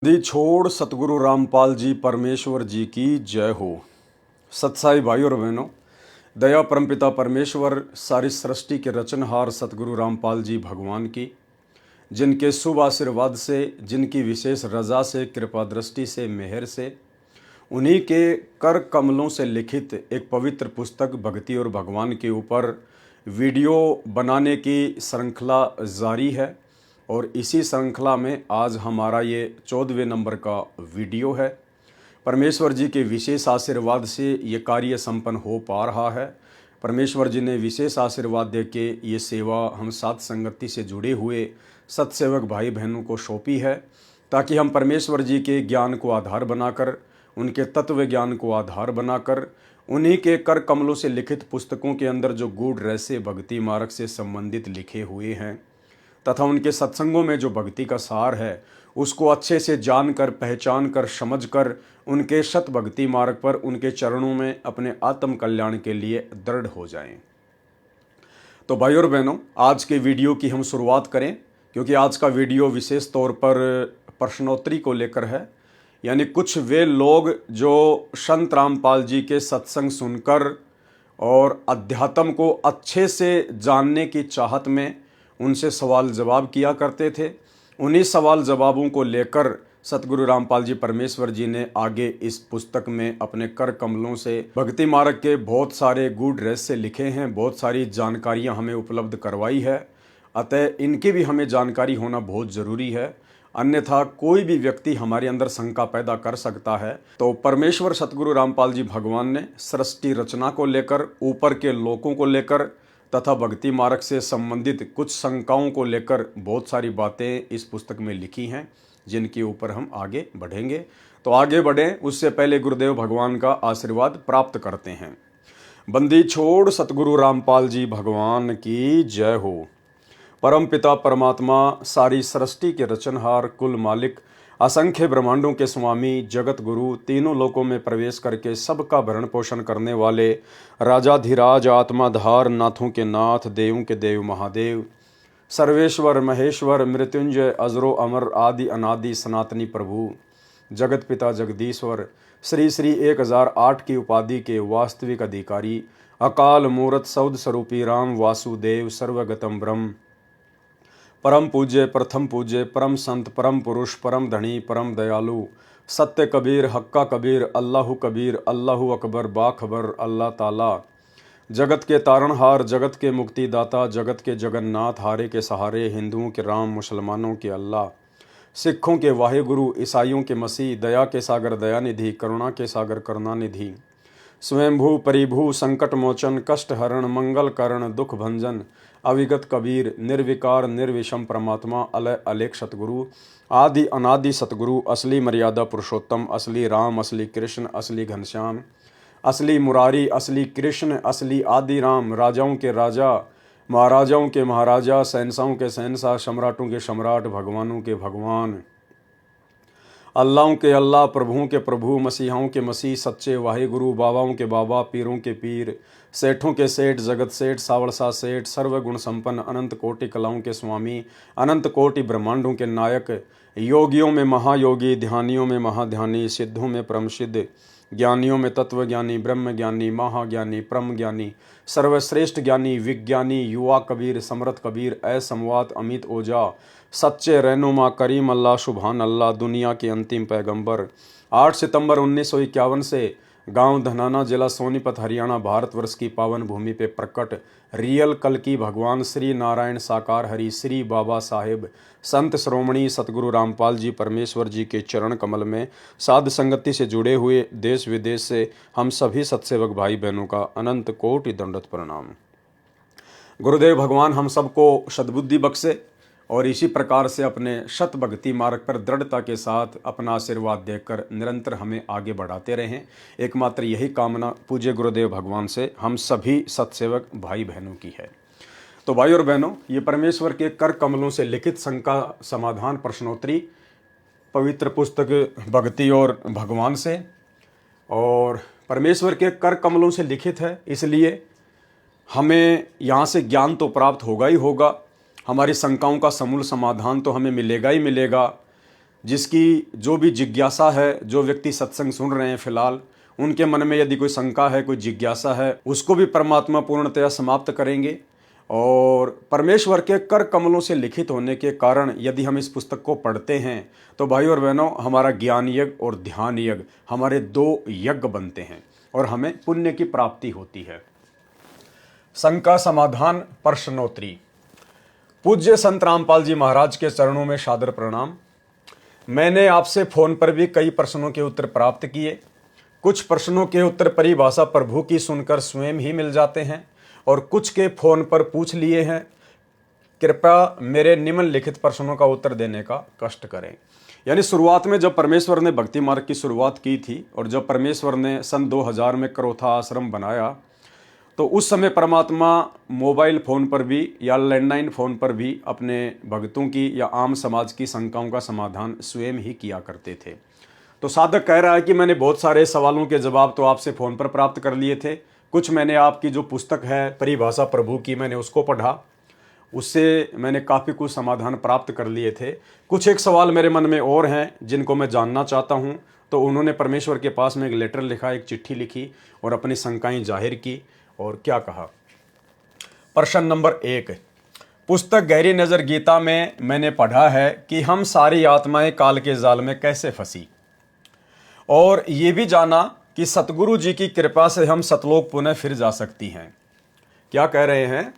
दी छोड़ सतगुरु रामपाल जी परमेश्वर जी की जय हो। सत्साई भाई और बहनों, दया परमपिता परमेश्वर सारी सृष्टि के रचनहार सतगुरु रामपाल जी भगवान की, जिनके शुभ आशीर्वाद से, जिनकी विशेष रजा से, कृपा दृष्टि से, मेहर से, उन्हीं के कर कमलों से लिखित एक पवित्र पुस्तक भक्ति और भगवान के ऊपर वीडियो बनाने की श्रृंखला जारी है। और इसी श्रृंखला में आज हमारा ये 14वें नंबर का वीडियो है। परमेश्वर जी के विशेष आशीर्वाद से ये कार्य संपन्न हो पा रहा है। परमेश्वर जी ने विशेष आशीर्वाद दे के ये सेवा हम साथ संगति से जुड़े हुए सत्सेवक भाई बहनों को सौंपी है, ताकि हम परमेश्वर जी के ज्ञान को आधार बनाकर, उनके तत्व ज्ञान को आधार बनाकर, उन्हीं के कर कमलों से लिखित पुस्तकों के अंदर जो गूढ़ रहस्य भक्ति मार्ग से संबंधित लिखे हुए हैं तथा उनके सत्संगों में जो भक्ति का सार है, उसको अच्छे से जानकर, पहचान कर, समझ कर, उनके सत भक्ति मार्ग पर, उनके चरणों में अपने आत्म कल्याण के लिए दृढ़ हो जाएं। तो भाई और बहनों, आज के वीडियो की हम शुरुआत करें, क्योंकि आज का वीडियो विशेष तौर पर प्रश्नोत्तरी को लेकर है। यानी कुछ वे लोग जो संत रामपाल जी के सत्संग सुनकर और अध्यात्म को अच्छे से जानने की चाहत में उनसे सवाल जवाब किया करते थे, उन्हीं सवाल जवाबों को लेकर सतगुरु रामपाल जी परमेश्वर जी ने आगे इस पुस्तक में अपने कर कमलों से भक्ति मार्ग के बहुत सारे गूढ़ रहस्य लिखे हैं, बहुत सारी जानकारियां हमें उपलब्ध करवाई है। अतः इनकी भी हमें जानकारी होना बहुत ज़रूरी है, अन्यथा कोई भी व्यक्ति हमारे अंदर शंका पैदा कर सकता है। तो परमेश्वर सतगुरु रामपाल जी भगवान ने सृष्टि रचना को लेकर, ऊपर के लोकों को लेकर तथा भक्ति मार्ग से संबंधित कुछ शंकाओं को लेकर बहुत सारी बातें इस पुस्तक में लिखी हैं, जिनके ऊपर हम आगे बढ़ेंगे। तो आगे बढ़ें उससे पहले गुरुदेव भगवान का आशीर्वाद प्राप्त करते हैं। बंदी छोड़ सतगुरु रामपाल जी भगवान की जय हो। परम पिता परमात्मा, सारी सृष्टि के रचनहार, कुल मालिक, असंख्य ब्रह्मांडों के स्वामी, जगत गुरु, तीनों लोकों में प्रवेश करके सबका भरण पोषण करने वाले राजाधिराज, आत्माधार, नाथों के नाथ, देवों के देव महादेव, सर्वेश्वर महेश्वर, मृत्युंजय, अजरो अमर, आदि अनादि सनातनी प्रभु, जगत पिता जगदीश्वर, श्री श्री 1008 की उपाधि के वास्तविक अधिकारी, अकाल मूरत सौद स्वरूपी राम वासुदेव, सर्वगतम ब्रह्म, परम पूज्य, प्रथम पूज्य, परम संत, परम पुरुष, परम धनी, परम दयालु, सत्य कबीर, हक्का कबीर, अल्लाहु कबीर, अल्लाहु अकबर, बाखबर, अल्लाह ताला, जगत के तारणहार, जगत के मुक्तिदाता, जगत के जगन्नाथ, हारे के सहारे, हिंदुओं के राम, मुसलमानों के अल्लाह, सिखों के वाहेगुरु, ईसाइयों के मसीह, दया के सागर दयानिधि, करुणा के सागर करुणानिधि, स्वयंभू परिभू, संकट मोचन, कष्ट हरण, मंगल करण, दुख भंजन, अविगत कबीर, निर्विकार निर्विषम परमात्मा, अलय अलेख सतगुरु, आदि अनादि सतगुरु, असली मर्यादा पुरुषोत्तम, असली राम, असली कृष्ण, असली घनश्याम, असली मुरारी, असली कृष्ण, असली आदि राम, राजाओं के राजा, महाराजाओं के महाराजा, शहंशाहों के शहंशाह, सम्राटों के सम्राट, भगवानों के भगवान, अल्लाहों के अल्लाह, प्रभुओं के प्रभु, मसीहाओं के मसीह, सच्चे वाहेगुरु, बाबाओं के बाबा, पीरों के पीर, सेठों के सेठ, जगत सेठ, सावड़सा सेठ, सर्वगुण संपन्न, अनंत कोटि कलाओं के स्वामी, अनंत कोटि ब्रह्मांडों के नायक, योगियों में महायोगी, ध्यानियों में महाध्यानी, सिद्धों में परम सिद्ध, ज्ञानियों में तत्वज्ञानी, ब्रह्म ज्ञानी, महाज्ञानी, परम ज्ञानी, सर्वश्रेष्ठ ज्ञानी, विज्ञानी, युवा कबीर, समर्थ कबीर, असमवात, अमित ओझा, सच्चे रहनुमा, करीम अल्लाह, सुभान अल्लाह, दुनिया के अंतिम पैगंबर, 8 सितंबर 1951 से गांव धनाना, जिला सोनीपत, हरियाणा, भारतवर्ष की पावन भूमि पे प्रकट रियल कल की भगवान श्री नारायण साकार हरि श्री बाबा साहेब संत श्रोमणी सतगुरु रामपाल जी परमेश्वर जी के चरण कमल में साध संगति से जुड़े हुए देश विदेश से हम सभी सत्सेवक भाई बहनों का अनंत कोटि दंडवत प्रणाम। गुरुदेव भगवान हम सबको सद्बुद्धि बख्शे और इसी प्रकार से अपने शत भक्ति मार्ग पर दृढ़ता के साथ अपना आशीर्वाद देकर निरंतर हमें आगे बढ़ाते रहें। एकमात्र यही कामना पूज्य गुरुदेव भगवान से हम सभी सत्सेवक भाई बहनों की है। तो भाई और बहनों, ये परमेश्वर के कर कमलों से लिखित शंका समाधान प्रश्नोत्तरी पवित्र पुस्तक भक्ति और भगवान से, और परमेश्वर के कर कमलों से लिखित है, इसलिए हमें यहाँ से ज्ञान तो प्राप्त होगा ही होगा, हमारी शंकाओं का समूल समाधान तो हमें मिलेगा ही मिलेगा, जिसकी जो भी जिज्ञासा है, जो व्यक्ति सत्संग सुन रहे हैं फिलहाल, उनके मन में यदि कोई शंका है, कोई जिज्ञासा है, उसको भी परमात्मा पूर्णतया समाप्त करेंगे। और परमेश्वर के कर कमलों से लिखित होने के कारण यदि हम इस पुस्तक को पढ़ते हैं तो भाई और बहनों, हमारा ज्ञान यज्ञ और ध्यान यज्ञ, हमारे 2 यज्ञ बनते हैं और हमें पुण्य की प्राप्ति होती है। शंका समाधान प्रश्नोत्तरी। पूज्य संत रामपाल जी महाराज के चरणों में सादर प्रणाम। मैंने आपसे फोन पर भी कई प्रश्नों के उत्तर प्राप्त किए। कुछ प्रश्नों के उत्तर परिभाषा प्रभु की सुनकर स्वयं ही मिल जाते हैं और कुछ के फोन पर पूछ लिए हैं। कृपया मेरे निम्नलिखित प्रश्नों का उत्तर देने का कष्ट करें। यानी शुरुआत में जब परमेश्वर ने भक्ति मार्ग की शुरुआत की थी और जब परमेश्वर ने सन 2000 में करोथा आश्रम बनाया, तो उस समय परमात्मा मोबाइल फ़ोन पर भी या लैंडलाइन फ़ोन पर भी अपने भक्तों की या आम समाज की शंकाओं का समाधान स्वयं ही किया करते थे। तो साधक कह रहा है कि मैंने बहुत सारे सवालों के जवाब तो आपसे फ़ोन पर प्राप्त कर लिए थे। कुछ मैंने आपकी जो पुस्तक है परिभाषा प्रभु की, मैंने उसको पढ़ा, उससे मैंने काफ़ी कुछ समाधान प्राप्त कर लिए थे। कुछ एक सवाल मेरे मन में और हैं जिनको मैं जानना चाहता हूं। तो उन्होंने परमेश्वर के पास में एक लेटर लिखा, एक चिट्ठी लिखी और अपनी शंकाएं जाहिर की। और क्या कहा? प्रश्न नंबर 1, पुस्तक गहरी नज़र गीता में मैंने पढ़ा है कि हम सारी आत्माएं काल के जाल में कैसे फंसी, और ये भी जाना कि सतगुरु जी की कृपा से हम सतलोक पुनः फिर जा सकती हैं। क्या कह रहे हैं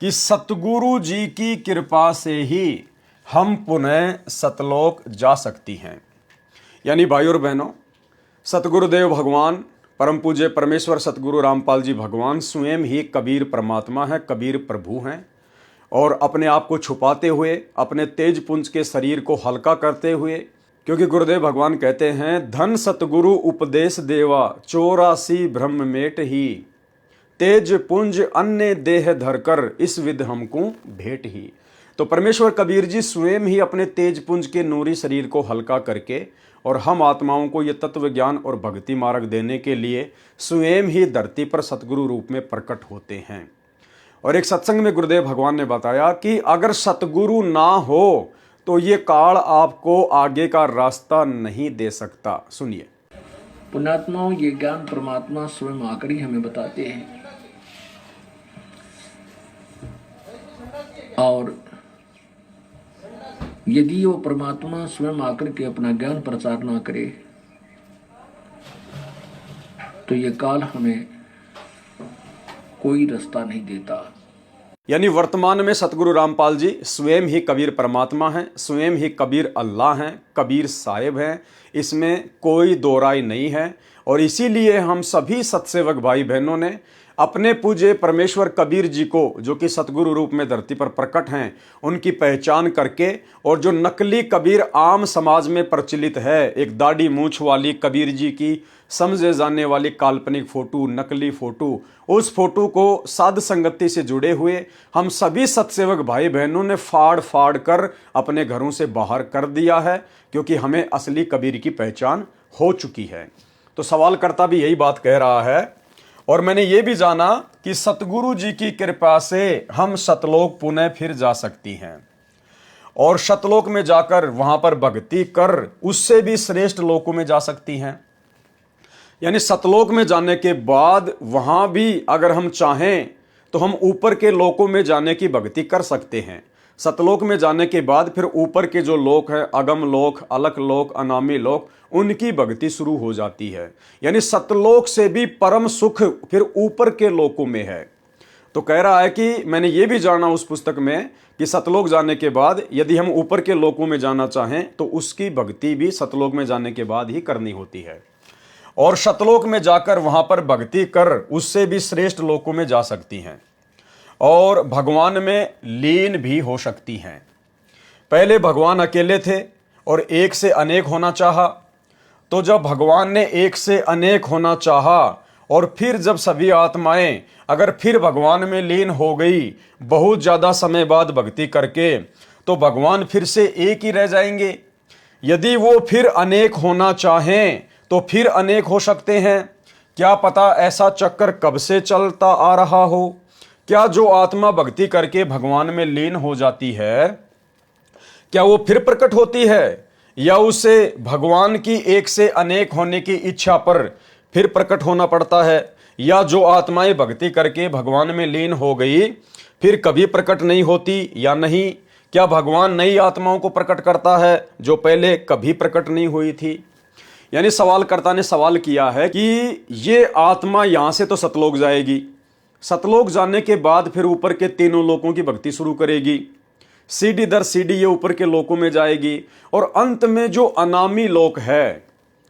कि सतगुरु जी की कृपा से ही हम पुनः सतलोक जा सकती हैं। यानी भाई और बहनों, सतगुरुदेव भगवान परम पूज्य परमेश्वर सतगुरु रामपाल जी भगवान स्वयं ही कबीर परमात्मा है, कबीर प्रभु हैं। और अपने आप को छुपाते हुए, अपने तेज पुंज के शरीर को हल्का करते हुए, क्योंकि गुरुदेव भगवान कहते हैं, धन सतगुरु उपदेश देवा 84 ब्रह्म मेट ही, तेज पुंज अन्य देह धरकर इस विध हमको भेंट ही। तो परमेश्वर कबीर जी स्वयं ही अपने तेज पुंज के नूरी शरीर को हल्का करके और हम आत्माओं को ये तत्व ज्ञान और भक्ति मार्ग देने के लिए स्वयं ही धरती पर सतगुरु रूप में प्रकट होते हैं। और एक सत्संग में गुरुदेव भगवान ने बताया कि अगर सतगुरु ना हो तो ये काल आपको आगे का रास्ता नहीं दे सकता। सुनिए। पुण्यात्माओं, ये ज्ञान परमात्मा स्वयं आकर ही हमें बताते हैं। और यदि वो परमात्मा स्वयं आकर के अपना ज्ञान प्रचार ना करे तो ये काल हमें कोई रास्ता नहीं देता। यानी वर्तमान में सतगुरु रामपाल जी स्वयं ही कबीर परमात्मा हैं, स्वयं ही कबीर अल्लाह हैं, कबीर साहिब हैं, इसमें कोई दो राय नहीं है। और इसीलिए हम सभी सत्सेवक भाई बहनों ने अपने पूज्य परमेश्वर कबीर जी को, जो कि सतगुरु रूप में धरती पर प्रकट हैं, उनकी पहचान करके, और जो नकली कबीर आम समाज में प्रचलित है, एक दाढ़ी मूंछ वाली कबीर जी की समझे जाने वाली काल्पनिक फोटो, नकली फोटो, उस फोटो को साध संगति से जुड़े हुए हम सभी सत्सेवक भाई बहनों ने फाड़ फाड़ कर अपने घरों से बाहर कर दिया है, क्योंकि हमें असली कबीर की पहचान हो चुकी है। तो सवालकर्ता भी यही बात कह रहा है। और मैंने ये भी जाना कि सतगुरु जी की कृपा से हम सतलोक पुनः फिर जा सकती हैं, और सतलोक में जाकर वहां पर भक्ति कर उससे भी श्रेष्ठ लोकों में जा सकती हैं। यानी सतलोक में जाने के बाद वहां भी अगर हम चाहें तो हम ऊपर के लोकों में जाने की भक्ति कर सकते हैं। सतलोक में जाने के बाद फिर ऊपर के जो लोक है, अगम लोक, अलक लोक, अनामी लोक, उनकी भक्ति शुरू हो जाती है। यानी सतलोक से भी परम सुख फिर ऊपर के लोकों में है। तो कह रहा है कि मैंने ये भी जाना उस पुस्तक में कि सतलोक जाने के बाद यदि हम ऊपर के लोकों में जाना चाहें तो उसकी भक्ति भी सतलोक में जाने के बाद ही करनी होती है, और सतलोक में जाकर वहां पर भक्ति कर उससे भी श्रेष्ठ लोकों में जा सकती हैं और भगवान में लीन भी हो सकती हैं। पहले भगवान अकेले थे और एक से अनेक होना चाहा, तो जब भगवान ने एक से अनेक होना चाहा और फिर जब सभी आत्माएं अगर फिर भगवान में लीन हो गई बहुत ज़्यादा समय बाद भक्ति करके, तो भगवान फिर से एक ही रह जाएंगे। यदि वो फिर अनेक होना चाहें तो फिर अनेक हो सकते हैं। क्या पता ऐसा चक्कर कब से चलता आ रहा हो। क्या जो आत्मा भक्ति करके भगवान में लीन हो जाती है, क्या वो फिर प्रकट होती है, या उसे भगवान की एक से अनेक होने की इच्छा पर फिर प्रकट होना पड़ता है, या जो आत्माएं भक्ति करके भगवान में लीन हो गई फिर कभी प्रकट नहीं होती या नहीं? क्या भगवान नई आत्माओं को प्रकट करता है जो पहले कभी प्रकट नहीं हुई थी? यानी सवालकर्ता ने सवाल किया है कि ये आत्मा यहां से तो सतलोक जाएगी, सतलोक जाने के बाद फिर ऊपर के तीनों लोकों की भक्ति शुरू करेगी, सीढ़ी दर सीढ़ी ये ऊपर के लोकों में जाएगी, और अंत में जो अनामी लोक है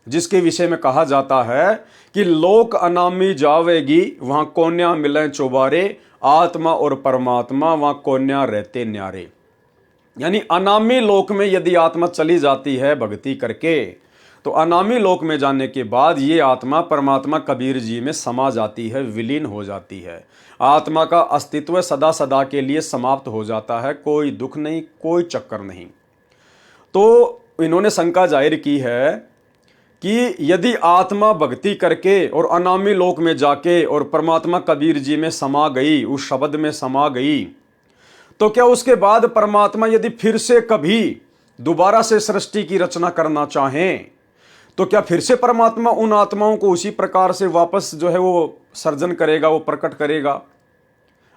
जिसके विषय में कहा जाता है कि लोक अनामी जावेगी, वहां कोन्या मिले चौबारे, आत्मा और परमात्मा वहां कोन्या रहते न्यारे। यानी अनामी लोक में यदि आत्मा चली जाती है भक्ति करके, तो अनामी लोक में जाने के बाद ये आत्मा परमात्मा कबीर जी में समा जाती है, विलीन हो जाती है। आत्मा का अस्तित्व सदा सदा के लिए समाप्त हो जाता है, कोई दुख नहीं, कोई चक्कर नहीं। तो इन्होंने शंका जाहिर की है कि यदि आत्मा भक्ति करके और अनामी लोक में जाके और परमात्मा कबीर जी में समा गई, उस शब्द में समा गई, तो क्या उसके बाद परमात्मा यदि फिर से कभी दोबारा से सृष्टि की रचना करना चाहें, तो क्या फिर से परमात्मा उन आत्माओं को उसी प्रकार से वापस जो है वो सर्जन करेगा, वो प्रकट करेगा?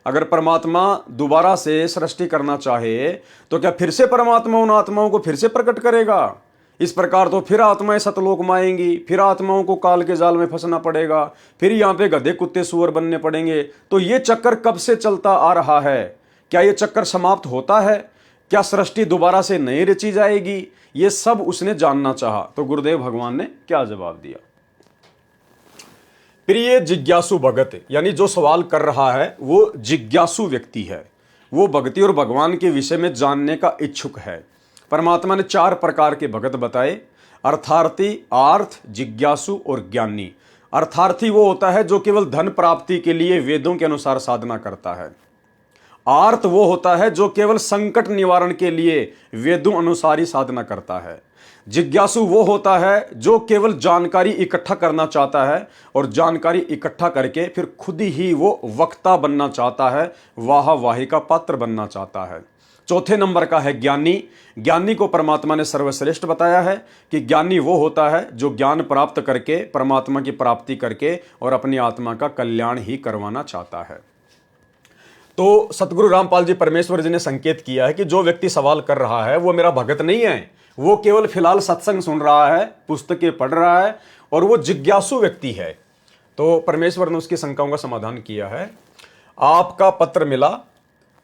अगर परमात्मा दोबारा से सृष्टि करना चाहे तो क्या फिर से परमात्मा उन आत्माओं को फिर से प्रकट करेगा? इस प्रकार तो फिर आत्माएं सतलोक में आएंगी, फिर आत्माओं को काल के जाल में फंसना पड़ेगा, फिर यहाँ पे गधे कुत्ते सुअर बनने पड़ेंगे। तो ये चक्कर कब से चलता आ रहा है? क्या ये चक्कर समाप्त होता है? क्या सृष्टि दोबारा से नहीं रची जाएगी? ये सब उसने जानना चाहा। तो गुरुदेव भगवान ने क्या जवाब दिया? फिर ये जिज्ञासु भगत, यानी जो सवाल कर रहा है वो जिज्ञासु व्यक्ति है, वो भक्ति और भगवान के विषय में जानने का इच्छुक है। परमात्मा ने 4 प्रकार के भगत बताए: अर्थार्थी, आर्थ, जिज्ञासु और ज्ञानी। अर्थार्थी वो होता है जो केवल धन प्राप्ति के लिए वेदों के अनुसार साधना करता है। आर्थ वो होता है जो केवल संकट निवारण के लिए वेदों अनुसार ही साधना करता है। जिज्ञासु वो होता है जो केवल जानकारी इकट्ठा करना चाहता है और जानकारी इकट्ठा करके फिर खुद ही वो वक्ता बनना चाहता है, वाहवाही का पात्र बनना चाहता है। चौथे नंबर का है ज्ञानी। ज्ञानी को परमात्मा ने सर्वश्रेष्ठ बताया है कि ज्ञानी वो होता है जो ज्ञान प्राप्त करके परमात्मा की प्राप्ति करके और अपनी आत्मा का कल्याण ही करवाना चाहता है। तो सतगुरु रामपाल जी परमेश्वर जी ने संकेत किया है कि जो व्यक्ति सवाल कर रहा है वो मेरा भगत नहीं है, वो केवल फिलहाल सत्संग सुन रहा है, पुस्तकें पढ़ रहा है और वो जिज्ञासु व्यक्ति है। तो परमेश्वर ने उसकी शंकाओं का समाधान किया है। आपका पत्र मिला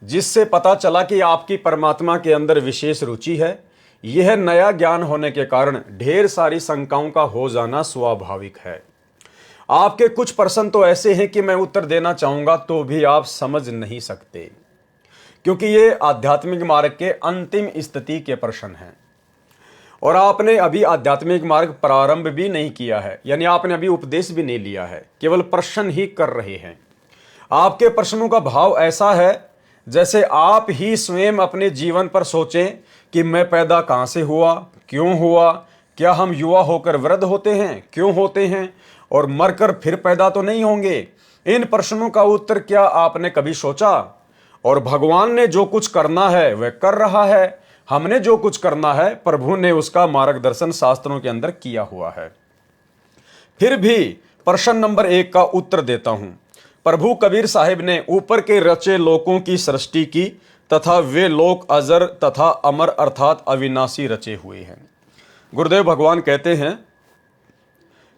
जिससे पता चला कि आपकी परमात्मा के अंदर विशेष रुचि है। यह नया ज्ञान होने के कारण ढेर सारी शंकाओं का हो जाना स्वाभाविक है। आपके कुछ प्रश्न तो ऐसे हैं कि मैं उत्तर देना चाहूंगा तो भी आप समझ नहीं सकते, क्योंकि ये आध्यात्मिक मार्ग के अंतिम स्थिति के प्रश्न हैं और आपने अभी आध्यात्मिक मार्ग प्रारंभ भी नहीं किया है, यानी आपने अभी उपदेश भी नहीं लिया है, केवल प्रश्न ही कर रहे हैं। आपके प्रश्नों का भाव ऐसा है जैसे आप ही स्वयं अपने जीवन पर सोचें कि मैं पैदा कहां से हुआ, क्यों हुआ, क्या हम युवा होकर वृद्ध होते हैं, क्यों होते हैं, और मरकर फिर पैदा तो नहीं होंगे। इन प्रश्नों का उत्तर क्या आपने कभी सोचा? और भगवान ने जो कुछ करना है वह कर रहा है, हमने जो कुछ करना है प्रभु ने उसका मार्गदर्शन शास्त्रों के अंदर किया हुआ है। फिर भी प्रश्न नंबर 1 का उत्तर देता हूं। प्रभु कबीर साहिब ने ऊपर के रचे लोकों की सृष्टि की तथा वे लोक अजर तथा अमर अर्थात अविनाशी रचे हुए हैं। गुरुदेव भगवान कहते हैं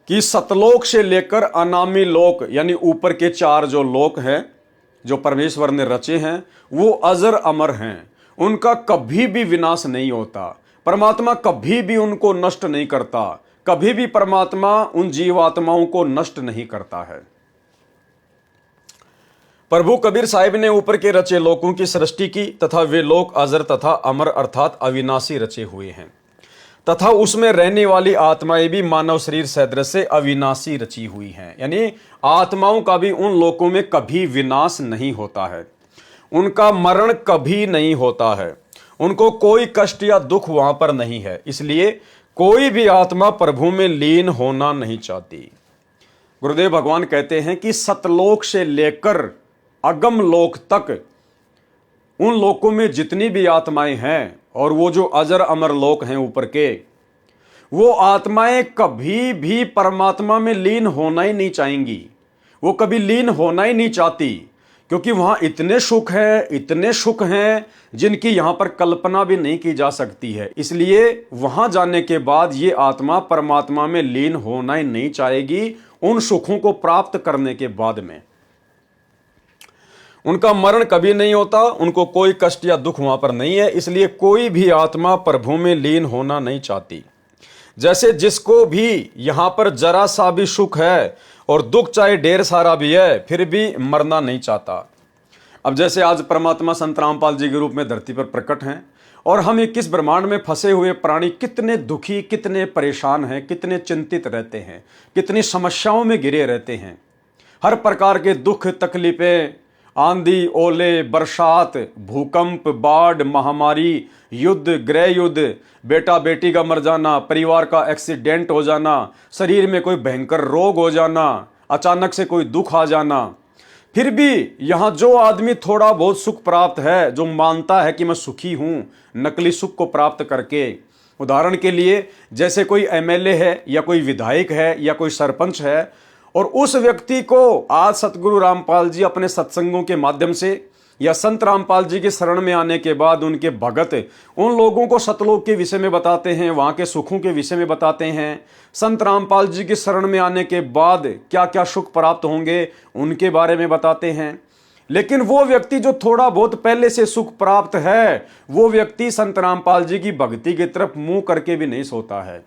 कि सतलोक से लेकर अनामी लोक, यानी ऊपर के 4 जो लोक हैं जो परमेश्वर ने रचे हैं वो अजर अमर हैं, उनका कभी भी विनाश नहीं होता। परमात्मा कभी भी उनको नष्ट नहीं करता, कभी भी परमात्मा उन जीवात्माओं को नष्ट नहीं करता है। प्रभु कबीर साहिब ने ऊपर के रचे लोकों की सृष्टि की तथा वे लोक अजर तथा अमर अर्थात अविनाशी रचे हुए हैं तथा उसमें रहने वाली आत्माएं भी मानव शरीर सदृश से अविनाशी रची हुई हैं, यानी आत्माओं का भी उन लोकों में कभी विनाश नहीं होता है, उनका मरण कभी नहीं होता है, उनको कोई कष्ट या दुख वहां पर नहीं है। इसलिए कोई भी आत्मा प्रभु में लीन होना नहीं चाहती। गुरुदेव भगवान कहते हैं कि सतलोक से लेकर अगम लोक तक उन लोकों में जितनी भी आत्माएं हैं और वो जो अजर अमर लोक हैं ऊपर के, वो आत्माएं कभी भी परमात्मा में लीन होना ही नहीं चाहेंगी, वो कभी लीन होना ही नहीं चाहती, क्योंकि वहां इतने सुख हैं जिनकी यहां पर कल्पना भी नहीं की जा सकती है। इसलिए वहां जाने के बाद ये आत्मा परमात्मा में लीन होना ही नहीं चाहेगी उन सुखों को प्राप्त करने के बाद में। उनका मरण कभी नहीं होता, उनको कोई कष्ट या दुख वहां पर नहीं है, इसलिए कोई भी आत्मा प्रभु में लीन होना नहीं चाहती। जैसे जिसको भी यहां पर जरा सा भी सुख है और दुख चाहे ढेर सारा भी है, फिर भी मरना नहीं चाहता। अब जैसे आज परमात्मा संत रामपाल जी के रूप में धरती पर प्रकट हैं और हम 21 ब्रह्मांड में फंसे हुए प्राणी कितने दुखी, कितने परेशान हैं, कितने चिंतित रहते हैं, कितनी समस्याओं में घिरे रहते हैं। हर प्रकार के दुख, तकलीफें, आंधी, ओले, बरसात, भूकंप, बाढ़, महामारी, युद्ध, गृह युद्ध, बेटा बेटी का मर जाना, परिवार का एक्सीडेंट हो जाना, शरीर में कोई भयंकर रोग हो जाना, अचानक से कोई दुख आ जाना। फिर भी यहां जो आदमी थोड़ा बहुत सुख प्राप्त है, जो मानता है कि मैं सुखी हूं नकली सुख को प्राप्त करके, उदाहरण के लिए जैसे कोई एमएलए है या कोई विधायक है या कोई सरपंच है, और उस व्यक्ति को आज सतगुरु रामपाल जी अपने सत्संगों के माध्यम से या संत रामपाल जी के शरण में आने के बाद उनके भगत उन लोगों को सतलोक के विषय में बताते हैं, वहां के सुखों के विषय में बताते हैं। संत रामपाल जी की शरण में आने के बाद क्या क्या सुख प्राप्त होंगे उनके बारे में बताते हैं। लेकिन वो व्यक्ति जो थोड़ा बहुत पहले से सुख प्राप्त है, वो व्यक्ति संत रामपाल जी की भक्ति की तरफ मुंह करके भी नहीं सोता है,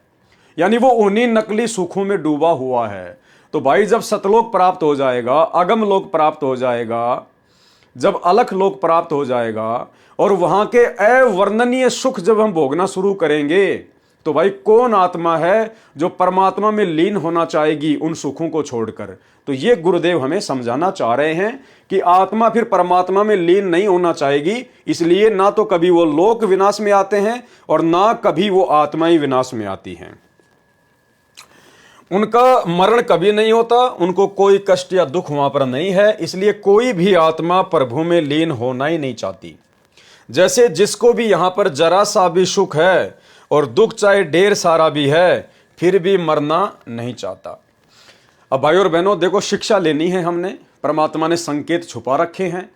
यानी वो उन्हीं नकली सुखों में डूबा हुआ है। तो भाई जब सतलोक प्राप्त हो जाएगा, अगम लोक प्राप्त हो जाएगा, जब अलख लोक प्राप्त हो जाएगा और वहां के अवर्णनीय सुख जब हम भोगना शुरू करेंगे, तो भाई कौन आत्मा है जो परमात्मा में लीन होना चाहेगी उन सुखों को छोड़कर। तो ये गुरुदेव हमें समझाना चाह रहे हैं कि आत्मा फिर परमात्मा में लीन नहीं होना चाहेगी, इसलिए ना तो कभी वो लोक विनाश में आते हैं और ना कभी वो आत्मा ही विनाश में आती हैं। उनका मरण कभी नहीं होता, उनको कोई कष्ट या दुख वहां पर नहीं है, इसलिए कोई भी आत्मा प्रभु में लीन होना ही नहीं चाहती। जैसे जिसको भी यहां पर जरा सा भी सुख है और दुख चाहे ढेर सारा भी है, फिर भी मरना नहीं चाहता। अब भाई और बहनों देखो, शिक्षा लेनी है हमने, परमात्मा ने संकेत छुपा रखे हैं।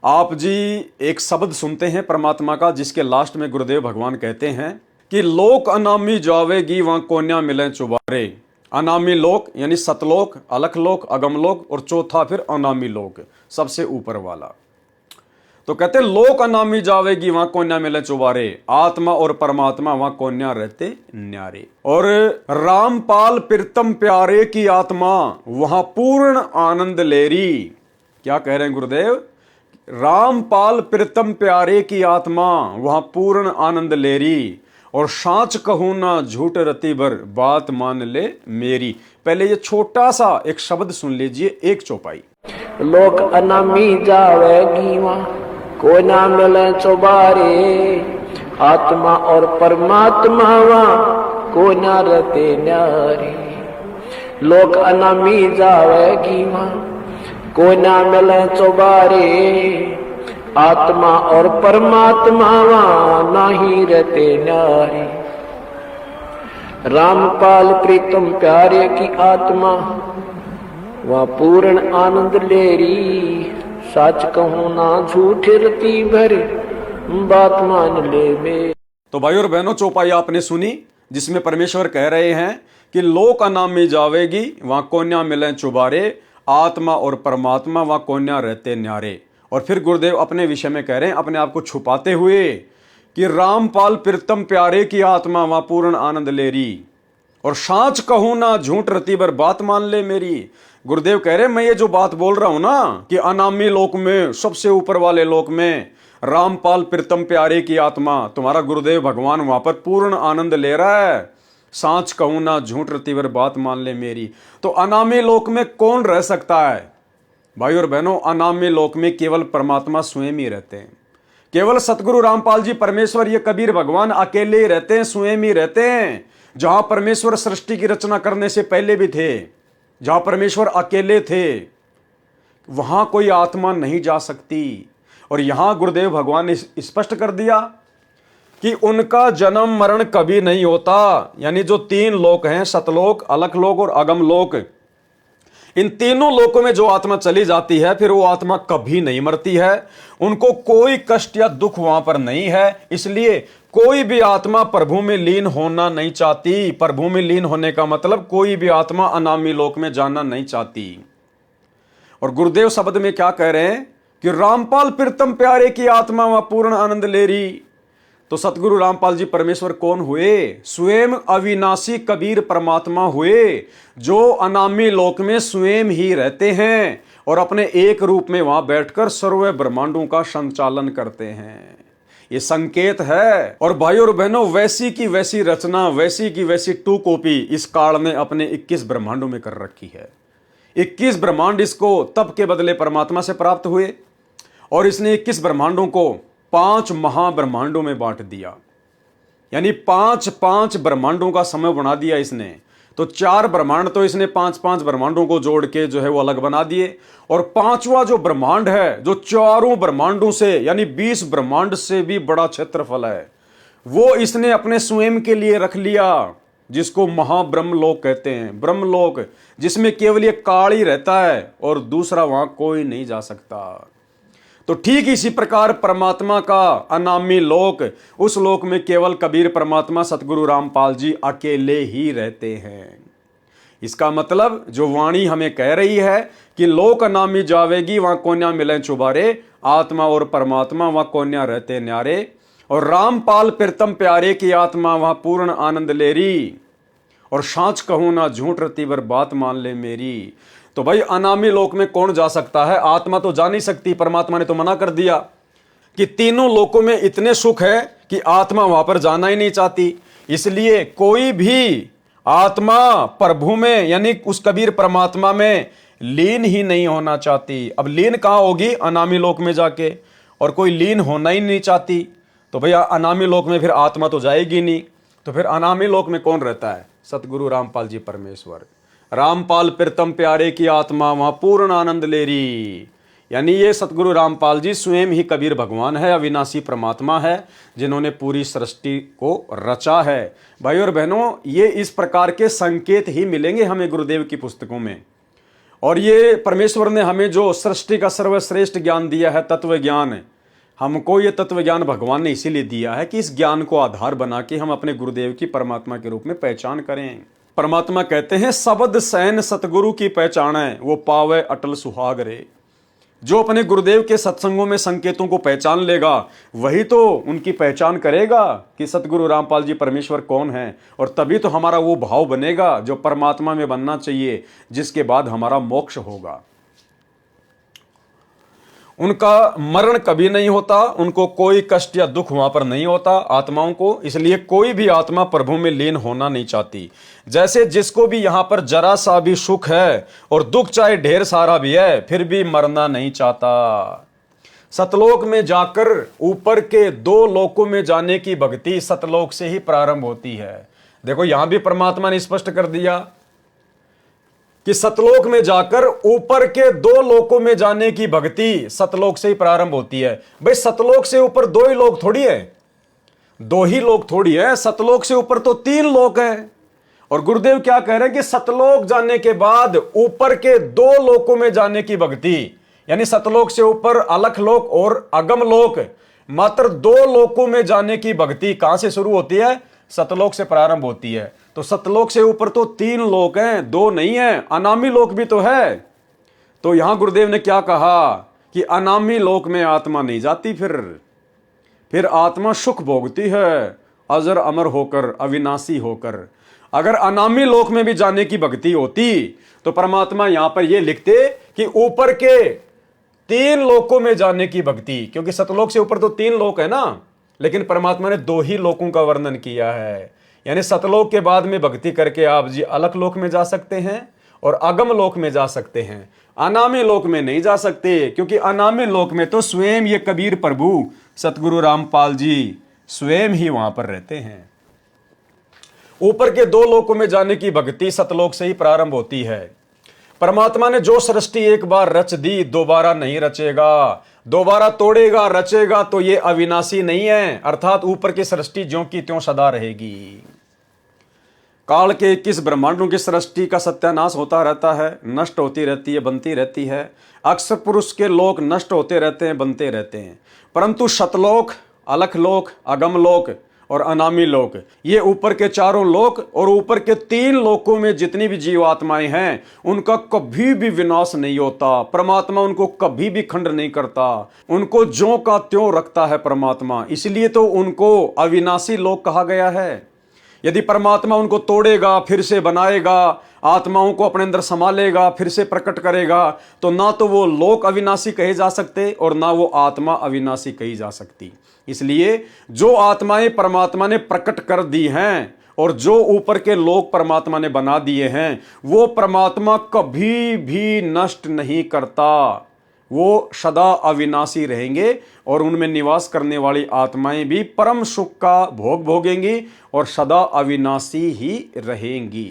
आप जी एक शब्द सुनते हैं परमात्मा का, जिसके लास्ट में गुरुदेव भगवान कहते हैं कि लोक अनामी जावेगी वहां कोन्या मिले चुबारे। अनामी लोक यानी सतलोक, अलख लोक, अगम लोक, और चौथा फिर अनामी लोक, सबसे ऊपर वाला। तो कहते लोक अनामी जावेगी वहां कोन्या मिले चुबारे, आत्मा और परमात्मा वहां कोन्या रहते न्यारे। और रामपाल प्रीतम प्यारे की आत्मा वहां पूर्ण आनंद लेरी। क्या कह रहे हैं गुरुदेव? रामपाल प्रीतम प्यारे की आत्मा वहां पूर्ण आनंद लेरी, और साच कहूं ना झूठ रति भर बात मान ले मेरी। पहले ये छोटा सा एक शब्द सुन लीजिए, एक चौपाई। लोक अनामी जावेगी वहां को ना मिले चौबारे, आत्मा और परमात्मा वहां को ना रहते न्यारे। लोक अनामी जावेगी वहां को ना मिले चौबारे, आत्मा और परमात्मा वहां नहीं रहते न्यारे। रामपाल प्रीतम प्यारे की आत्मा वहां पूर्ण आनंद लेरी, सच कहूं ना झूठ रति भर बात मान ले मेरी। तो भाई और बहनों, चौपाई आपने सुनी, जिसमें परमेश्वर कह रहे हैं कि लोक अनामी जावेगी वहां कोन्या मिले चुबारे, आत्मा और परमात्मा वहां कोन्या रहते न्यारे। और फिर गुरुदेव अपने विषय में कह रहे हैं, अपने आप को छुपाते हुए, कि रामपाल प्रीतम प्यारे की आत्मा वहां पूर्ण आनंद लेरी, और साच कहूं ना झूठ रति भर बात मान ले मेरी। गुरुदेव कह रहे हैं मैं ये जो बात बोल रहा हूं ना, कि अनामी लोक में, सबसे ऊपर वाले लोक में रामपाल प्रीतम प्यारे की आत्मा, तुम्हारा गुरुदेव भगवान वहां पर पूर्ण आनंद ले रहा है। साच कहूं ना झूठ रति भर बात मान ले मेरी। तो अनामी लोक में कौन रह सकता है? भाई और बहनों, अनामी लोक में केवल परमात्मा स्वयं ही रहते हैं। केवल सतगुरु रामपाल जी परमेश्वर, ये कबीर भगवान अकेले ही रहते हैं, स्वयं ही रहते हैं। जहां परमेश्वर सृष्टि की रचना करने से पहले भी थे, जहां परमेश्वर अकेले थे, वहां कोई आत्मा नहीं जा सकती। और यहां गुरुदेव भगवान ने स्पष्ट कर दिया कि उनका जन्म मरण कभी नहीं होता। यानी जो तीन लोक हैं, सतलोक, अलखलोक और अगमलोक, इन तीनों लोकों में जो आत्मा चली जाती है फिर वो आत्मा कभी नहीं मरती है। उनको कोई कष्ट या दुख वहां पर नहीं है। इसलिए कोई भी आत्मा प्रभु में लीन होना नहीं चाहती। प्रभु में लीन होने का मतलब कोई भी आत्मा अनामी लोक में जाना नहीं चाहती। और गुरुदेव शब्द में क्या कह रहे हैं कि रामपाल प्रीतम प्यारे की आत्मा वह पूर्ण आनंद ले रही। तो सतगुरु रामपाल जी परमेश्वर कौन हुए? स्वयं अविनाशी कबीर परमात्मा हुए, जो अनामी लोक में स्वयं ही रहते हैं और अपने एक रूप में वहां बैठकर सर्व ब्रह्मांडों का संचालन करते हैं। ये संकेत है। और भाइयों और बहनों, वैसी की वैसी रचना, वैसी की वैसी टू कॉपी इस काल ने अपने 21 ब्रह्मांडों में कर रखी है। 21 ब्रह्मांड इसको तप के बदले परमात्मा से प्राप्त हुए और इसने 21 ब्रह्मांडों को 5 महाब्रह्मांडों में बांट दिया। यानी 5 ब्रह्मांडों का समय बना दिया इसने। तो 4 ब्रह्मांड तो इसने 5 ब्रह्मांडों को जोड़ के जो है वो अलग बना दिए। और 5वां जो ब्रह्मांड है, जो चारों ब्रह्मांडों से यानी 20 ब्रह्मांड से भी बड़ा क्षेत्रफल है, वो इसने अपने स्वयं के लिए रख लिया, जिसको महाब्रह्मलोक कहते हैं। ब्रह्मलोक जिसमें केवल ये काल ही रहता है और दूसरा वहां कोई नहीं जा सकता। तो ठीक इसी प्रकार परमात्मा का अनामी लोक, उस लोक में केवल कबीर परमात्मा सतगुरु रामपाल जी अकेले ही रहते हैं। इसका मतलब जो वाणी हमें कह रही है कि लोक अनामी जावेगी वहां कोन्या मिले चुबारे, आत्मा और परमात्मा वहां कोन्या रहते न्यारे, और रामपाल प्रीतम प्यारे की आत्मा वहां पूर्ण आनंद ले रही, और सांच कहूं ना झूठ रती वर बात मान ले मेरी। तो भाई अनामी लोक में कौन जा सकता है? आत्मा तो जा नहीं सकती। परमात्मा ने तो मना कर दिया कि तीनों लोकों में इतने सुख है कि आत्मा वहां पर जाना ही नहीं चाहती। इसलिए कोई भी आत्मा प्रभु में यानी उस कबीर परमात्मा में लीन ही नहीं होना चाहती। अब लीन कहां होगी? अनामी लोक में जाके। और कोई लीन होना ही नहीं चाहती तो भैया अनामी लोक में फिर आत्मा तो जाएगी नहीं। तो फिर अनामी लोक में कौन रहता है? सतगुरु रामपाल जी परमेश्वर। रामपाल प्रीतम प्यारे की आत्मा वहां पूर्ण आनंद ले रही। यानी ये सतगुरु रामपाल जी स्वयं ही कबीर भगवान है, अविनाशी परमात्मा है, जिन्होंने पूरी सृष्टि को रचा है। भाई और बहनों, ये इस प्रकार के संकेत ही मिलेंगे हमें गुरुदेव की पुस्तकों में। और ये परमेश्वर ने हमें जो सृष्टि का सर्वश्रेष्ठ ज्ञान दिया है, तत्व ज्ञान, हमको ये तत्व ज्ञान भगवान ने इसीलिए दिया है कि इस ज्ञान को आधार बना के हम अपने गुरुदेव की परमात्मा के रूप में पहचान करें। परमात्मा कहते हैं शब्द सैन सतगुरु की पहचान है, वो पावे अटल सुहाग रे। जो अपने गुरुदेव के सत्संगों में संकेतों को पहचान लेगा वही तो उनकी पहचान करेगा कि सतगुरु रामपाल जी परमेश्वर कौन है। और तभी तो हमारा वो भाव बनेगा जो परमात्मा में बनना चाहिए, जिसके बाद हमारा मोक्ष होगा। उनका मरण कभी नहीं होता, उनको कोई कष्ट या दुख वहां पर नहीं होता आत्माओं को। इसलिए कोई भी आत्मा प्रभु में लीन होना नहीं चाहती। जैसे जिसको भी यहां पर जरा सा भी सुख है और दुख चाहे ढेर सारा भी है, फिर भी मरना नहीं चाहता। सतलोक में जाकर ऊपर के 2 लोकों में जाने की भक्ति सतलोक से ही प्रारंभ होती है। देखो यहां भी परमात्मा ने स्पष्ट कर दिया कि सतलोक में जाकर ऊपर के 2 लोकों में जाने की भक्ति सतलोक से ही प्रारंभ होती है। भाई सतलोक से ऊपर 2 ही लोग थोड़ी है, 2 ही लोग थोड़ी है, सतलोक से ऊपर तो 3 लोक हैं। और गुरुदेव क्या कह रहे हैं कि सतलोक जाने के बाद ऊपर के 2 लोकों में जाने की भक्ति, यानी सतलोक से ऊपर अलखलोक और अगमलोक, मात्र 2 लोकों में जाने की भक्ति कहां से शुरू होती है? सतलोक से प्रारंभ होती है। तो सतलोक से ऊपर तो 3 लोक हैं, 2 नहीं है, अनामी लोक भी तो है। तो यहां गुरुदेव ने क्या कहा कि अनामी लोक में आत्मा नहीं जाती, फिर आत्मा सुख भोगती है अजर अमर होकर, अविनाशी होकर। अगर अनामी लोक में भी जाने की भक्ति होती तो परमात्मा यहां पर यह लिखते कि ऊपर के 3 लोकों में जाने की भक्ति, क्योंकि सतलोक से ऊपर तो 3 लोक है ना, लेकिन परमात्मा ने 2 ही लोकों का वर्णन किया है। यानी सतलोक के बाद में भक्ति करके आप जी अलख लोक में जा सकते हैं और अगम लोक में जा सकते हैं, अनामी लोक में नहीं जा सकते, क्योंकि अनामी लोक में तो स्वयं ये कबीर प्रभु सतगुरु रामपाल जी स्वयं ही वहां पर रहते हैं। ऊपर के 2 लोकों में जाने की भक्ति सतलोक से ही प्रारंभ होती है। परमात्मा ने जो सृष्टि एक बार रच दी दोबारा नहीं रचेगा, दोबारा तोड़ेगा रचेगा तो ये अविनाशी नहीं है, अर्थात ऊपर की सृष्टि ज्यों की त्यों सदा रहेगी। काल के 21 ब्रह्मांडों की सृष्टि का सत्यानाश होता रहता है, नष्ट होती रहती है, बनती रहती है। अक्सर पुरुष के लोक नष्ट होते रहते हैं, बनते रहते हैं, परंतु शतलोक, अलख लोक, अगम लोक और अनामी लोक, ये ऊपर के चारों लोक और ऊपर के 3 लोकों में जितनी भी जीवात्माएं हैं उनका कभी भी विनाश नहीं होता। परमात्मा उनको कभी भी खंड नहीं करता, उनको ज्यों का त्यों रखता है परमात्मा। इसलिए तो उनको अविनाशी लोक कहा गया है। यदि परमात्मा उनको तोड़ेगा, फिर से बनाएगा, आत्माओं को अपने अंदर संभालेगा, फिर से प्रकट करेगा, तो ना तो वो लोक अविनाशी कहे जा सकते और ना वो आत्मा अविनाशी कही जा सकती। इसलिए जो आत्माएं परमात्मा ने प्रकट कर दी हैं और जो ऊपर के लोक परमात्मा ने बना दिए हैं, वो परमात्मा कभी भी नष्ट नहीं करता, वो सदा अविनाशी रहेंगे और उनमें निवास करने वाली आत्माएं भी परम सुख का भोग भोगेंगी और सदा अविनाशी ही रहेंगी।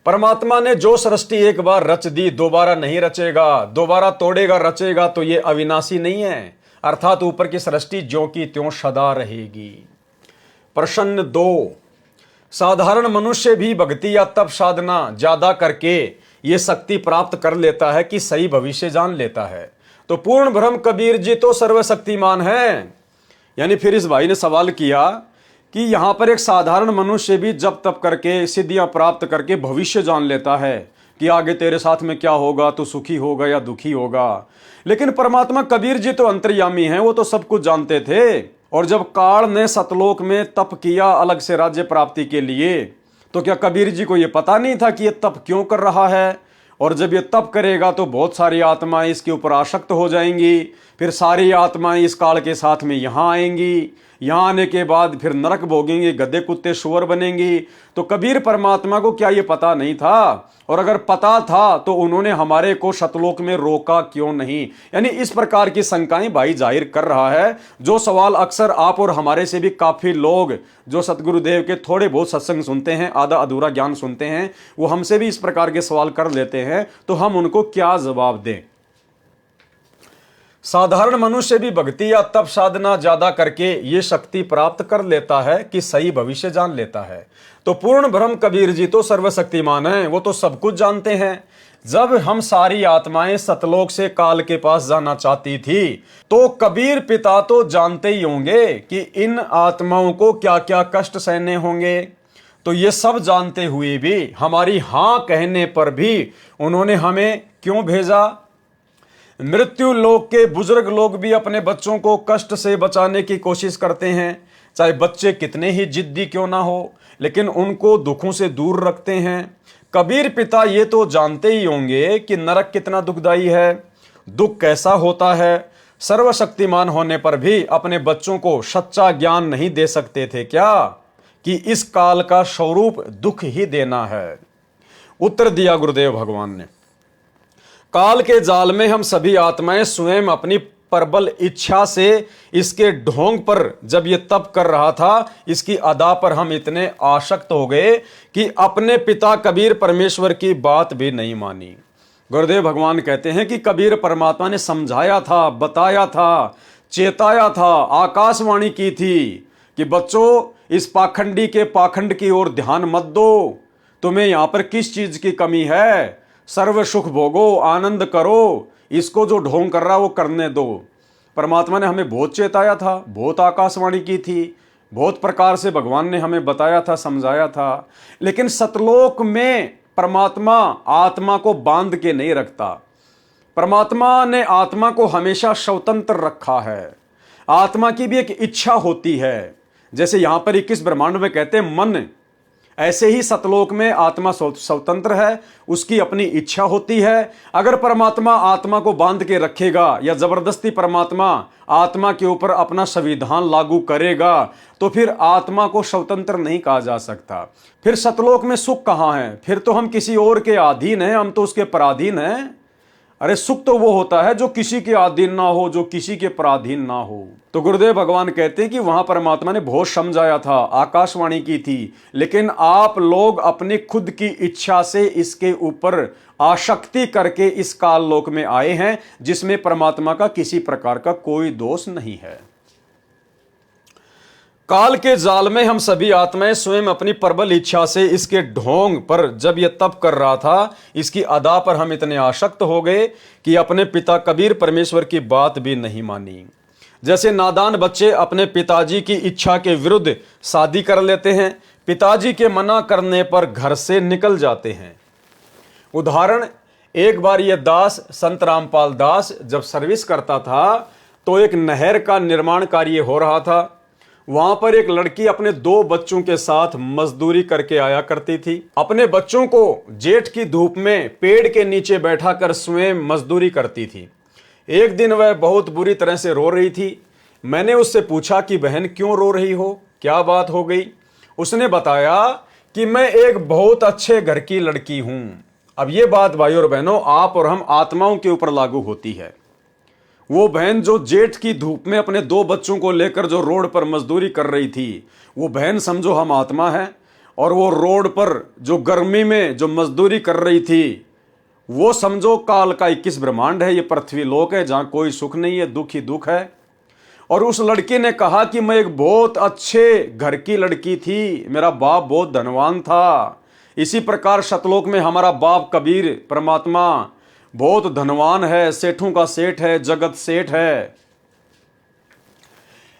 परमात्मा ने जो सृष्टि एक बार रच दी दोबारा नहीं रचेगा, दोबारा तोड़ेगा रचेगा तो ये अविनाशी नहीं है, अर्थात ऊपर की सृष्टि ज्यों की त्यों सदा रहेगी। प्रश्न 2, साधारण मनुष्य भी भक्ति या तप साधना ज्यादा करके ये शक्ति प्राप्त कर लेता है कि सही भविष्य जान लेता है। तो पूर्ण ब्रह्म कबीर जी तो सर्वशक्तिमान है। यानी फिर इस भाई ने सवाल किया कि यहां पर एक साधारण मनुष्य भी जब तप करके सिद्धियां प्राप्त करके भविष्य जान लेता है कि आगे तेरे साथ में क्या होगा, तू सुखी होगा या दुखी होगा। लेकिन परमात्मा कबीर जी तो अंतर्यामी हैं, वो तो सब कुछ जानते थे। और जब काल ने सतलोक में तप किया अलग से राज्य प्राप्ति के लिए, तो क्या कबीर जी को यह पता नहीं था कि यह तप क्यों कर रहा है? और जब ये तप करेगा तो बहुत सारी आत्माएं इसके ऊपर आसक्त हो जाएंगी, फिर सारी आत्माएं इस काल के साथ में यहां आएंगी, यहां आने के बाद फिर नरक भोगेंगे, गधे कुत्ते सुअर बनेंगी। तो कबीर परमात्मा को क्या ये पता नहीं था? और अगर पता था तो उन्होंने हमारे को सतलोक में रोका क्यों नहीं? यानी इस प्रकार की शंकाएं भाई जाहिर कर रहा है, जो सवाल अक्सर आप और हमारे से भी काफी लोग जो सतगुरुदेव के थोड़े बहुत सत्संग सुनते हैं, आधा अधूरा ज्ञान सुनते हैं, वो हमसे भी इस प्रकार के सवाल कर लेते हैं। तो हम उनको क्या जवाब दें? साधारण मनुष्य भी भक्ति या तप साधना ज्यादा करके ये शक्ति प्राप्त कर लेता है कि सही भविष्य जान लेता है। तो पूर्ण ब्रह्म कबीर जी तो सर्वशक्तिमान हैं, वो तो सब कुछ जानते हैं। जब हम सारी आत्माएं सतलोक से काल के पास जाना चाहती थी, तो कबीर पिता तो जानते ही होंगे कि इन आत्माओं को क्या क्या कष्ट सहने होंगे। तो ये सब जानते हुए भी हमारी हां कहने पर भी उन्होंने हमें क्यों भेजा? मृत्यु लोक के बुजुर्ग लोग भी अपने बच्चों को कष्ट से बचाने की कोशिश करते हैं, चाहे बच्चे कितने ही जिद्दी क्यों ना हो, लेकिन उनको दुखों से दूर रखते हैं। कबीर पिता ये तो जानते ही होंगे कि नरक कितना दुखदाई है, दुख कैसा होता है। सर्वशक्तिमान होने पर भी अपने बच्चों को सच्चा ज्ञान नहीं दे सकते थे क्या कि इस काल का स्वरूप दुख ही देना है? उत्तर दिया गुरुदेव भगवान ने, काल के जाल में हम सभी आत्माएं स्वयं अपनी प्रबल इच्छा से इसके ढोंग पर जब ये तप कर रहा था, इसकी अदा पर हम इतने आसक्त हो गए कि अपने पिता कबीर परमेश्वर की बात भी नहीं मानी। गुरुदेव भगवान कहते हैं कि कबीर परमात्मा ने समझाया था, बताया था, चेताया था, आकाशवाणी की थी कि बच्चों इस पाखंडी के पाखंड की ओर ध्यान मत दो, तुम्हें यहां पर किस चीज की कमी है, सर्व सुख भोगो, आनंद करो, इसको जो ढोंग कर रहा है वो करने दो। परमात्मा ने हमें बहुत चेताया था, बहुत आकाशवाणी की थी, बहुत प्रकार से भगवान ने हमें बताया था, समझाया था। लेकिन सतलोक में परमात्मा आत्मा को बांध के नहीं रखता। परमात्मा ने आत्मा को हमेशा स्वतंत्र रखा है। आत्मा की भी एक इच्छा होती है, जैसे यहां पर 21 ब्रह्मांड में कहते हैं मन, ऐसे ही सतलोक में आत्मा स्वतंत्र है, उसकी अपनी इच्छा होती है। अगर परमात्मा आत्मा को बांध के रखेगा या जबरदस्ती परमात्मा आत्मा के ऊपर अपना संविधान लागू करेगा, तो फिर आत्मा को स्वतंत्र नहीं कहा जा सकता। फिर सतलोक में सुख कहां है? फिर तो हम किसी और के अधीन हैं, हम तो उसके पराधीन हैं। अरे सुख तो वो होता है जो किसी के अधीन ना हो, जो किसी के पराधीन ना हो। तो गुरुदेव भगवान कहते हैं कि वहां परमात्मा ने बहुत समझाया था, आकाशवाणी की थी, लेकिन आप लोग अपनी खुद की इच्छा से इसके ऊपर आसक्ति करके इस काल लोक में आए हैं, जिसमें परमात्मा का किसी प्रकार का कोई दोष नहीं है। काल के जाल में हम सभी आत्माएं स्वयं अपनी प्रबल इच्छा से इसके ढोंग पर जब यह तप कर रहा था, इसकी अदा पर हम इतने आसक्त हो गए कि अपने पिता कबीर परमेश्वर की बात भी नहीं मानी। जैसे नादान बच्चे अपने पिताजी की इच्छा के विरुद्ध शादी कर लेते हैं, पिताजी के मना करने पर घर से निकल जाते हैं। उदाहरण, एक बार यह दास संत रामपाल दास जब सर्विस करता था तो एक नहर का निर्माण कार्य हो रहा था। वहां पर एक लड़की अपने 2 बच्चों के साथ मजदूरी करके आया करती थी। अपने बच्चों को जेठ की धूप में पेड़ के नीचे बैठाकर स्वयं मजदूरी करती थी। एक दिन वह बहुत बुरी तरह से रो रही थी। मैंने उससे पूछा कि बहन क्यों रो रही हो, क्या बात हो गई? उसने बताया कि मैं एक बहुत अच्छे घर की लड़की हूं। अब ये बात भाइयों और बहनों आप और हम आत्माओं के ऊपर लागू होती है। वो बहन जो जेठ की धूप में अपने 2 बच्चों को लेकर जो रोड पर मजदूरी कर रही थी, वो बहन समझो हम आत्मा है। और वो रोड पर जो गर्मी में जो मजदूरी कर रही थी, वो समझो काल का 21 ब्रह्मांड है। ये पृथ्वी लोक है जहां कोई सुख नहीं है, दुख ही दुख है। और उस लड़की ने कहा कि मैं एक बहुत अच्छे घर की लड़की थी, मेरा बाप बहुत धनवान था। इसी प्रकार सतलोक में हमारा बाप कबीर परमात्मा बहुत धनवान है, सेठों का सेठ है, जगत सेठ है।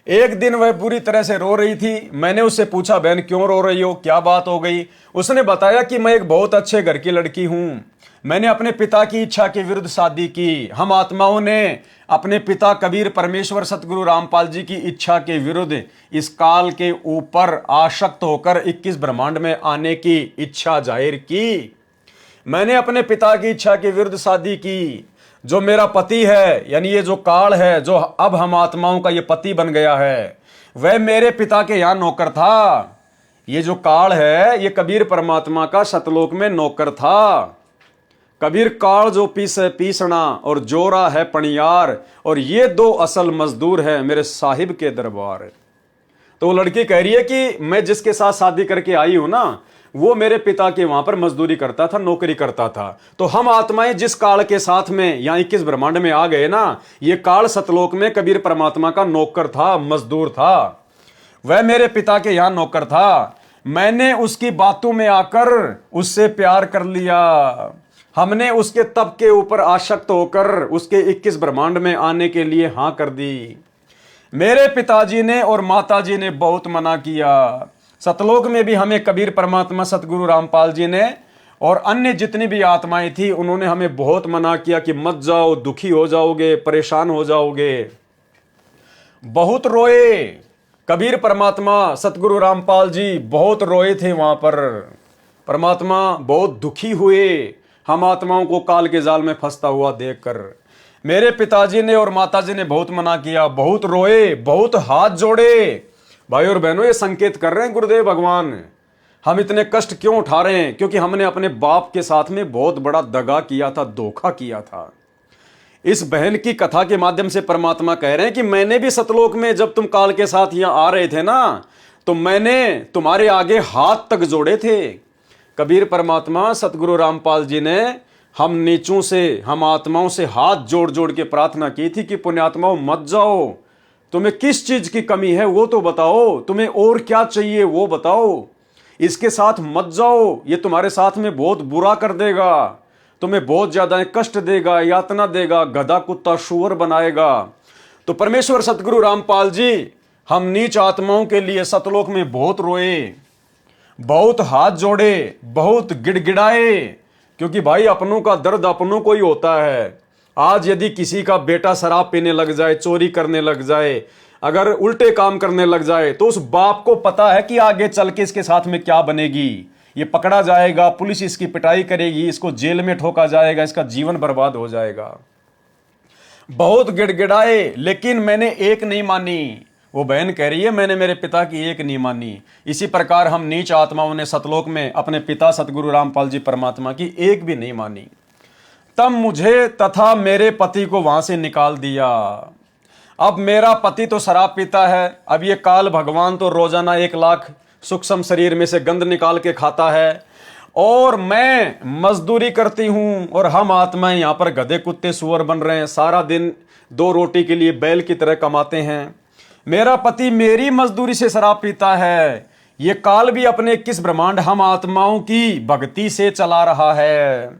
एक दिन वह बुरी तरह से रो रही थी। मैंने उससे पूछा बहन क्यों रो रही हो, क्या बात हो गई? उसने बताया कि मैं एक बहुत अच्छे घर की लड़की हूं, मैंने अपने पिता की इच्छा के विरुद्ध शादी की। हम आत्माओं ने अपने पिता कबीर परमेश्वर सतगुरु रामपाल जी की इच्छा के विरुद्ध इस काल के ऊपर आसक्त होकर 21 ब्रह्मांड में आने की इच्छा जाहिर की। मैंने अपने पिता की इच्छा के विरुद्ध शादी की। जो मेरा पति है, यानी ये जो काल है, जो अब हम आत्माओं का ये पति बन गया है, वह मेरे पिता के यहां नौकर था। ये जो काल है, ये कबीर परमात्मा का सतलोक में नौकर था। कबीर काल जो पीसे पीसना और जोरा है पणियार, और ये 2 असल मजदूर है मेरे साहिब के दरबार। तो वो लड़की कह रही है कि मैं जिसके साथ शादी करके आई हूं ना, वो मेरे पिता के वहां पर मजदूरी करता था, नौकरी करता था। तो हम आत्माएं जिस काल के साथ में यहां 21 ब्रह्मांड में आ गए ना, ये काल सतलोक में कबीर परमात्मा का नौकर था, मजदूर था। वह मेरे पिता के यहां नौकर था। मैंने उसकी बातों में आकर उससे प्यार कर लिया। हमने उसके तप के ऊपर आसक्त होकर उसके 21 ब्रह्मांड में आने के लिए हां कर दी। मेरे पिताजी ने और माताजी ने बहुत मना किया। सतलोक में भी हमें कबीर परमात्मा सतगुरु रामपाल जी ने और अन्य जितनी भी आत्माएं थी, उन्होंने हमें बहुत मना किया कि मत जाओ, दुखी हो जाओगे, परेशान हो जाओगे। बहुत रोए कबीर परमात्मा सतगुरु रामपाल जी, बहुत रोए थे वहां पर। परमात्मा बहुत दुखी हुए हम आत्माओं को काल के जाल में फंसता हुआ देखकर। मेरे पिताजी ने और माताजी ने बहुत मना किया, बहुत रोए, बहुत हाथ जोड़े। भाई और बहनों, ये संकेत कर रहे हैं गुरुदेव भगवान, हम इतने कष्ट क्यों उठा रहे हैं? क्योंकि हमने अपने बाप के साथ में बहुत बड़ा दगा किया था, धोखा किया था। इस बहन की कथा के माध्यम से परमात्मा कह रहे हैं कि मैंने भी सतलोक में जब तुम काल के साथ यहां आ रहे थे ना, तो मैंने तुम्हारे आगे हाथ तक जोड़े थे। कबीर परमात्मा सतगुरु रामपाल जी ने हम नीचों से, हम आत्माओं से हाथ जोड़ जोड़ के प्रार्थना की थी कि पुण्यात्माओं मत जाओ, तुम्हें किस चीज की कमी है वो तो बताओ, तुम्हें और क्या चाहिए वो बताओ, इसके साथ मत जाओ, ये तुम्हारे साथ में बहुत बुरा कर देगा, तुम्हें बहुत ज्यादा कष्ट देगा, यातना देगा, गधा कुत्ता शुअर बनाएगा। तो परमेश्वर सतगुरु रामपाल जी हम नीच आत्माओं के लिए सतलोक में बहुत रोए, बहुत हाथ जोड़े, बहुत गिड़गिड़ाए। क्योंकि भाई अपनों का दर्द अपनों को ही होता है। आज यदि किसी का बेटा शराब पीने लग जाए, चोरी करने लग जाए, अगर उल्टे काम करने लग जाए, तो उस बाप को पता है कि आगे चल के इसके साथ में क्या बनेगी। ये पकड़ा जाएगा, पुलिस इसकी पिटाई करेगी, इसको जेल में ठोका जाएगा, इसका जीवन बर्बाद हो जाएगा। बहुत गिड़गिड़ाए, लेकिन मैंने एक नहीं मानी। वो बहन कह रही है मैंने मेरे पिता की एक नहीं मानी। इसी प्रकार हम नीच आत्माओं ने सतलोक में अपने पिता सतगुरु रामपाल जी परमात्मा की एक भी नहीं मानी। तब मुझे तथा मेरे पति को वहां से निकाल दिया। अब मेरा पति तो शराब पीता है, अब ये काल भगवान तो रोजाना 1 लाख सूक्ष्म शरीर में से गंध निकाल के खाता है, और मैं मजदूरी करती हूं, और हम आत्माएं यहां पर गधे कुत्ते सुअर बन रहे हैं, सारा दिन 2 रोटी के लिए बैल की तरह कमाते हैं। मेरा पति मेरी मजदूरी से शराब पीता है। ये काल भी अपने 21 ब्रह्मांड हम आत्माओं की भक्ति से चला रहा है।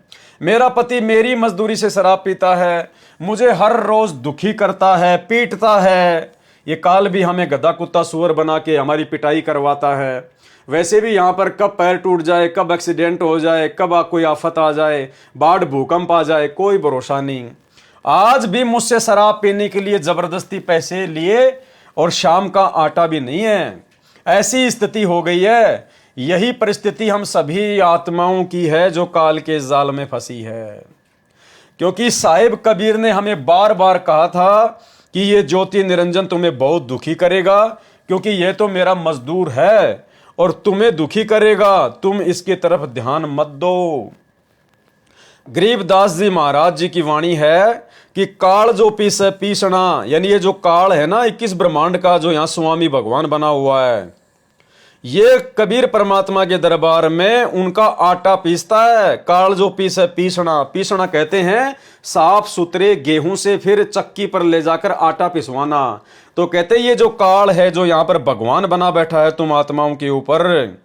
मेरा पति मेरी मजदूरी से शराब पीता है, मुझे हर रोज दुखी करता है, पीटता है। ये काल भी हमें गधा कुत्ता सुअर बना के हमारी पिटाई करवाता है। वैसे भी यहाँ पर कब पैर टूट जाए, कब एक्सीडेंट हो जाए, कब कोई आफत आ जाए, बाढ़ भूकंप आ जाए, कोई भरोसा नहीं। आज भी मुझसे शराब पीने के लिए जबरदस्ती पैसे लिए और शाम का आटा भी नहीं है। ऐसी स्थिति हो गई है। यही परिस्थिति हम सभी आत्माओं की है जो काल के जाल में फंसी है। क्योंकि साहिब कबीर ने हमें बार बार कहा था कि ये ज्योति निरंजन तुम्हें बहुत दुखी करेगा, क्योंकि यह तो मेरा मजदूर है और तुम्हें दुखी करेगा, तुम इसकी तरफ ध्यान मत दो। गरीबदास जी महाराज जी की वाणी है कि काल जो पीसे पीसना, यानी ये जो काल है ना 21 ब्रह्मांड का जो यहाँ स्वामी भगवान बना हुआ है, ये कबीर परमात्मा के दरबार में उनका आटा पीसता है। काल जो पीसे पीसना, पीसना कहते हैं साफ सुथरे गेहूं से फिर चक्की पर ले जाकर आटा पिसवाना। तो कहते हैं ये जो काल है जो यहाँ पर भगवान बना बैठा है तुम आत्माओं के ऊपर,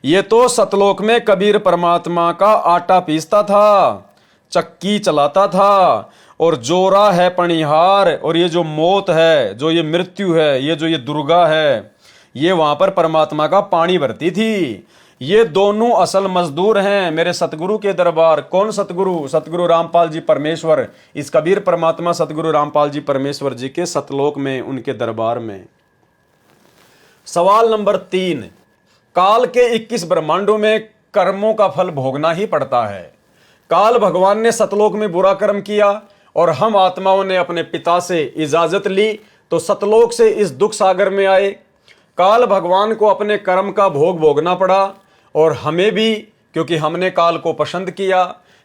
ये तो सतलोक में कबीर परमात्मा का आटा पीसता था, चक्की चलाता था, और जोरा है पणिहार, और ये जो मौत है, जो ये मृत्यु है, ये जो ये दुर्गा है, ये वहां पर परमात्मा का पानी भरती थी। ये दोनों असल मजदूर हैं मेरे सतगुरु के दरबार। कौन सतगुरु? सतगुरु रामपाल जी परमेश्वर। इस कबीर परमात्मा सतगुरु रामपाल जी परमेश्वर जी के सतलोक में, उनके दरबार में। सवाल नंबर 3, काल के 21 ब्रह्मांडों में कर्मों का फल भोगना ही पड़ता है। काल भगवान ने सतलोक में बुरा कर्म किया और हम आत्माओं ने अपने पिता से इजाजत ली तो सतलोक से इस दुख सागर में आए। काल भगवान को अपने कर्म का भोग भोगना पड़ा और हमें भी, क्योंकि हमने काल को पसंद किया।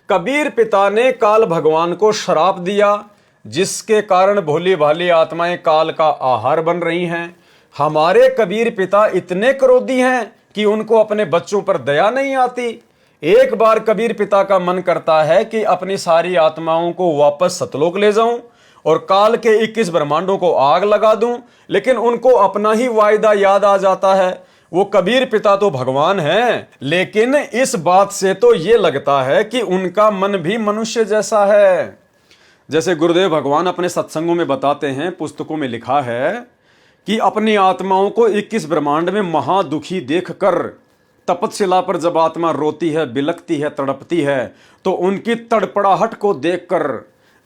कबीर पिता ने काल भगवान को श्राप दिया, जिसके कारण भोली भाली आत्माएं काल का आहार बन रही हैं। हमारे कबीर पिता इतने क्रोधी हैं कि उनको अपने बच्चों पर दया नहीं आती। एक बार कबीर पिता का मन करता है कि अपनी सारी आत्माओं को वापस सतलोक ले जाऊं और काल के 21 ब्रह्मांडों को आग लगा दूं, लेकिन उनको अपना ही वायदा याद आ जाता है। वो कबीर पिता तो भगवान हैं, लेकिन इस बात से तो ये लगता है कि उनका मन भी मनुष्य जैसा है। जैसे गुरुदेव भगवान अपने सत्संगों में बताते हैं, पुस्तकों में लिखा है कि अपनी आत्माओं को 21 ब्रह्मांड में महादुखी देखकर तपतशिला पर जब आत्मा रोती है, बिलखती है, तड़पती है, तो उनकी तड़पड़ाहट को देखकर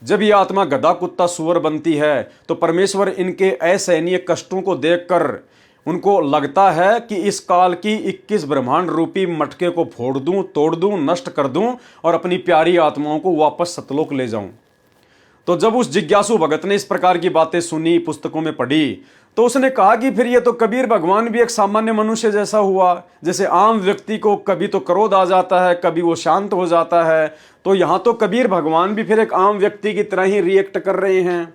जब ये आत्मा गधा कुत्ता सुअर बनती है तो परमेश्वर इनके असहनीय कष्टों को देखकर उनको लगता है कि इस काल की 21 ब्रह्मांड रूपी मटके को फोड़ दूं, तोड़ दूं, नष्ट कर दूं और अपनी प्यारी आत्माओं को वापस सतलोक ले जाऊं। तो जब उस जिज्ञासु भगत ने इस प्रकार की बातें सुनी, पुस्तकों में पढ़ी, तो उसने कहा कि फिर ये तो कबीर भगवान भी एक सामान्य मनुष्य जैसा हुआ। जैसे आम व्यक्ति को कभी तो क्रोध आ जाता है, कभी वो शांत हो जाता है, तो यहाँ तो कबीर भगवान भी फिर एक आम व्यक्ति की तरह ही रिएक्ट कर रहे हैं।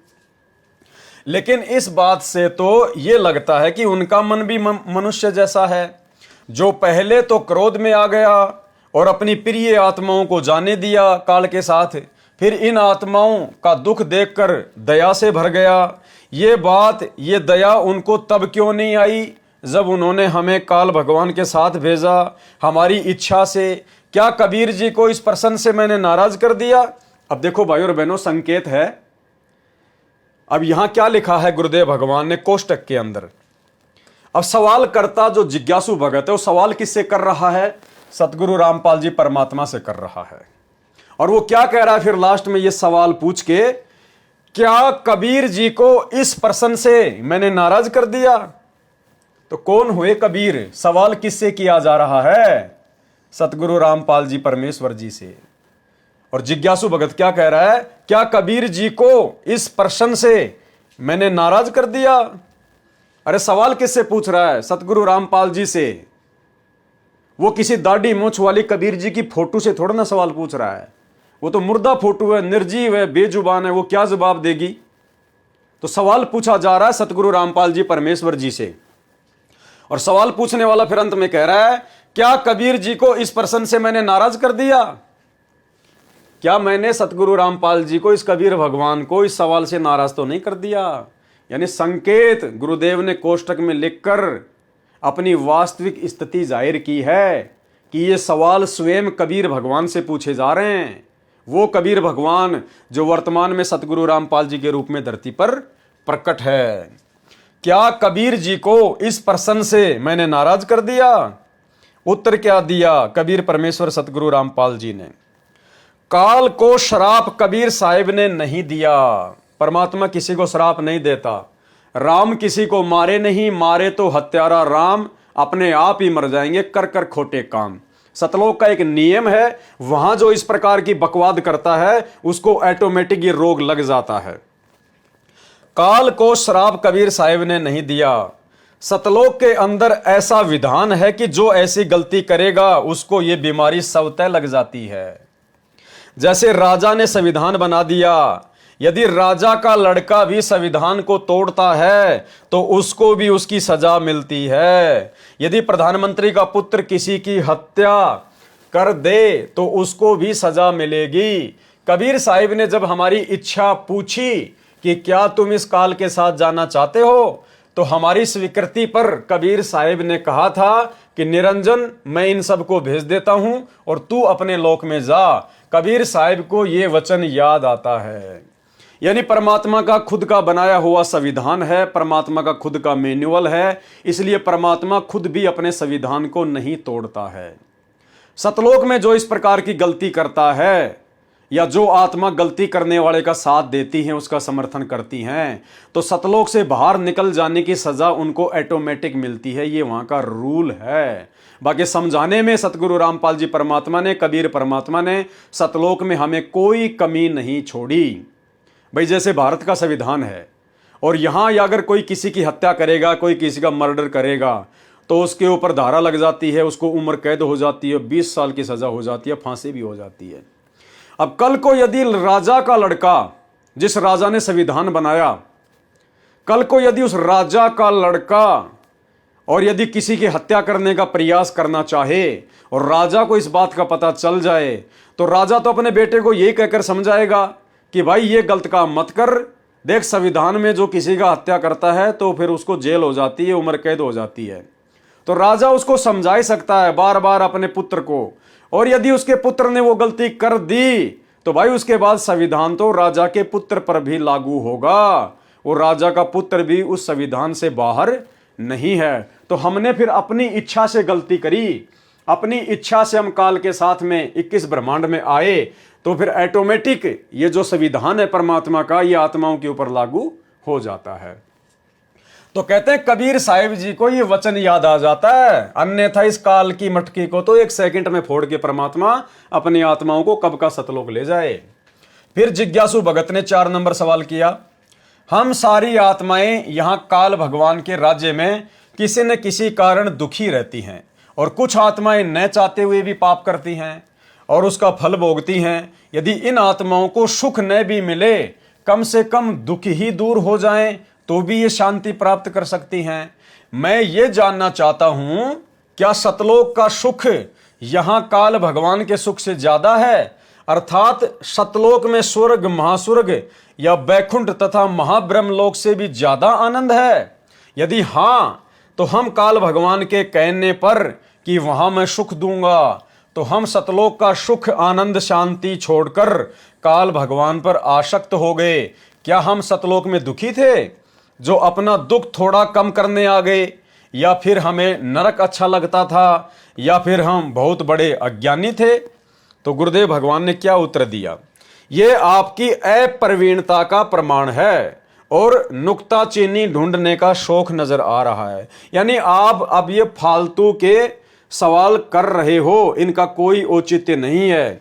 लेकिन इस बात से तो ये लगता है कि उनका मन भी मनुष्य जैसा है, जो पहले तो क्रोध में आ गया और अपनी प्रिय आत्माओं को जाने दिया काल के साथ, फिर इन आत्माओं का दुख देखकर दया से भर गया। ये बात, ये दया उनको तब क्यों नहीं आई जब उन्होंने हमें काल भगवान के साथ भेजा हमारी इच्छा से? क्या कबीर जी को इस प्रश्न से मैंने नाराज कर दिया? अब देखो भाई और बहनों, संकेत है। अब यहां क्या लिखा है गुरुदेव भगवान ने कोष्टक के अंदर। अब सवाल करता जो जिज्ञासु भगत है वो सवाल किससे कर रहा है? सतगुरु रामपाल जी परमात्मा से कर रहा है। और वो क्या कह रहा है फिर लास्ट में ये सवाल पूछ के, क्या कबीर जी को इस प्रश्न से मैंने नाराज कर दिया? तो कौन हुए कबीर? सवाल किससे किया जा रहा है? सतगुरु रामपाल जी परमेश्वर जी से। और जिज्ञासु भगत क्या कह रहा है? क्या कबीर जी को इस प्रश्न से मैंने नाराज कर दिया? अरे सवाल किससे पूछ रहा है? सतगुरु रामपाल जी से। वो किसी दाढ़ी मूंछ वाली कबीर जी की फोटो से थोड़ा ना सवाल पूछ रहा है। वो तो मुर्दा फोटो है, निर्जीव है, बेजुबान है, वो क्या जवाब देगी। तो सवाल पूछा जा रहा है सतगुरु रामपाल जी परमेश्वर जी से, और सवाल पूछने वाला फिर अंत में कह रहा है, क्या कबीर जी को इस प्रश्न से मैंने नाराज कर दिया? क्या मैंने सतगुरु रामपाल जी को, इस कबीर भगवान को इस सवाल से नाराज तो नहीं कर दिया? यानी संकेत गुरुदेव ने कोष्टक में लिखकर अपनी वास्तविक स्थिति जाहिर की है कि ये सवाल स्वयं कबीर भगवान से पूछे जा रहे हैं। वो कबीर भगवान जो वर्तमान में सतगुरु रामपाल जी के रूप में धरती पर प्रकट है। क्या कबीर जी को इस प्रश्न से मैंने नाराज कर दिया? उत्तर क्या दिया कबीर परमेश्वर सतगुरु रामपाल जी ने? काल को श्राप कबीर साहिब ने नहीं दिया। परमात्मा किसी को श्राप नहीं देता। राम किसी को मारे नहीं, मारे तो हत्यारा राम अपने आप ही मर जाएंगे कर कर खोटे काम। सतलोक का एक नियम है, वहां जो इस प्रकार की बकवाद करता है उसको ऑटोमेटिक ये रोग लग जाता है। काल को श्राप कबीर साहिब ने नहीं दिया। सतलोक के अंदर ऐसा विधान है कि जो ऐसी गलती करेगा उसको ये बीमारी स्वतः लग जाती है। जैसे राजा ने संविधान बना दिया, यदि राजा का लड़का भी संविधान को तोड़ता है तो उसको भी उसकी सजा मिलती है। यदि प्रधानमंत्री का पुत्र किसी की हत्या कर दे तो उसको भी सजा मिलेगी। कबीर साहिब ने जब हमारी इच्छा पूछी कि क्या तुम इस काल के साथ जाना चाहते हो, तो हमारी स्वीकृति पर कबीर साहिब ने कहा था कि निरंजन मैं इन सबको भेज देता हूं और तू अपने लोक में जा। कबीर साहिब को यह वचन याद आता है। यानी परमात्मा का खुद का बनाया हुआ संविधान है, परमात्मा का खुद का मैनुअल है, इसलिए परमात्मा खुद भी अपने संविधान को नहीं तोड़ता है। सतलोक में जो इस प्रकार की गलती करता है या जो आत्मा गलती करने वाले का साथ देती है, उसका समर्थन करती हैं, तो सतलोक से बाहर निकल जाने की सजा उनको ऑटोमेटिक मिलती है। ये वहां का रूल है। बाकी समझाने में सतगुरु रामपाल जी परमात्मा ने, कबीर परमात्मा ने सतलोक में हमें कोई कमी नहीं छोड़ी। भाई जैसे भारत का संविधान है और यहां अगर कोई किसी की हत्या करेगा, कोई किसी का मर्डर करेगा तो उसके ऊपर धारा लग जाती है, उसको उम्र कैद हो जाती है, 20 साल की सजा हो जाती है, फांसी भी हो जाती है। अब कल को यदि राजा का लड़का, जिस राजा ने संविधान बनाया, कल को यदि उस राजा का लड़का और यदि किसी की हत्या करने का प्रयास करना चाहे और राजा को इस बात का पता चल जाए, तो राजा तो अपने बेटे को यही कहकर समझाएगा कि भाई ये गलत काम मत कर, देख संविधान में जो किसी का हत्या करता है तो फिर उसको जेल हो जाती है, उम्र कैद हो जाती है। तो राजा उसको समझा ही सकता है बार बार अपने पुत्र को, और यदि उसके पुत्र ने वो गलती कर दी तो भाई उसके बाद संविधान तो राजा के पुत्र पर भी लागू होगा, और राजा का पुत्र भी उस संविधान से बाहर नहीं है। तो हमने फिर अपनी इच्छा से गलती करी, अपनी इच्छा से हम काल के साथ में 21 ब्रह्मांड में आए, तो फिर ऑटोमेटिक ये जो संविधान है परमात्मा का, ये आत्माओं के ऊपर लागू हो जाता है। तो कहते हैं कबीर साहिब जी को ये वचन याद आ जाता है, अन्यथा इस काल की मटकी को तो 1 सेकंड में फोड़ के परमात्मा अपनी आत्माओं को कब का सतलोक ले जाए। फिर जिज्ञासु भगत ने 4 नंबर सवाल किया, हम सारी आत्माएं यहां काल भगवान के राज्य में किसी न किसी कारण दुखी रहती हैं, और कुछ आत्माएं न चाहते हुए भी पाप करती हैं और उसका फल भोगती हैं। यदि इन आत्माओं को सुख न भी मिले, कम से कम दुख ही दूर हो जाएं, तो भी ये शांति प्राप्त कर सकती हैं। मैं ये जानना चाहता हूं, क्या सतलोक का सुख यहां काल भगवान के सुख से ज्यादा है? अर्थात सतलोक में स्वर्ग, महास्वर्ग या बैकुंठ तथा महाब्रह्म लोक से भी ज्यादा आनंद है? यदि हां, तो हम काल भगवान के कहने पर कि वहां मैं सुख दूंगा, तो हम सतलोक का सुख, आनंद, शांति छोड़कर काल भगवान पर आसक्त हो गए। क्या हम सतलोक में दुखी थे जो अपना दुख थोड़ा कम करने आ गए, या फिर हमें नरक अच्छा लगता था, या फिर हम बहुत बड़े अज्ञानी थे? तो गुरुदेव भगवान ने क्या उत्तर दिया, ये आपकी अप्रवीणता का प्रमाण है और नुक्ताचीनी ढूंढने का शौक नजर आ रहा है। यानी आप अब ये फालतू के सवाल कर रहे हो, इनका कोई औचित्य नहीं है।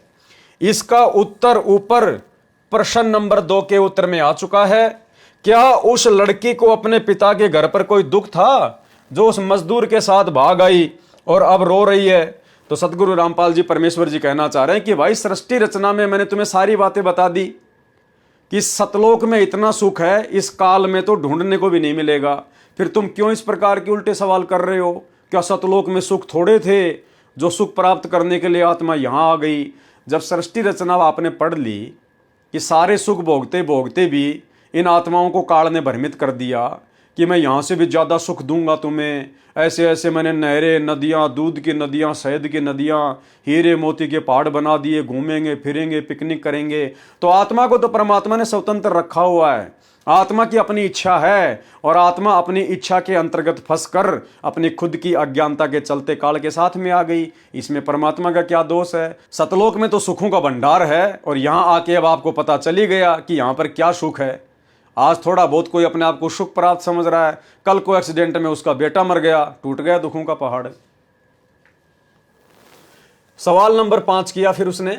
इसका उत्तर ऊपर प्रश्न नंबर 2 के उत्तर में आ चुका है। क्या उस लड़की को अपने पिता के घर पर कोई दुख था जो उस मजदूर के साथ भाग आई और अब रो रही है? तो सतगुरु रामपाल जी परमेश्वर जी कहना चाह रहे हैं कि भाई सृष्टि रचना में मैंने तुम्हें सारी बातें बता दी कि सतलोक में इतना सुख है, इस काल में तो ढूंढने को भी नहीं मिलेगा। फिर तुम क्यों इस प्रकार के उल्टे सवाल कर रहे हो? क्या सतलोक में सुख थोड़े थे जो सुख प्राप्त करने के लिए आत्मा यहाँ आ गई? जब सृष्टि रचना आपने पढ़ ली कि सारे सुख भोगते भोगते भी इन आत्माओं को काल ने भ्रमित कर दिया कि मैं यहाँ से भी ज़्यादा सुख दूंगा तुम्हें, ऐसे ऐसे मैंने नहरें, नदियाँ, दूध की नदियाँ, शहद की नदियाँ, हीरे मोती के पहाड़ बना दिए, घूमेंगे फिरेंगे पिकनिक करेंगे। तो आत्मा को तो परमात्मा ने स्वतंत्र रखा हुआ है, आत्मा की अपनी इच्छा है और आत्मा अपनी इच्छा के अंतर्गत फंसकर अपनी खुद की अज्ञानता के चलते काल के साथ में आ गई। इसमें परमात्मा का क्या दोष है? सतलोक में तो सुखों का भंडार है और यहाँ आके अब आपको पता चली गया कि यहाँ पर क्या सुख है। आज थोड़ा बहुत कोई अपने आप को सुख प्राप्त समझ रहा है, कल को एक्सीडेंट में उसका बेटा मर गया, टूट गया दुखों का पहाड़। सवाल नंबर 5 किया फिर उसने,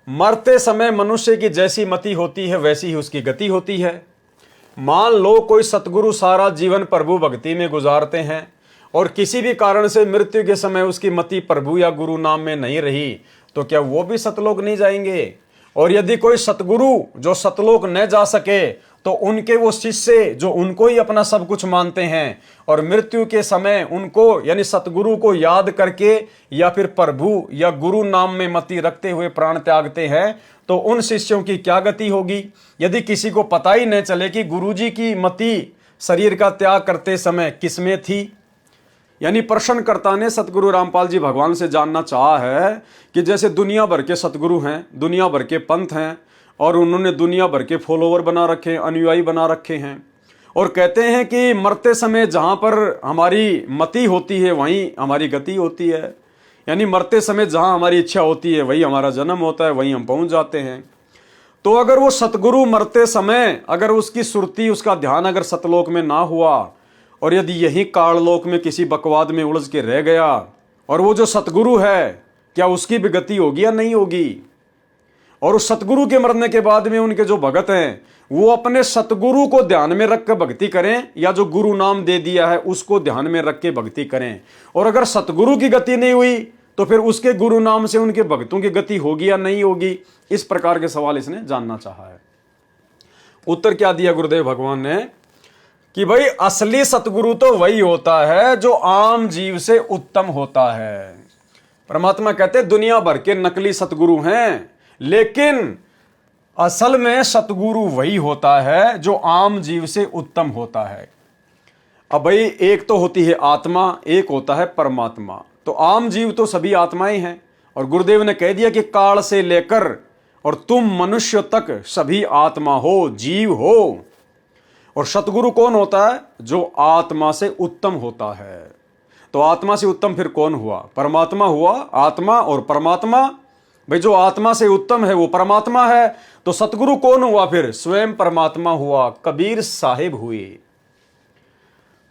मरते समय मनुष्य की जैसी मति होती है वैसी ही उसकी गति होती है। मान लो कोई सतगुरु सारा जीवन प्रभु भक्ति में गुजारते हैं और किसी भी कारण से मृत्यु के समय उसकी मति प्रभु या गुरु नाम में नहीं रही, तो क्या वो भी सतलोक नहीं जाएंगे? और यदि कोई सतगुरु जो सतलोक न जा सके तो उनके वो शिष्य जो उनको ही अपना सब कुछ मानते हैं और मृत्यु के समय उनको यानी सतगुरु को याद करके या फिर प्रभु या गुरु नाम में मति रखते हुए प्राण त्यागते हैं, तो उन शिष्यों की क्या गति होगी? यदि किसी को पता ही न चले कि गुरुजी की मति शरीर का त्याग करते समय किसमें थी। यानी प्रश्नकर्ता ने सतगुरु रामपाल जी भगवान से जानना चाहा है कि जैसे दुनिया भर के सतगुरु हैं, दुनिया भर के पंथ हैं और उन्होंने दुनिया भर के फॉलोवर बना रखे हैं, अनुयायी बना रखे हैं और कहते हैं कि मरते समय जहाँ पर हमारी मति होती है वहीं हमारी गति होती है। यानी मरते समय जहाँ हमारी इच्छा होती है वही हमारा जन्म होता है, वहीं हम पहुँच जाते हैं। तो अगर वो सतगुरु मरते समय अगर उसकी सुरती उसका ध्यान अगर सतलोक में ना हुआ और यदि यही काललोक में किसी बकवाद में उलझ के रह गया और वो जो सतगुरु है क्या उसकी भी गति होगी या नहीं होगी? और उस सतगुरु के मरने के बाद में उनके जो भगत हैं वो अपने सतगुरु को ध्यान में रख कर भक्ति करें या जो गुरु नाम दे दिया है उसको ध्यान में रख के भक्ति करें। और अगर सतगुरु की गति नहीं हुई तो फिर उसके गुरु नाम से उनके भक्तों की गति होगी या नहीं होगी? इस प्रकार के सवाल इसने जानना चाहा है। उत्तर क्या दिया गुरुदेव भगवान ने कि भाई असली सतगुरु तो वही होता है जो आम जीव से उत्तम होता है। परमात्मा कहते हैं दुनिया भर के नकली सतगुरु हैं, लेकिन असल में सतगुरु वही होता है जो आम जीव से उत्तम होता है। अब भाई एक तो होती है आत्मा, एक होता है परमात्मा। तो आम जीव तो सभी आत्माएं हैं और गुरुदेव ने कह दिया कि काल से लेकर और तुम मनुष्य तक सभी आत्मा हो, जीव हो। और सतगुरु कौन होता है? जो आत्मा से उत्तम होता है। तो आत्मा से उत्तम फिर कौन हुआ? परमात्मा हुआ। आत्मा और परमात्मा, भाई जो आत्मा से उत्तम है वो परमात्मा है। तो सतगुरु कौन हुआ? फिर स्वयं परमात्मा हुआ, कबीर साहिब हुए।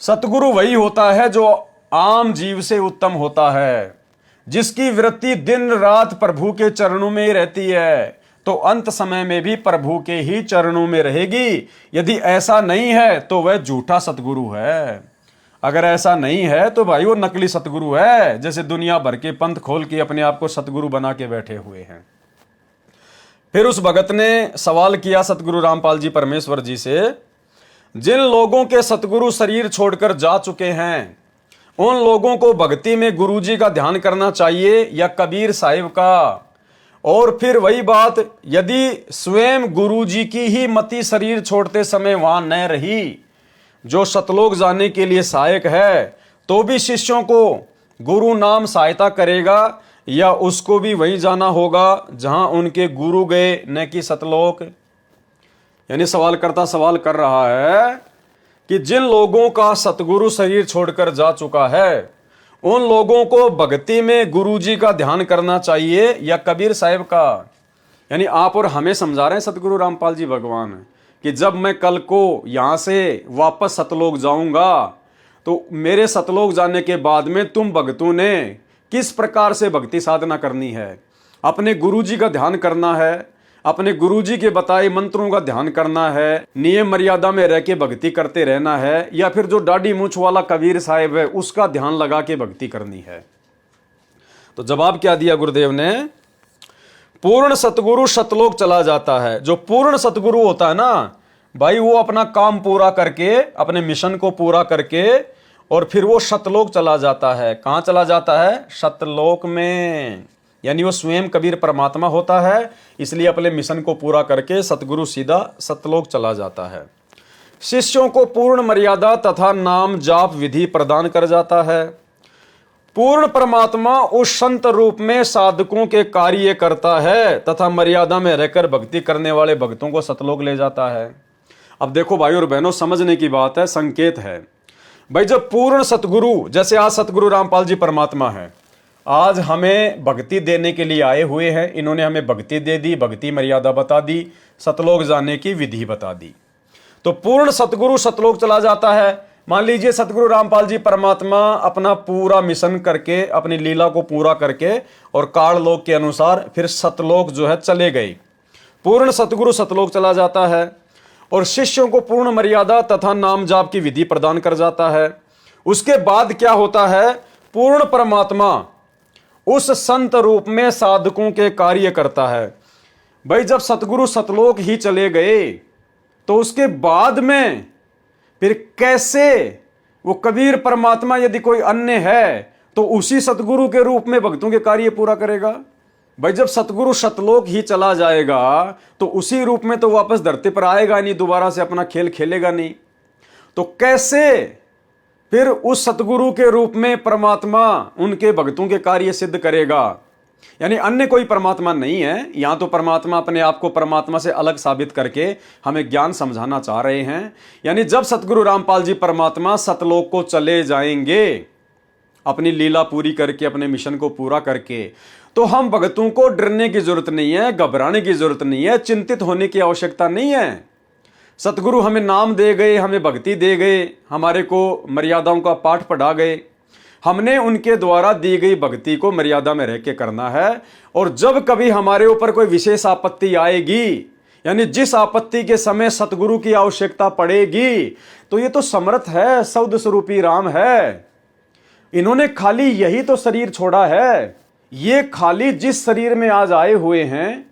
सतगुरु वही होता है जो आम जीव से उत्तम होता है, जिसकी वृत्ति दिन रात प्रभु के चरणों में ही रहती है, तो अंत समय में भी प्रभु के ही चरणों में रहेगी। यदि ऐसा नहीं है तो वह झूठा सतगुरु है। अगर ऐसा नहीं है तो भाई वो नकली सतगुरु है, जैसे दुनिया भर के पंथ खोल के अपने आप को सतगुरु बना के बैठे हुए हैं। फिर उस भगत ने सवाल किया सतगुरु रामपाल जी परमेश्वर जी से, जिन लोगों के सतगुरु शरीर छोड़कर जा चुके हैं उन लोगों को भक्ति में गुरुजी का ध्यान करना चाहिए या कबीर साहिब का? और फिर वही बात, यदि स्वयं गुरुजी की ही मति शरीर छोड़ते समय वहां न रही जो सतलोक जाने के लिए सहायक है, तो भी शिष्यों को गुरु नाम सहायता करेगा या उसको भी वहीं जाना होगा जहां उनके गुरु गए, न कि सतलोक? यानी सवालकर्ता सवाल कर रहा है कि जिन लोगों का सतगुरु शरीर छोड़कर जा चुका है उन लोगों को भक्ति में गुरुजी का ध्यान करना चाहिए या कबीर साहिब का? यानी आप और हमें समझा रहे हैं सतगुरु रामपाल जी भगवान कि जब मैं कल को यहाँ से वापस सतलोक जाऊंगा तो मेरे सतलोक जाने के बाद में तुम भक्तों ने किस प्रकार से भक्ति साधना करनी है। अपने गुरुजी का ध्यान करना है, अपने गुरुजी के बताए मंत्रों का ध्यान करना है, नियम मर्यादा में रह के भक्ति करते रहना है, या फिर जो दाढ़ी मूंछ वाला कबीर साहिब है उसका ध्यान लगा के भक्ति करनी है। तो जवाब क्या दिया गुरुदेव ने? पूर्ण सतगुरु सतलोक चला जाता है। जो पूर्ण सतगुरु होता है ना भाई, वो अपना काम पूरा करके, अपने मिशन को पूरा करके और फिर वो सतलोक चला जाता है। कहां चला जाता है? सतलोक में। यानी वो स्वयं कबीर परमात्मा होता है, इसलिए अपने मिशन को पूरा करके सतगुरु सीधा सतलोक चला जाता है। शिष्यों को पूर्ण मर्यादा तथा नाम जाप विधि प्रदान कर जाता है। पूर्ण परमात्मा उस संत रूप में साधकों के कार्य करता है तथा मर्यादा में रहकर भक्ति करने वाले भक्तों को सतलोक ले जाता है। अब देखो भाई और बहनों, समझने की बात है, संकेत है भाई। जब पूर्ण सतगुरु, जैसे आज सतगुरु रामपाल जी परमात्मा है, आज हमें भक्ति देने के लिए आए हुए हैं। इन्होंने हमें भक्ति दे दी, भक्ति मर्यादा बता दी, सतलोक जाने की विधि बता दी। तो पूर्ण सतगुरु सतलोक चला जाता है। मान लीजिए सतगुरु रामपाल जी परमात्मा अपना पूरा मिशन करके, अपनी लीला को पूरा करके और काल लोक के अनुसार फिर सतलोक जो है चले गए। पूर्ण सतगुरु सतलोक चला जाता है और शिष्यों को पूर्ण मर्यादा तथा नाम जाप की विधि प्रदान कर जाता है। उसके बाद क्या होता है? पूर्ण परमात्मा उस संत रूप में साधकों के कार्य करता है। भाई जब सतगुरु सतलोक ही चले गए तो उसके बाद में फिर कैसे वो कबीर परमात्मा, यदि कोई अन्य है तो उसी सतगुरु के रूप में भक्तों के कार्य पूरा करेगा? भाई जब सतगुरु सतलोक ही चला जाएगा तो उसी रूप में तो वापस धरती पर आएगा नहीं, दोबारा से अपना खेल खेलेगा नहीं। तो कैसे फिर उस सतगुरु के रूप में परमात्मा उनके भक्तों के कार्य सिद्ध करेगा? यानी अन्य कोई परमात्मा नहीं है। यहां तो परमात्मा अपने आप को परमात्मा से अलग साबित करके हमें ज्ञान समझाना चाह रहे हैं। यानी जब सतगुरु रामपाल जी परमात्मा सतलोक को चले जाएंगे, अपनी लीला पूरी करके, अपने मिशन को पूरा करके, तो हम भक्तों को डरने की जरूरत नहीं है, घबराने की जरूरत नहीं है, चिंतित होने की आवश्यकता नहीं है। सतगुरु हमें नाम दे गए, हमें भक्ति दे गए, हमारे को मर्यादाओं का पाठ पढ़ा गए। हमने उनके द्वारा दी गई भक्ति को मर्यादा में रह के करना है। और जब कभी हमारे ऊपर कोई विशेष आपत्ति आएगी, यानी जिस आपत्ति के समय सतगुरु की आवश्यकता पड़ेगी, तो ये तो समर्थ है, सौद स्वरूपी राम है। इन्होंने खाली यही तो शरीर छोड़ा है। ये खाली जिस शरीर में आज आए हुए हैं,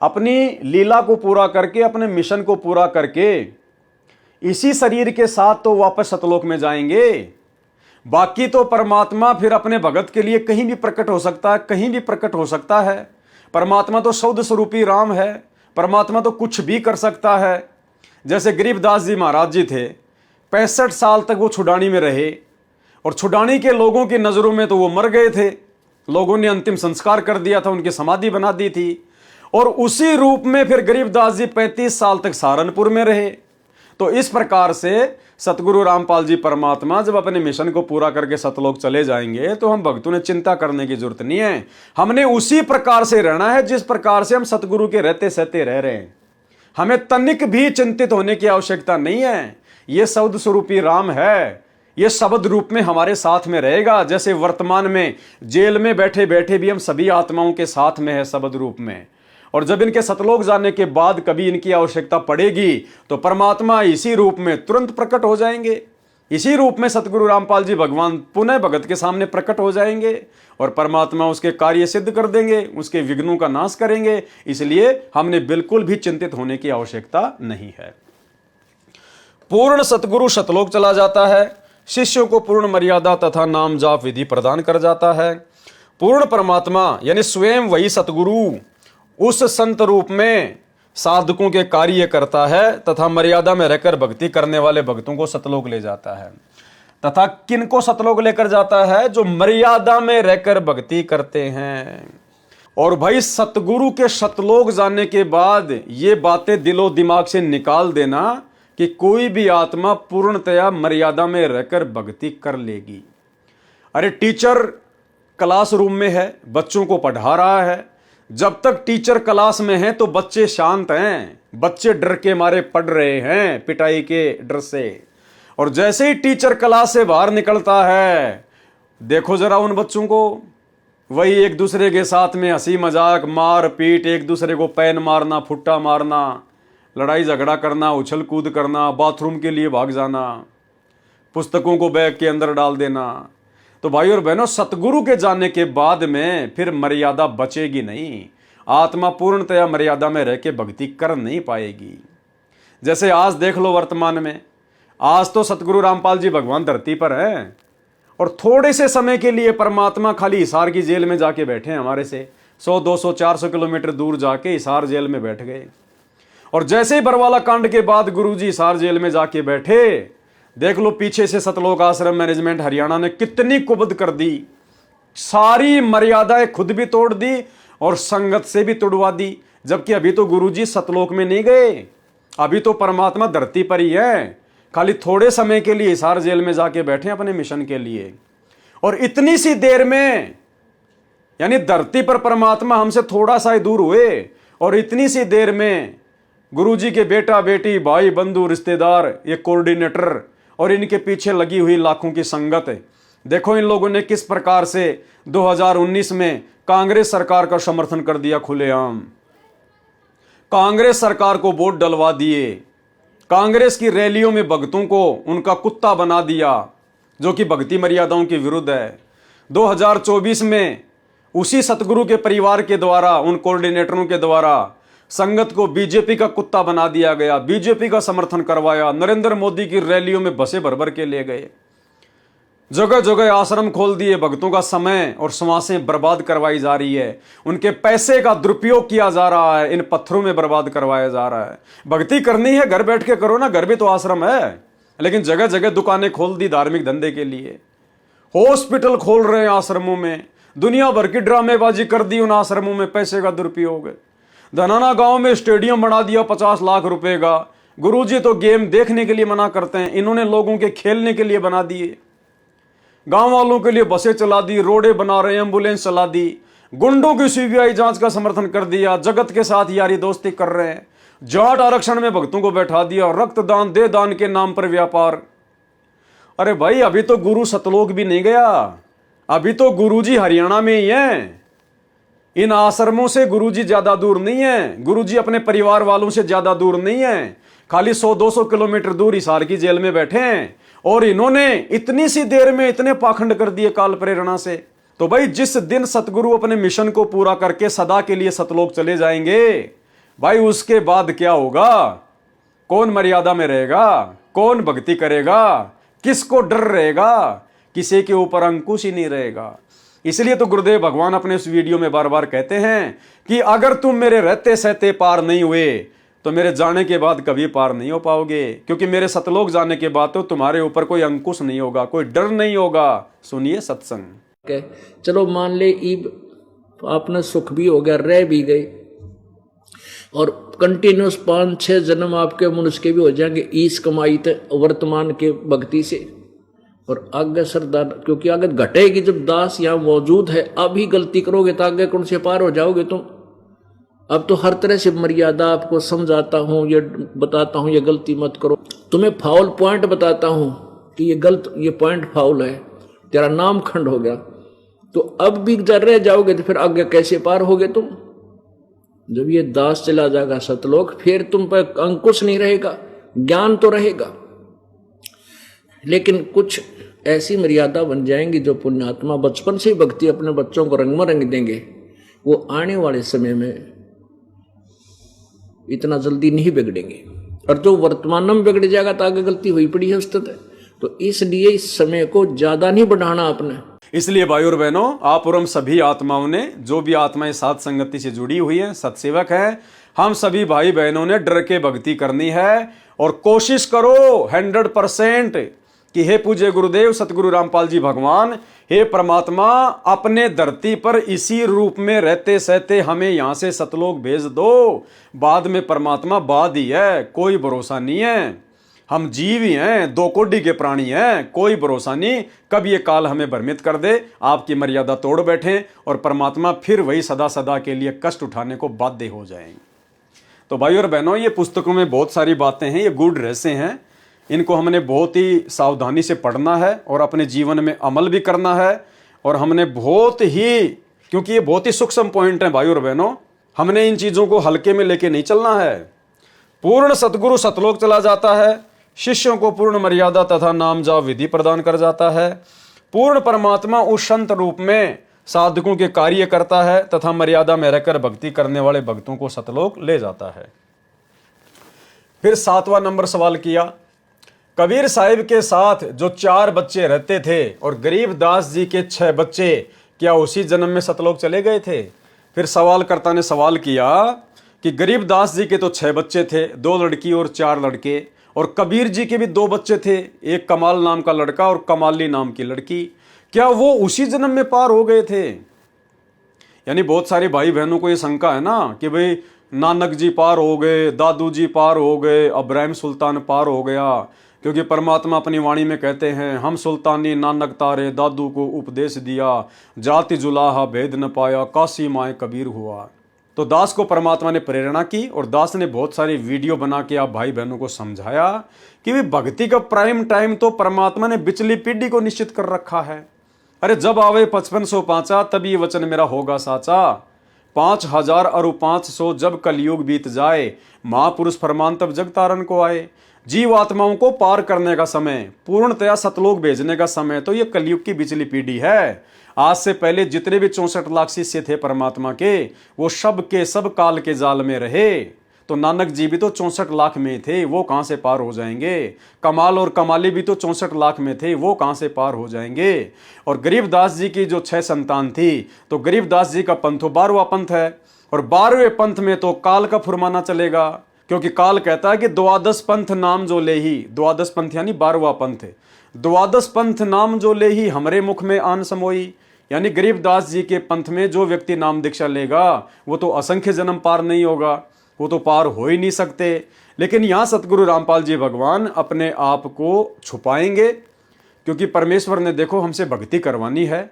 अपनी लीला को पूरा करके, अपने मिशन को पूरा करके, इसी शरीर के साथ तो वापस सतलोक में जाएंगे। बाकी तो परमात्मा फिर अपने भगत के लिए कहीं भी प्रकट हो सकता है, कहीं भी प्रकट हो सकता है। परमात्मा तो सौद स्वरूपी राम है, परमात्मा तो कुछ भी कर सकता है। जैसे गरीबदास जी महाराज जी थे, 65 साल तक वो छुडानी में रहे और छुडानी के लोगों की नजरों में तो वो मर गए थे। लोगों ने अंतिम संस्कार कर दिया था, उनकी समाधि बना दी थी। और उसी रूप में फिर गरीबदास जी 35 साल तक सहारनपुर में रहे। तो इस प्रकार से सतगुरु रामपाल जी परमात्मा जब अपने मिशन को पूरा करके सतलोक चले जाएंगे तो हम भक्तों ने चिंता करने की जरूरत नहीं है। हमने उसी प्रकार से रहना है जिस प्रकार से हम सतगुरु के रहते सहते रह रहे हैं। हमें तनिक भी चिंतित होने की आवश्यकता नहीं है। ये सौद स्वरूपी राम है, ये शब्द रूप में हमारे साथ में रहेगा। जैसे वर्तमान में जेल में बैठे बैठे भी हम सभी आत्माओं के साथ में है शब्द रूप में, और जब इनके सतलोक जाने के बाद कभी इनकी आवश्यकता पड़ेगी तो परमात्मा इसी रूप में तुरंत प्रकट हो जाएंगे। इसी रूप में सतगुरु रामपाल जी भगवान पुनः भगत के सामने प्रकट हो जाएंगे और परमात्मा उसके कार्य सिद्ध कर देंगे, उसके विघ्नों का नाश करेंगे। इसलिए हमने बिल्कुल भी चिंतित होने की आवश्यकता नहीं है। पूर्ण सतगुरु सतलोक चला जाता है, शिष्यों को पूर्ण मर्यादा तथा नाम जाप विधि प्रदान कर जाता है। पूर्ण परमात्मा यानी स्वयं वही सतगुरु उस संत रूप में साधकों के कार्य करता है तथा मर्यादा में रहकर भक्ति करने वाले भक्तों को सतलोक ले जाता है। तथा किनको सतलोक लेकर जाता है? जो मर्यादा में रहकर भक्ति करते हैं। और भाई सतगुरु के सतलोक जाने के बाद ये बातें दिलो दिमाग से निकाल देना कि कोई भी आत्मा पूर्णतया मर्यादा में रहकर भक्ति कर लेगी। अरे टीचर क्लासरूम में है, बच्चों को पढ़ा रहा है। जब तक टीचर क्लास में है तो बच्चे शांत हैं, बच्चे डर के मारे पढ़ रहे हैं, पिटाई के डर से। और जैसे ही टीचर क्लास से बाहर निकलता है, देखो जरा उन बच्चों को, वही एक दूसरे के साथ में हंसी मजाक, मार पीट, एक दूसरे को पैन मारना, फुट्टा मारना, लड़ाई झगड़ा करना, उछल कूद करना, बाथरूम के लिए भाग जाना, पुस्तकों को बैग के अंदर डाल देना। तो भाई और बहनों, सतगुरु के जाने के बाद में फिर मर्यादा बचेगी नहीं। आत्मा पूर्णतया मर्यादा में रह के भक्ति कर नहीं पाएगी। जैसे आज देख लो वर्तमान में, आज तो सतगुरु रामपाल जी भगवान धरती पर हैं और थोड़े से समय के लिए परमात्मा खाली हिसार की जेल में जाके बैठे हैं। हमारे से 100, 200, 400 किलोमीटर दूर जाके हिसार जेल में बैठ गए। और जैसे ही बरवाला कांड के बाद गुरुजी हिसार जेल में जाके बैठे, देख लो पीछे से सतलोक आश्रम मैनेजमेंट हरियाणा ने कितनी कुबद कर दी। सारी मर्यादाएं खुद भी तोड़ दी और संगत से भी तोड़वा दी। जबकि अभी तो गुरुजी सतलोक में नहीं गए, अभी तो परमात्मा धरती पर ही है। खाली थोड़े समय के लिए हिसार जेल में जाके बैठे अपने मिशन के लिए। और इतनी सी देर में, यानी धरती पर परमात्मा हमसे थोड़ा सा ही दूर हुए और इतनी सी देर में गुरुजी के बेटा बेटी भाई बंधु रिश्तेदार, ये कोऑर्डिनेटर और इनके पीछे लगी हुई लाखों की संगत, देखो इन लोगों ने किस प्रकार से 2019 में कांग्रेस सरकार का समर्थन कर दिया खुलेआम। कांग्रेस सरकार को वोट डलवा दिए, कांग्रेस की रैलियों में भक्तों को उनका कुत्ता बना दिया, जो कि भक्ति मर्यादाओं के विरुद्ध है। 2024 में उसी सतगुरु के परिवार के द्वारा, उन कोऑर्डिनेटरों के द्वारा संगत को बीजेपी का कुत्ता बना दिया गया, बीजेपी का समर्थन करवाया, नरेंद्र मोदी की रैलियों में बसें भर भर के ले गए, जगह जगह आश्रम खोल दिए, भक्तों का समय और श्वासें बर्बाद करवाई जा रही है, उनके पैसे का दुरुपयोग किया जा रहा है, इन पत्थरों में बर्बाद करवाया जा रहा है। भक्ति करनी है घर बैठ के करो ना, घर भी तो आश्रम है, लेकिन जगह जगह दुकानें खोल दी धार्मिक धंधे के लिए, हॉस्पिटल खोल रहे हैं आश्रमों में, दुनिया भर की ड्रामेबाजी कर दी उन आश्रमों में, पैसे का दुरुपयोग। धनाना गांव में स्टेडियम बना दिया 50 लाख रुपए का। गुरुजी तो गेम देखने के लिए मना करते हैं, इन्होंने लोगों के खेलने के लिए बना दिए। गांव वालों के लिए बसें चला दी, रोडें बना रहे, एम्बुलेंस चला दी, गुंडों की सीबीआई जांच का समर्थन कर दिया, जगत के साथ यारी दोस्ती कर रहे हैं, जाट आरक्षण में भक्तों को बैठा दिया, रक्तदान दे दान के नाम पर व्यापार। अरे भाई, अभी तो गुरु सतलोक भी नहीं गया, अभी तो गुरुजी हरियाणा में ही हैं। इन आश्रमों से गुरुजी ज्यादा दूर नहीं है, गुरुजी अपने परिवार वालों से ज्यादा दूर नहीं है, खाली 100-200 किलोमीटर दूर हिसार की जेल में बैठे हैं। और इन्होंने इतनी सी देर में इतने पाखंड कर दिए काल प्रेरणा से। तो भाई, जिस दिन सतगुरु अपने मिशन को पूरा करके सदा के लिए सतलोक चले जाएंगे, भाई उसके बाद क्या होगा? कौन मर्यादा में रहेगा? कौन भक्ति करेगा? किसको डर रहेगा? किसी के ऊपर अंकुश ही नहीं रहेगा। इसलिए तो गुरुदेव भगवान अपने इस वीडियो में बार बार कहते हैं कि अगर तुम मेरे रहते सहते पार नहीं हुए तो मेरे जाने के बाद कभी पार नहीं हो पाओगे, क्योंकि मेरे सतलोक जाने के बाद तो तुम्हारे ऊपर कोई अंकुश नहीं होगा, कोई डर नहीं होगा। सुनिए सत्संग। चलो मान ले ईब आपने सुख भी हो गया, रह भी गए, और कंटिन्यूस 5-6 जन्म आपके मनुष्य के भी हो जाएंगे ईस कमाई तक वर्तमान के भक्ति से। और आगे सरदार, क्योंकि आगे घटेगी जब दास यहाँ मौजूद है, अभी गलती करोगे तो आगे कौन से पार हो जाओगे तुम। अब तो हर तरह से मर्यादा आपको समझाता हूँ, ये बताता हूँ ये गलती मत करो, तुम्हें फाउल पॉइंट बताता हूँ कि ये पॉइंट फाउल है, तेरा नाम खंड हो गया। तो अब भी जब रह जाओगे तो फिर आगे कैसे पार होगे तुम? जब ये दास चला जाएगा सतलोक, फिर तुम पर अंकुश नहीं रहेगा, ज्ञान तो रहेगा, लेकिन कुछ ऐसी मर्यादा बन जाएंगी जो पुण्यात्मा बचपन से ही भक्ति अपने बच्चों को रंग में रंग देंगे, वो आने वाले समय में इतना जल्दी नहीं बिगड़ेंगे। और जो वर्तमान में बिगड़ जाएगा तो आगे गलती हुई पड़ी है उस तक। तो इसलिए इस समय को ज्यादा नहीं बढ़ाना आपने। इसलिए भाई और बहनों, आप और हम सभी आत्माओं ने, जो भी आत्माएं साथ संगति से जुड़ी हुई हैं, सत्सेवक हैं, हम सभी भाई बहनों ने डर के भक्ति करनी है। और कोशिश करो 100% कि हे पूज्य गुरुदेव सतगुरु रामपाल जी भगवान, हे परमात्मा, अपने धरती पर इसी रूप में रहते सहते हमें यहां से सतलोक भेज दो। बाद में परमात्मा बाद ही है, कोई भरोसा नहीं है। हम जीव ही हैं, 2 कोटि के प्राणी हैं, कोई भरोसा नहीं कब ये काल हमें भ्रमित कर दे, आपकी मर्यादा तोड़ बैठे और परमात्मा फिर वही सदा सदा के लिए कष्ट उठाने को बाध्य हो जाएंगे। तो भाई और बहनों, ये पुस्तकों में बहुत सारी बातें हैं, ये गूढ़ रहस्य हैं, इनको हमने बहुत ही सावधानी से पढ़ना है और अपने जीवन में अमल भी करना है। और हमने बहुत ही, क्योंकि ये बहुत ही सूक्ष्म पॉइंट है भाई और बहनों, हमने इन चीज़ों को हल्के में लेके नहीं चलना है। पूर्ण सतगुरु सतलोक चला जाता है, शिष्यों को पूर्ण मर्यादा तथा नाम जाप विधि प्रदान कर जाता है, पूर्ण परमात्मा उस संत रूप में साधकों के कार्य करता है तथा मर्यादा में रहकर भक्ति करने वाले भक्तों को सतलोक ले जाता है। फिर 7वां नंबर सवाल किया, कबीर साहिब के साथ जो 4 बच्चे रहते थे और गरीबदास जी के 6 बच्चे क्या उसी जन्म में सतलोक चले गए थे? फिर सवालकर्ता ने सवाल किया कि गरीबदास जी के तो 6 बच्चे थे, 2 लड़की और 4 लड़के, और कबीर जी के भी 2 बच्चे थे, एक कमाल नाम का लड़का और कमाली नाम की लड़की, क्या वो उसी जन्म में पार हो गए थे? यानी बहुत सारे भाई बहनों को ये शंका है ना कि भाई नानक जी पार हो गए, दादू जी पार हो गए, इब्राहिम सुल्तान पार हो गया, क्योंकि परमात्मा अपनी वाणी में कहते हैं, हम सुल्तानी नानक तारे दादू को उपदेश दिया, जाति जुलाहा भेद न पाया, काशी माए कबीर हुआ। तो दास को परमात्मा ने प्रेरणा की और दास ने बहुत सारी वीडियो बना के आप भाई बहनों को समझाया कि भी भक्ति का प्राइम टाइम तो परमात्मा ने बिचली पीढ़ी को निश्चित कर रखा है। अरे जब आवे 5505 तभी ये वचन मेरा होगा साचा, 5000 और 500 जब कलयुग बीत जाए, महापुरुष फरमान तब जग तारन को आए। जीव आत्माओं को पार करने का समय, पूर्णतया सतलोक भेजने का समय तो ये कलयुग की बिचली पीढ़ी है। आज से पहले जितने भी 64 लाख शिष्य थे परमात्मा के, वो सब के सब काल के जाल में रहे। तो नानक जी भी तो 64 लाख में थे, वो कहां से पार हो जाएंगे? कमाल और कमाली भी तो 64 लाख में थे, वो कहां से पार हो जाएंगे? और गरीबदास जी की जो 6 संतान थी, तो गरीबदास जी का पंथ 12वां पंथ है, और 12वें पंथ में तो काल का फुरमाना चलेगा, क्योंकि काल कहता है कि द्वादश पंथ नाम जो ले ही, द्वादश पंथ यानी 12वां पंथ, द्वादश पंथ नाम जो ले ही हमरे मुख में आन समोई। यानी गरीबदास जी के पंथ में जो व्यक्ति नाम दीक्षा लेगा वो तो असंख्य जन्म पार नहीं होगा, वो तो पार हो ही नहीं सकते। लेकिन यहाँ सतगुरु रामपाल जी भगवान अपने आप को छुपाएंगे, क्योंकि परमेश्वर ने देखो हमसे भक्ति करवानी है।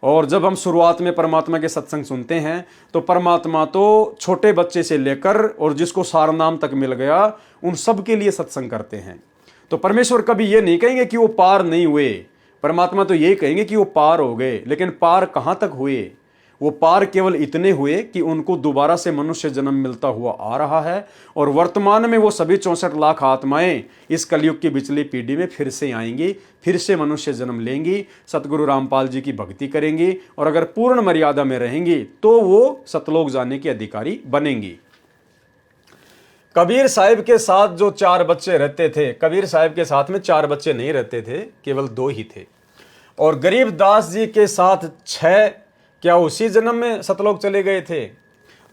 और जब हम शुरुआत में परमात्मा के सत्संग सुनते हैं तो परमात्मा तो छोटे बच्चे से लेकर और जिसको सार नाम तक मिल गया उन सब के लिए सत्संग करते हैं। तो परमेश्वर कभी ये नहीं कहेंगे कि वो पार नहीं हुए, परमात्मा तो यही कहेंगे कि वो पार हो गए। लेकिन पार कहाँ तक हुए? वो पार केवल इतने हुए कि उनको दोबारा से मनुष्य जन्म मिलता हुआ आ रहा है, और वर्तमान में वो सभी 64 लाख आत्माएं इस कलयुग की बिचली पीढ़ी में फिर से आएंगी, फिर से मनुष्य जन्म लेंगी, सतगुरु रामपाल जी की भक्ति करेंगी, और अगर पूर्ण मर्यादा में रहेंगी तो वो सतलोक जाने की अधिकारी बनेंगी। कबीर साहिब के साथ जो 4 बच्चे रहते थे, कबीर साहिब के साथ में 4 बच्चे नहीं रहते थे, केवल 2 ही थे। और गरीबदास जी के साथ 6 क्या उसी जन्म में सतलोक चले गए थे?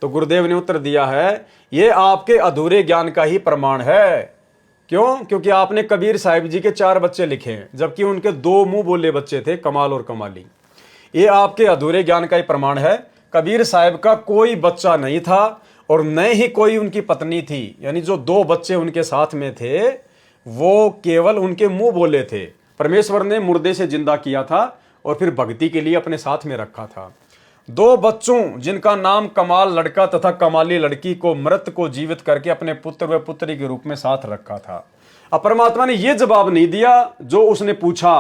तो गुरुदेव ने उत्तर दिया है, ये आपके अधूरे ज्ञान का ही प्रमाण है। क्यों? क्योंकि आपने कबीर साहिब जी के 4 बच्चे लिखे हैं, जबकि उनके 2 मुंह बोले बच्चे थे, कमाल और कमाली। ये आपके अधूरे ज्ञान का ही प्रमाण है। कबीर साहिब का कोई बच्चा नहीं था और न ही कोई उनकी पत्नी थी। यानी जो 2 बच्चे उनके साथ में थे वो केवल उनके मुंह बोले थे। परमेश्वर ने मुर्दे से जिंदा किया था और फिर भक्ति के लिए अपने साथ में रखा था। 2 बच्चों जिनका नाम कमाल लड़का तथा कमाली लड़की को मृत को जीवित करके अपने पुत्र व पुत्री के रूप में साथ रखा था। अब परमात्मा ने यह जवाब नहीं दिया जो उसने पूछा,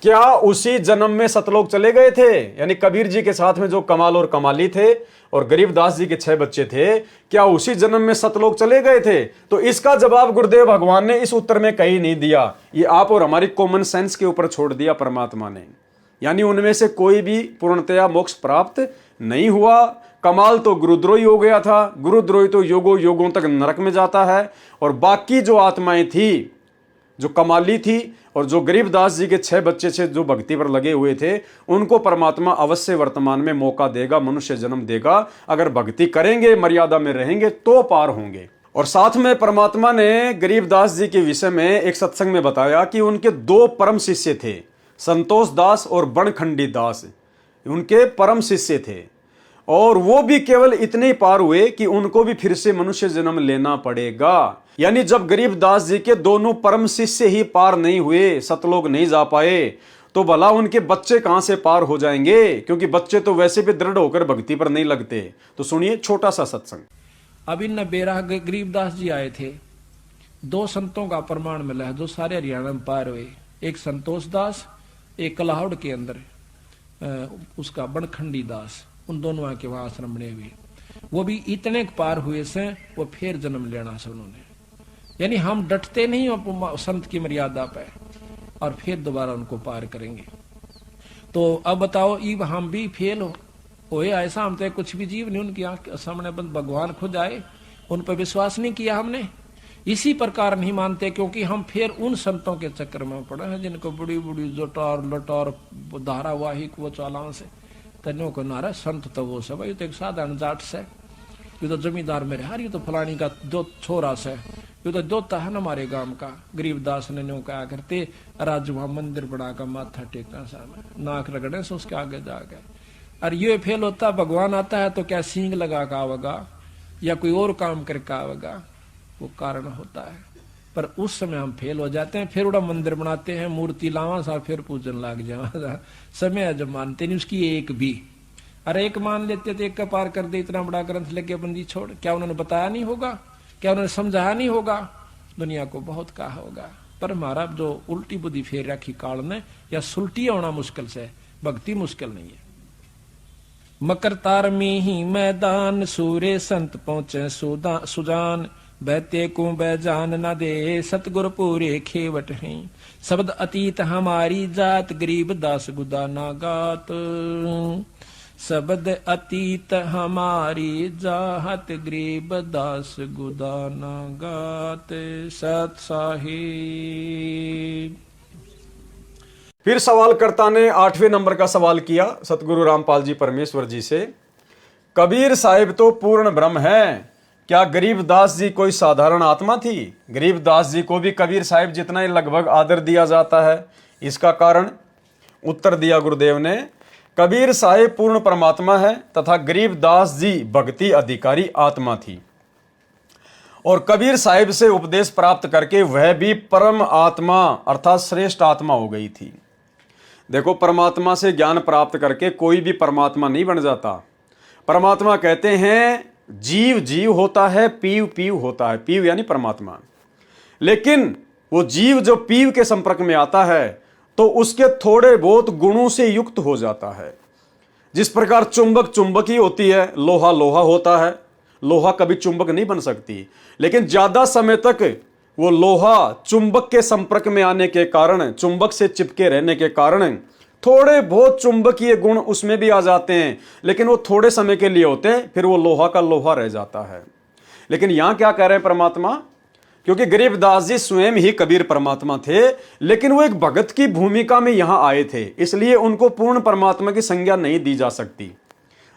क्या उसी जन्म में सतलोक चले गए थे? यानी कबीर जी के साथ में जो कमाल और कमाली थे और गरीबदास जी के 6 बच्चे थे, क्या उसी जन्म में सतलोक चले गए थे? तो इसका जवाब गुरुदेव भगवान ने इस उत्तर में कहीं नहीं दिया। ये आप और हमारी कॉमन सेंस के ऊपर छोड़ दिया परमात्मा ने। यानी उनमें से कोई भी पूर्णतया मोक्ष प्राप्त नहीं हुआ। कमाल तो गुरुद्रोही हो गया था, गुरुद्रोही तो योगों योगों तक नरक में जाता है। और बाकी जो आत्माएं थी, जो कमाली थी और जो गरीबदास जी के 6 बच्चे से जो भक्ति पर लगे हुए थे, उनको परमात्मा अवश्य वर्तमान में मौका देगा, मनुष्य जन्म देगा। अगर भक्ति करेंगे, मर्यादा में रहेंगे तो पार होंगे। और साथ में परमात्मा ने गरीबदास जी के विषय में एक सत्संग में बताया कि उनके 2 परम शिष्य थे, संतोष दास और बनखंडी दास, उनके परम शिष्य थे। और वो भी केवल इतने ही पार हुए कि उनको भी फिर से मनुष्य जन्म लेना पड़ेगा। यानी जब गरीबदास जी के दोनों परम शिष्य ही पार नहीं हुए, सतलोक नहीं जा पाए, तो भला उनके बच्चे कहां से पार हो जाएंगे? क्योंकि बच्चे तो वैसे भी दृढ़ होकर भक्ति पर नहीं लगते। तो सुनिए छोटा सा सत्संग। अब इन बेरा गरीबदास जी आए थे, 2 संतों का प्रमाण मिला है जो सारे हरियाणा में पार हुए। एक संतोष दास, एक कलाहौड़ के अंदर उसका बनखंडी दास, उन दोनों के वहां आश्रम बने हुए। वो भी इतने पार हुए से वो फिर जन्म लेना से उन्होंने। यानी हम डटते नहीं संत की मर्यादा पे और फिर दोबारा उनको पार करेंगे। तो अब बताओ ई हम भी फेल हो ऐसा, हम तो कुछ भी जीव नहीं उनकी आंख के सामने बंद भगवान खुद आए, उन पर विश्वास नहीं किया हमने, इसी प्रकार नहीं मानते क्योंकि हम फिर उन संतों के चक्कर में पड़े हैं जिनको बड़ी बड़ी जोटार लटार धारावाहिक वो चालान से तन्यों को नारा संत तो वो सब, ये तो एक साधारण जाट से, ये तो जमींदार मेरे हार, ये तो फलानी का दो छोरा से, ये तो दोता है ना हमारे गांव का। गरीबदास ने न्यों कहा करते राज वहां मंदिर बड़ा का माथा टेकना सामने नाक रगड़े से उसके आगे जा गए। और ये फेल होता, भगवान आता है तो क्या सींग लगा का आवेगा या कोई और काम करके आवेगा, वो कारण होता है। पर उस समय हम फेल हो जाते हैं, फिर उड़ा मंदिर बनाते हैं, मूर्ति लावा सा, फिर पूजन लाग जावा, समय जब मानते नहीं उसकी एक भी। अरे एक मान लेते तो एक का पार कर दे, इतना बड़ा ग्रंथ लेके बंदी छोड़, क्या उन्होंने बताया नहीं होगा, क्या उन्होंने समझाया नहीं होगा, दुनिया को बहुत कहा होगा। पर हमारा जो उल्टी बुद्धि फेर रखी काल ने, या सुलटी होना मुश्किल से, भक्ति मुश्किल नहीं है। मकर तार में ही मैदान, सूर्य संत पहुंचे सुजान, बहते को बहजान न दे, सतगुर पूरे खेवट हैं, शब्द अतीत हमारी जात, गरीब दास गुदा ना गात। शब्द अतीत हमारी जात, गरीब दास गुदा ना गात। सत साहिब। फिर सवालकर्ता ने 8वें नंबर का सवाल किया सतगुरु रामपाल जी परमेश्वर जी से, कबीर साहिब तो पूर्ण ब्रह्म है, क्या गरीबदास जी कोई साधारण आत्मा थी? गरीबदास जी को भी कबीर साहिब जितना ही लगभग आदर दिया जाता है, इसका कारण? उत्तर दिया गुरुदेव ने, कबीर साहिब पूर्ण परमात्मा है तथा गरीबदास जी भक्ति अधिकारी आत्मा थी, और कबीर साहिब से उपदेश प्राप्त करके वह भी परम आत्मा अर्थात श्रेष्ठ आत्मा हो गई थी। देखो, परमात्मा से ज्ञान प्राप्त करके कोई भी परमात्मा नहीं बन जाता। परमात्मा कहते हैं जीव जीव होता है, पीव पीव होता है, पीव यानी परमात्मा। लेकिन वो जीव जो पीव के संपर्क में आता है तो उसके थोड़े बहुत गुणों से युक्त हो जाता है। जिस प्रकार चुंबक चुंबक ही होती है, लोहा लोहा होता है, लोहा कभी चुंबक नहीं बन सकती, लेकिन ज्यादा समय तक वो लोहा चुंबक के संपर्क में आने के कारण, चुंबक से चिपके रहने के कारण थोड़े बहुत चुंबकीय गुण उसमें भी आ जाते हैं, लेकिन वो थोड़े समय के लिए होते हैं, फिर वो लोहा का लोहा रह जाता है। लेकिन यहां क्या कह रहे हैं परमात्मा? क्योंकि गरीबदास जी स्वयं ही कबीर परमात्मा थे, लेकिन वो एक भगत की भूमिका में यहां आए थे, इसलिए उनको पूर्ण परमात्मा की संज्ञा नहीं दी जा सकती।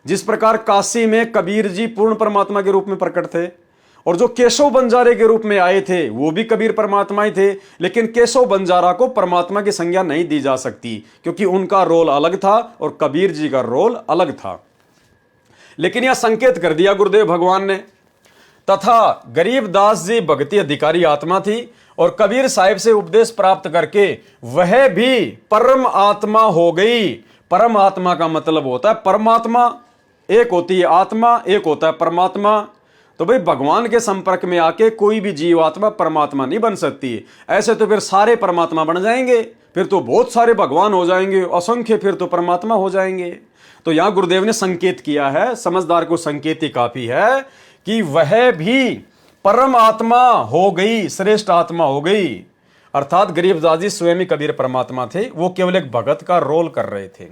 जिस प्रकार काशी में कबीर जी पूर्ण परमात्मा के रूप में प्रकट थे, और जो केशव बंजारे के रूप में आए थे वो भी कबीर परमात्मा ही थे, लेकिन केशव बंजारा को परमात्मा की संज्ञा नहीं दी जा सकती क्योंकि उनका रोल अलग था और कबीर जी का रोल अलग था। लेकिन यह संकेत कर दिया गुरुदेव भगवान ने, तथा गरीबदास जी भक्ति अधिकारी आत्मा थी और कबीर साहिब से उपदेश प्राप्त करके वह भी परम आत्मा हो गई। परम आत्मा का मतलब होता है परमात्मा, एक होती है आत्मा, एक होता है परमात्मा। तो भाई भगवान के संपर्क में आके कोई भी जीवात्मा परमात्मा नहीं बन सकती। ऐसे तो फिर सारे परमात्मा बन जाएंगे, फिर तो बहुत सारे भगवान हो जाएंगे, असंख्य फिर तो परमात्मा हो जाएंगे। तो यहां गुरुदेव ने संकेत किया है, समझदार को संकेत ही काफी है कि वह भी परम आत्मा हो गई, श्रेष्ठ आत्मा हो गई। अर्थात गरीबदास जी स्वयं ही कबीर परमात्मा थे, वो केवल एक भगत का रोल कर रहे थे।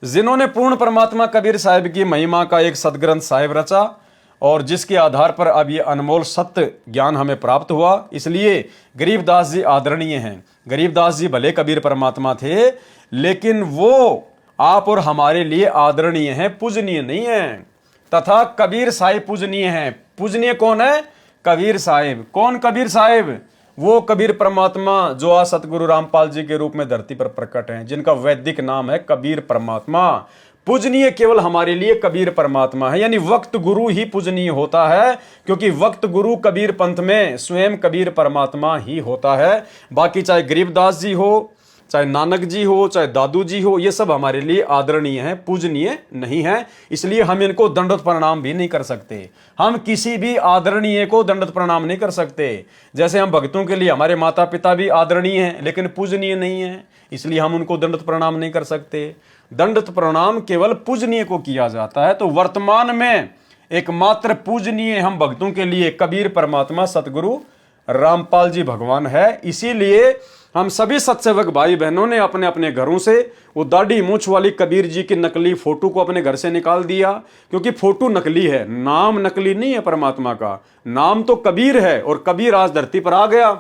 जिन्होंने पूर्ण परमात्मा कबीर साहिब की महिमा का एक सदग्रंथ साहिब रचा और जिसके आधार पर अब ये अनमोल सत्य ज्ञान हमें प्राप्त हुआ, इसलिए गरीबदास जी आदरणीय हैं। गरीबदास जी भले कबीर परमात्मा थे, लेकिन वो आप और हमारे लिए आदरणीय हैं, पूजनीय नहीं हैं। तथा कबीर साहिब पूजनीय हैं। पूजनीय कौन है? कबीर साहिब। कौन कबीर साहिब? वो कबीर परमात्मा जो आज सतगुरु रामपाल जी के रूप में धरती पर प्रकट हैं, जिनका वैदिक नाम है कबीर परमात्मा। पूजनीय केवल हमारे लिए कबीर परमात्मा है, यानी वक्त गुरु ही पूजनीय होता है, क्योंकि वक्त गुरु कबीर पंथ में स्वयं कबीर परमात्मा ही होता है। बाकी चाहे गरीबदास जी हो, चाहे नानक जी हो, चाहे दादू जी हो, ये सब हमारे लिए आदरणीय हैं, पूजनीय नहीं है। इसलिए हम इनको दंडवत प्रणाम भी नहीं कर सकते। हम किसी भी आदरणीय को दंडवत प्रणाम नहीं कर सकते। जैसे हम भक्तों के लिए हमारे माता पिता भी आदरणीय हैं लेकिन पूजनीय नहीं है, इसलिए हम उनको दंडवत प्रणाम नहीं कर सकते। दंडवत प्रणाम केवल पूजनीय को किया जाता है। तो वर्तमान में एकमात्र पूजनीय हम भक्तों के लिए कबीर परमात्मा सतगुरु रामपाल जी भगवान है। इसीलिए हम सभी सत्सेवक भाई बहनों ने अपने अपने घरों से वो दाढ़ी मूंछ वाली कबीर जी की नकली फोटो को अपने घर से निकाल दिया, क्योंकि फोटो नकली है, नाम नकली नहीं है परमात्मा का। नाम तो कबीर है और कबीर आज धरती पर आ गया,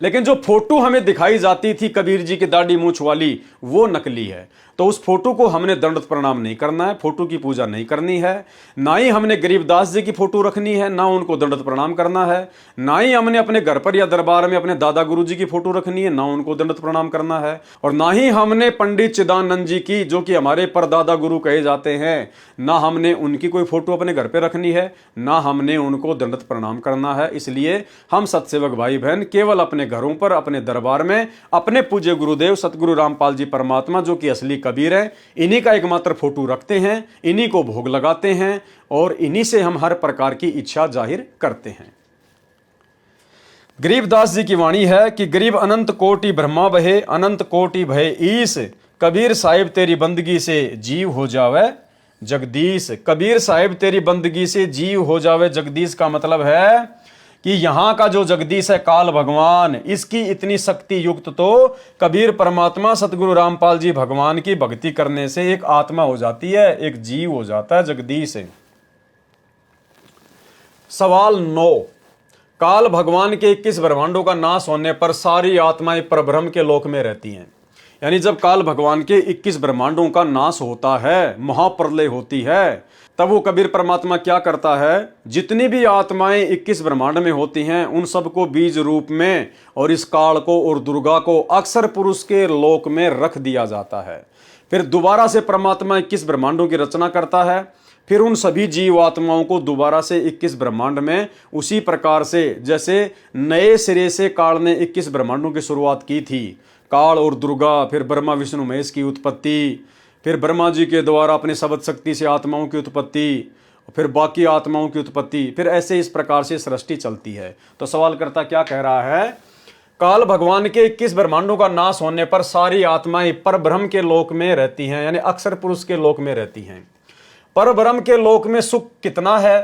लेकिन जो फोटो हमें दिखाई जाती थी कबीर जी की दाढ़ी मूंछ वाली, वो नकली है। तो उस फोटो को हमने दंडवत प्रणाम नहीं करना है, फोटो की पूजा नहीं करनी है। ना ही हमने गरीबदास जी की फोटो रखनी है, ना उनको दंडवत प्रणाम करना है। ना ही हमने अपने घर पर या दरबार में अपने दादा गुरु जी की फोटो रखनी है, ना उनको दंडवत प्रणाम करना है। और ना ही हमने पंडित चिदानंद जी की, जो कि हमारे परदादा गुरु कहे जाते हैं, ना हमने उनकी कोई फोटो अपने घर पर रखनी है, ना हमने उनको दंडवत प्रणाम करना है। इसलिए हम सत्सेवक भाई बहन केवल अपने घरों पर, अपने दरबार में अपने पूज्य गुरुदेव सतगुरु रामपाल जी परमात्मा, जो कि असली कबीर है, इन्हीं का एकमात्र फोटो रखते हैं, इन्हीं को भोग लगाते हैं और इन्हीं से हम हर प्रकार की इच्छा जाहिर करते हैं। गरीबदास जी की वाणी है कि गरीब अनंत कोटि ब्रह्मा बहे, अनंत कोटि भय ईस, कबीर साहिब तेरी बंदगी से जीव हो जावे जगदीश। कबीर साहिब तेरी बंदगी से जीव हो जावे जगदीश का मतलब है कि यहां का जो जगदीश है काल भगवान, इसकी इतनी शक्ति युक्त तो कबीर परमात्मा सतगुरु रामपाल जी भगवान की भक्ति करने से एक आत्मा हो जाती है, एक जीव हो जाता है जगदीश। सवाल 9, काल भगवान के 21 ब्रह्मांडों का नाश होने पर सारी आत्माएं परब्रह्म के लोक में रहती हैं। यानी जब काल भगवान के 21 ब्रह्मांडों का नाश होता है, महाप्रलय होती है, तब वो कबीर परमात्मा क्या करता है, जितनी भी आत्माएं 21 ब्रह्मांड में होती हैं उन सबको बीज रूप में और इस काल को और दुर्गा को अक्षर पुरुष के लोक में रख दिया जाता है। फिर दोबारा से परमात्मा 21 ब्रह्मांडों की रचना करता है, फिर उन सभी जीव आत्माओं को दोबारा से 21 ब्रह्मांड में उसी प्रकार से जैसे नए सिरे से काल ने 21 ब्रह्मांडों की शुरुआत की थी, काल और दुर्गा, फिर ब्रह्मा विष्णु महेश की उत्पत्ति, फिर ब्रह्मा जी के द्वारा अपने शब्द शक्ति से आत्माओं की उत्पत्ति, फिर बाकी आत्माओं की उत्पत्ति, फिर ऐसे इस प्रकार से सृष्टि चलती है। तो सवालकर्ता क्या कह रहा है, काल भगवान के 21 ब्रह्मांडों का नाश होने पर सारी आत्माएं परब्रह्म के लोक में रहती हैं, यानी अक्षर पुरुष के लोक में रहती हैं। परब्रह्म के लोक में सुख कितना है,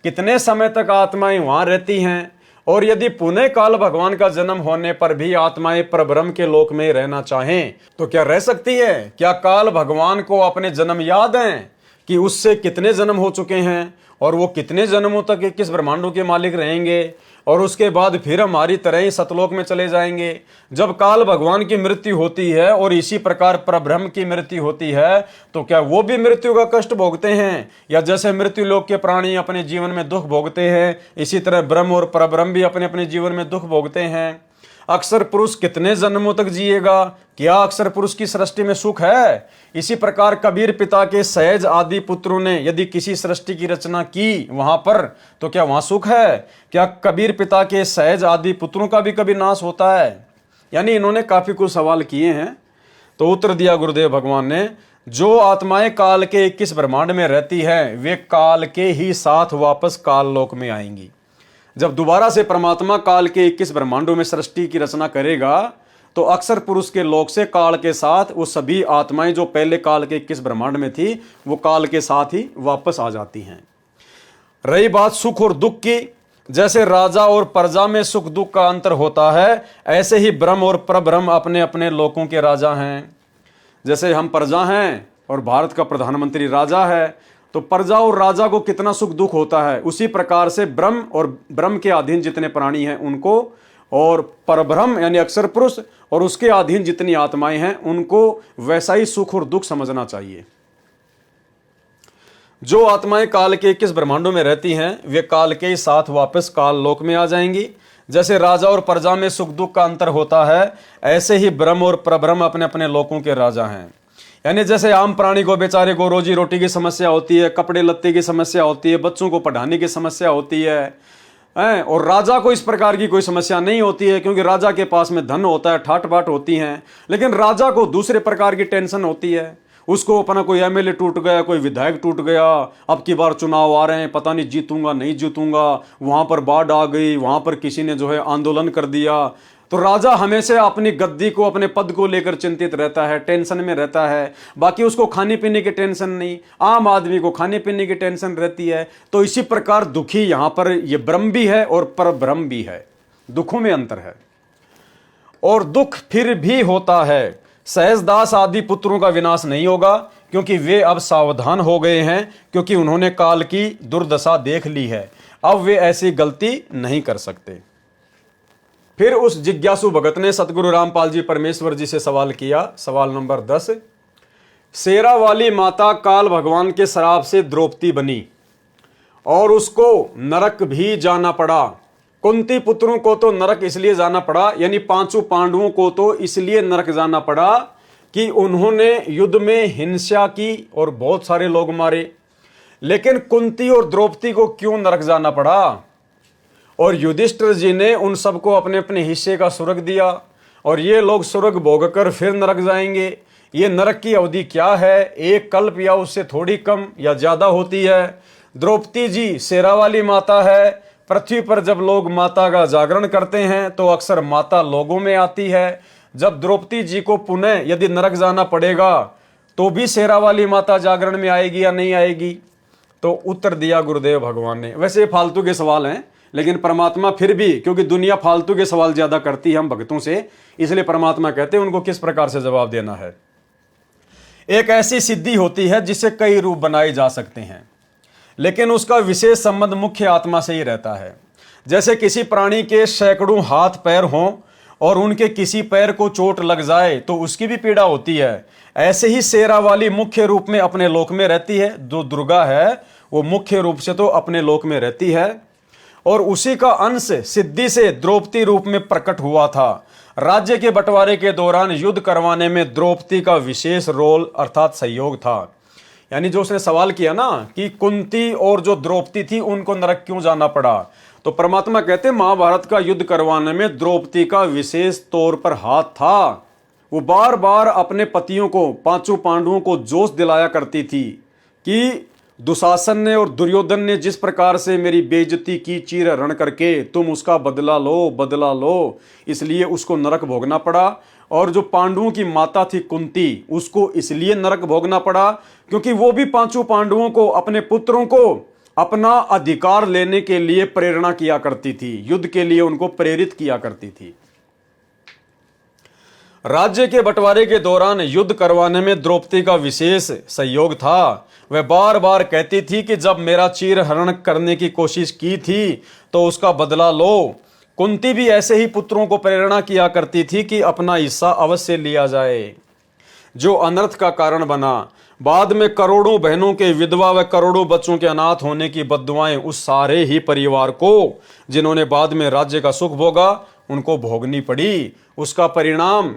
कितने समय तक आत्माएं वहां रहती हैं, और यदि पुनः काल भगवान का जन्म होने पर भी आत्माएं परब्रह्म के लोक में रहना चाहें तो क्या रह सकती है? क्या काल भगवान को अपने जन्म याद हैं कि उससे कितने जन्म हो चुके हैं और वो कितने जन्मों तक 21 ब्रह्मांडों के मालिक रहेंगे और उसके बाद फिर हमारी तरह ही सतलोक में चले जाएंगे? जब काल भगवान की मृत्यु होती है और इसी प्रकार परब्रह्म की मृत्यु होती है तो क्या वो भी मृत्यु का कष्ट भोगते हैं? या जैसे मृत्यु लोक के प्राणी अपने जीवन में दुख भोगते हैं, इसी तरह ब्रह्म और परब्रह्म भी अपने अपने जीवन में दुख भोगते हैं। अक्षर पुरुष कितने जन्मों तक जिएगा? क्या अक्षर पुरुष की सृष्टि में सुख है? इसी प्रकार कबीर पिता के सहज आदि पुत्रों ने यदि किसी सृष्टि की रचना की वहां पर तो क्या वहां सुख है? क्या कबीर पिता के सहज आदि पुत्रों का भी कभी नाश होता है? यानी इन्होंने काफी कुछ सवाल किए हैं। तो उत्तर दिया गुरुदेव भगवान ने, जो आत्माएं काल के 21 ब्रह्मांड में रहती है वे काल के ही साथ वापस काल लोक में आएंगी। जब दोबारा से परमात्मा काल के 21 ब्रह्मांडों में सृष्टि की रचना करेगा तो अक्षर पुरुष के लोक से काल के साथ वो सभी आत्माएं जो पहले काल के 21 ब्रह्मांड में थी वो काल के साथ ही वापस आ जाती हैं। रही बात सुख और दुख की, जैसे राजा और प्रजा में सुख दुख का अंतर होता है ऐसे ही ब्रह्म और परब्रह्म अपने अपने लोकों के राजा हैं। जैसे हम प्रजा हैं और भारत का प्रधानमंत्री राजा है तो प्रजा और राजा को कितना सुख दुख होता है, उसी प्रकार से ब्रह्म और ब्रह्म के अधीन जितने प्राणी हैं उनको और परब्रह्म यानी अक्षर पुरुष और उसके अधीन जितनी आत्माएं हैं उनको वैसा ही सुख और दुख समझना चाहिए। जो आत्माएं काल के 21 ब्रह्मांडों में रहती हैं वे काल के साथ वापस काल लोक में आ जाएंगी। जैसे राजा और प्रजा में सुख दुख का अंतर होता है ऐसे ही ब्रह्म और परब्रह्म अपने अपने लोकों के राजा हैं। यानी जैसे आम प्राणी को बेचारे को रोजी रोटी की समस्या होती है, कपड़े लत्ते की समस्या होती है, बच्चों को पढ़ाने की समस्या होती है, और राजा को इस प्रकार की कोई समस्या नहीं होती है क्योंकि राजा के पास में धन होता है, ठाट बाट होती हैं। लेकिन राजा को दूसरे प्रकार की टेंशन होती है, उसको अपना कोई एमएलए टूट गया, कोई विधायक टूट गया, अब की बार चुनाव आ रहे हैं, पता नहीं जीतूंगा नहीं जीतूंगा, वहां पर बाढ़ आ गई, वहां पर किसी ने जो है आंदोलन कर दिया। तो राजा हमेशा अपनी गद्दी को अपने पद को लेकर चिंतित रहता है, टेंशन में रहता है। बाकी उसको खाने पीने की टेंशन नहीं, आम आदमी को खाने पीने की टेंशन रहती है। तो इसी प्रकार दुखी यहां पर ये ब्रह्म भी है और परब्रह्म भी है, दुखों में अंतर है। और दुख फिर भी होता है। सहजदास आदि पुत्रों का विनाश नहीं होगा, क्योंकि वे अब सावधान हो गए हैं, क्योंकि उन्होंने काल की दुर्दशा देख ली है। अब वे ऐसी गलती नहीं कर सकते। फिर उस जिज्ञासु भगत ने सतगुरु रामपाल जी परमेश्वर जी से सवाल किया। सवाल नंबर 10, शेरा वाली माता काल भगवान के श्राप से द्रौपदी बनी और उसको नरक भी जाना पड़ा। कुंती पुत्रों को तो नरक इसलिए जाना पड़ा, यानी पांचों पांडवों को तो इसलिए नरक जाना पड़ा कि उन्होंने युद्ध में हिंसा की और बहुत सारे लोग मारे। लेकिन कुंती और द्रौपदी को क्यों नरक जाना पड़ा? और युधिष्ठिर जी ने उन सबको अपने अपने हिस्से का स्वर्ग दिया, और ये लोग स्वर्ग भोगकर फिर नरक जाएंगे। ये नरक की अवधि क्या है? एक कल्प या उससे थोड़ी कम या ज्यादा होती है। द्रौपदी जी शेरा वाली माता है। पृथ्वी पर जब लोग माता का जागरण करते हैं तो अक्सर माता लोगों में आती है। जब द्रौपदी जी को पुनः यदि नरक जाना पड़ेगा तो भी शेरा वाली माता जागरण में आएगी या नहीं आएगी? तो उत्तर दिया गुरुदेव भगवान ने। वैसे ये फालतू के सवाल हैं, लेकिन परमात्मा फिर भी, क्योंकि दुनिया फालतू के सवाल ज्यादा करती है हम भक्तों से, इसलिए परमात्मा कहते हैं उनको किस प्रकार से जवाब देना है। एक ऐसी सिद्धि होती है जिससे कई रूप बनाए जा सकते हैं, लेकिन उसका विशेष संबंध मुख्य आत्मा से ही रहता है। जैसे किसी प्राणी के सैकड़ों हाथ पैर हों और उनके किसी पैर को चोट लग जाए तो उसकी भी पीड़ा होती है। ऐसे ही शेरा वाली मुख्य रूप में अपने लोक में रहती है। जो दुर्गा है वो मुख्य रूप से तो अपने लोक में रहती है, और उसी का अंश सिद्धि से द्रौपदी रूप में प्रकट हुआ था। राज्य के बंटवारे के दौरान युद्ध करवाने में द्रौपदी का विशेष रोल अर्थात सहयोग था। यानी जो उसने सवाल किया ना कि कुंती और जो द्रौपदी थी उनको नरक क्यों जाना पड़ा, तो परमात्मा कहते महाभारत का युद्ध करवाने में द्रौपदी का विशेष तौर पर हाथ था। वो बार बार अपने पतियों को, पांचों पांडवों को जोश दिलाया करती थी कि दुशासन ने और दुर्योधन ने जिस प्रकार से मेरी बेइज्जती की चीर हरण करके, तुम उसका बदला लो, बदला लो, इसलिए उसको नरक भोगना पड़ा। और जो पांडवों की माता थी कुंती, उसको इसलिए नरक भोगना पड़ा क्योंकि वो भी पांचों पांडवों को, अपने पुत्रों को अपना अधिकार लेने के लिए प्रेरणा किया करती थी, युद्ध के लिए उनको प्रेरित किया करती थी। राज्य के बंटवारे के दौरान युद्ध करवाने में द्रौपदी का विशेष सहयोग था। वह बार बार कहती थी कि जब मेरा चीर हरण करने की कोशिश की थी तो उसका बदला लो। कुंती भी ऐसे ही पुत्रों को प्रेरणा किया करती थी कि अपना हिस्सा अवश्य लिया जाए, जो अनर्थ का कारण बना। बाद में करोड़ों बहनों के विधवा व करोड़ों बच्चों के अनाथ होने की बद्दुआएं उस सारे ही परिवार को, जिन्होंने बाद में राज्य का सुख भोगा, उनको भोगनी पड़ी। उसका परिणाम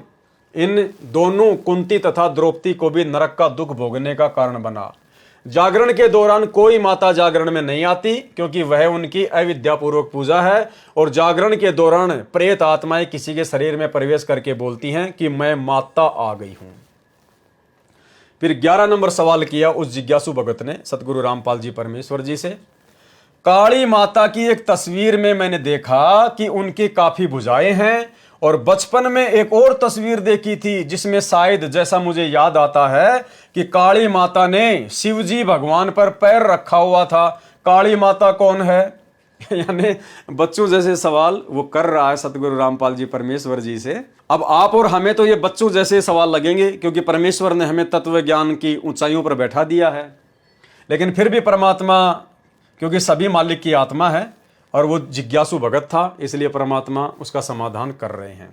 इन दोनों कुंती तथा द्रौपदी को भी नरक का दुख भोगने का कारण बना। जागरण के दौरान कोई माता जागरण में नहीं आती क्योंकि वह उनकी अविद्यापूर्वक पूजा है, और जागरण के दौरान प्रेत आत्माएं किसी के शरीर में प्रवेश करके बोलती हैं कि मैं माता आ गई हूं। फिर 11 नंबर सवाल किया उस जिज्ञासु भगत ने सतगुरु रामपाल जी परमेश्वर जी से। काली माता की एक तस्वीर में मैंने देखा कि उनकी काफी भुजाएं हैं, और बचपन में एक और तस्वीर देखी थी जिसमें शायद, जैसा मुझे याद आता है, कि काली माता ने शिवजी भगवान पर पैर रखा हुआ था। काली माता कौन है? यानी बच्चों जैसे सवाल वो कर रहा है सतगुरु रामपाल जी परमेश्वर जी से। अब आप और हमें तो ये बच्चों जैसे सवाल लगेंगे, क्योंकि परमेश्वर ने हमें तत्व ज्ञान की ऊंचाइयों पर बैठा दिया है। लेकिन फिर भी परमात्मा, क्योंकि सभी मालिक की आत्मा है और वो जिज्ञासु भगत था, इसलिए परमात्मा उसका समाधान कर रहे हैं।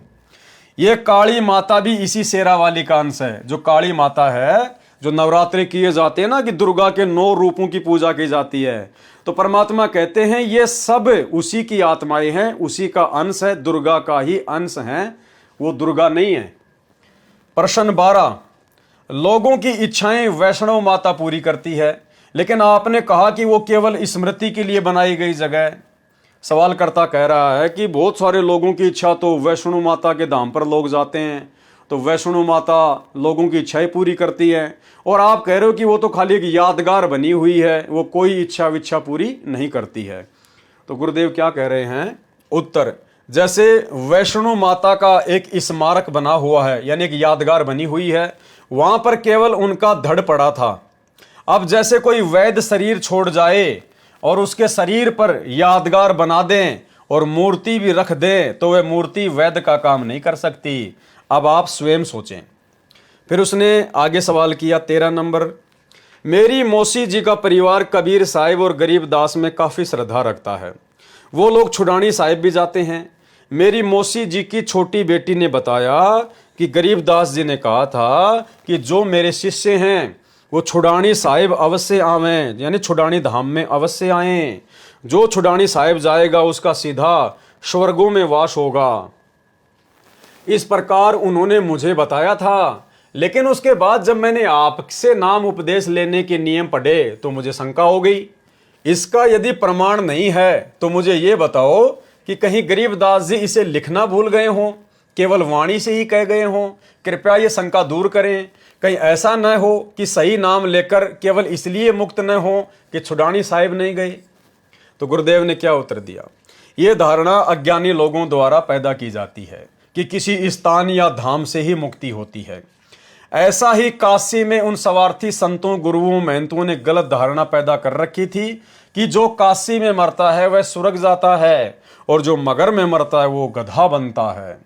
ये काली माता भी इसी शेरा वाली का अंश है। जो काली माता है, जो नवरात्रि किए जाते हैं ना, कि दुर्गा के 9 रूपों की पूजा की जाती है, तो परमात्मा कहते हैं ये सब उसी की आत्माएं हैं, उसी का अंश है, दुर्गा का ही अंश है, वो दुर्गा नहीं है। प्रश्न 12, लोगों की इच्छाएं वैष्णव माता पूरी करती है, लेकिन आपने कहा कि वो केवल स्मृति के लिए बनाई गई जगह है। सवालकर्ता कह रहा है कि बहुत सारे लोगों की इच्छा तो वैष्णो माता के धाम पर लोग जाते हैं, तो वैष्णो माता लोगों की इच्छाएं पूरी करती है, और आप कह रहे हो कि वो तो खाली एक यादगार बनी हुई है, वो कोई इच्छा विच्छा पूरी नहीं करती है। तो गुरुदेव क्या कह रहे हैं? उत्तर, जैसे वैष्णो माता का एक स्मारक बना हुआ है, यानी एक यादगार बनी हुई है, वहां पर केवल उनका धड़ पड़ा था। अब जैसे कोई वैद्य शरीर छोड़ जाए और उसके शरीर पर यादगार बना दें और मूर्ति भी रख दें तो वह मूर्ति वैद्य का काम नहीं कर सकती। अब आप स्वयं सोचें। फिर उसने आगे सवाल किया 13 नंबर, मेरी मौसी जी का परिवार कबीर साहिब और गरीब दास में काफ़ी श्रद्धा रखता है। वो लोग छुड़ानी साहिब भी जाते हैं। मेरी मौसी जी की छोटी बेटी ने बताया कि गरीब दास जी ने कहा था कि जो मेरे शिष्य हैं वो छुड़ानी साहिब अवश्य आवें, यानी छुड़ानी धाम में अवश्य आएं। जो छुड़ानी साहिब जाएगा उसका सीधा स्वर्गों में वास होगा। इस प्रकार उन्होंने मुझे बताया था। लेकिन उसके बाद जब मैंने आपसे नाम उपदेश लेने के नियम पढ़े तो मुझे शंका हो गई। इसका यदि प्रमाण नहीं है तो मुझे ये बताओ कि कहीं गरीबदास जी इसे लिखना भूल गए हों, केवल वाणी से ही कह गए हों। कृपया ये शंका दूर करें। कहीं ऐसा न हो कि सही नाम लेकर केवल इसलिए मुक्त न हो कि छुड़ानी साहिब नहीं गए। तो गुरुदेव ने क्या उत्तर दिया, ये धारणा अज्ञानी लोगों द्वारा पैदा की जाती है कि किसी स्थान या धाम से ही मुक्ति होती है। ऐसा ही काशी में उन स्वार्थी संतों, गुरुओं, महंतों ने गलत धारणा पैदा कर रखी थी कि जो काशी में मरता है वह स्वर्ग जाता है और जो मगर में मरता है वो गधा बनता है।